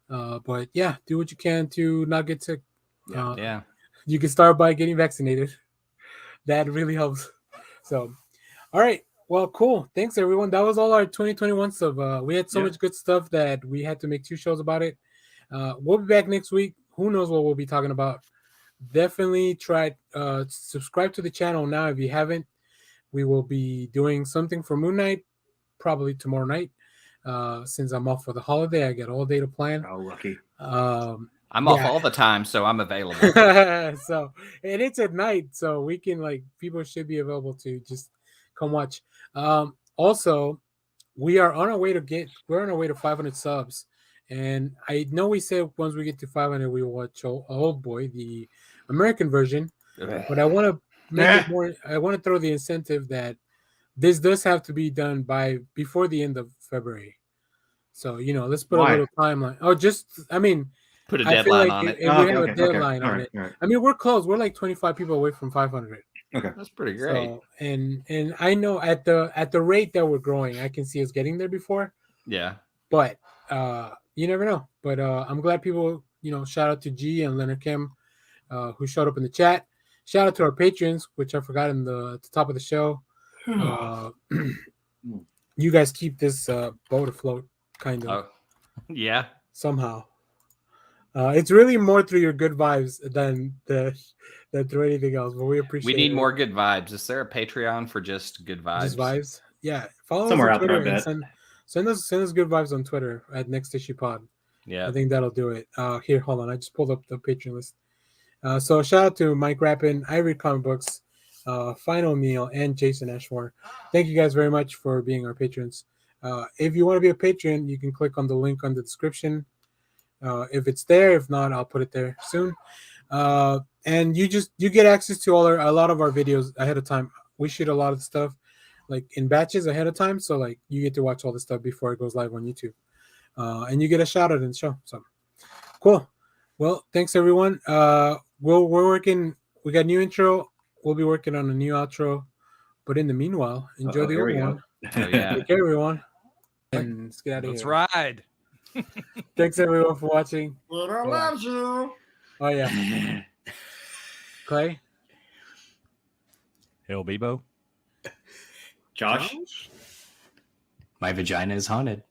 But yeah, do what you can to not get sick. Yeah. You can start by getting vaccinated. That really helps. So, all right. Well, cool. Thanks, everyone. That was all our 2021 stuff. We had so much good stuff that we had to make 2 shows about it. We'll be back next week. Who knows what we'll be talking about. Definitely try subscribe to the channel now if you haven't. We will be doing something for Moon Knight probably tomorrow night. Since I'm off for the holiday, I get all day to plan. Oh, lucky. I'm off all the time, so I'm available. So, and it's at night, so we can people should be available to just come watch. Also, we're on our way to 500 subs. And I know we said once we get to 500, we will watch Old Boy, the American version. But I want to make it more. I want to throw the incentive that this does have to be done before the end of February. So let's put a little timeline. Put a deadline on it. If we have a deadline on it. Right. I mean, we're close. We're like 25 people away from 500. Okay, that's pretty great. So, and I know at the rate that we're growing, I can see us getting there before. Yeah. But you never know. But I'm glad people, shout out to G and Leonard Kim, who showed up in the chat. Shout out to our patrons, which I forgot at the top of the show. You guys keep this boat afloat, kind of. Yeah. Somehow. It's really more through your good vibes than through anything else. But we appreciate. We need more good vibes. Is there a Patreon for just good vibes? Just vibes. Yeah. Follow somewhere us on out Twitter there. And send us good vibes on Twitter at Next Issue Pod. Yeah. I think that'll do it. Here, hold on. I just pulled up the Patreon list. So shout out to Mike Rappin, I Read Comic Books, Final Meal, and Jason Ashmore. Thank you guys very much for being our patrons. If you want to be a patron, you can click on the link on the description. If it's there, if not, I'll put it there soon. And you get access to a lot of our videos ahead of time. We shoot a lot of stuff in batches ahead of time, so you get to watch all the stuff before it goes live on YouTube. And you get a shout out in the show. So cool. Well, thanks everyone. we're working. We got new intro. We'll be working on a new outro. But in the meanwhile, enjoy the old one. Oh, yeah. Take care, everyone. And let's get out of here. Let's ride. Thanks, everyone, for watching. Loves you. Oh, yeah. Clay? Hell, Bebo. Josh? My vagina is haunted.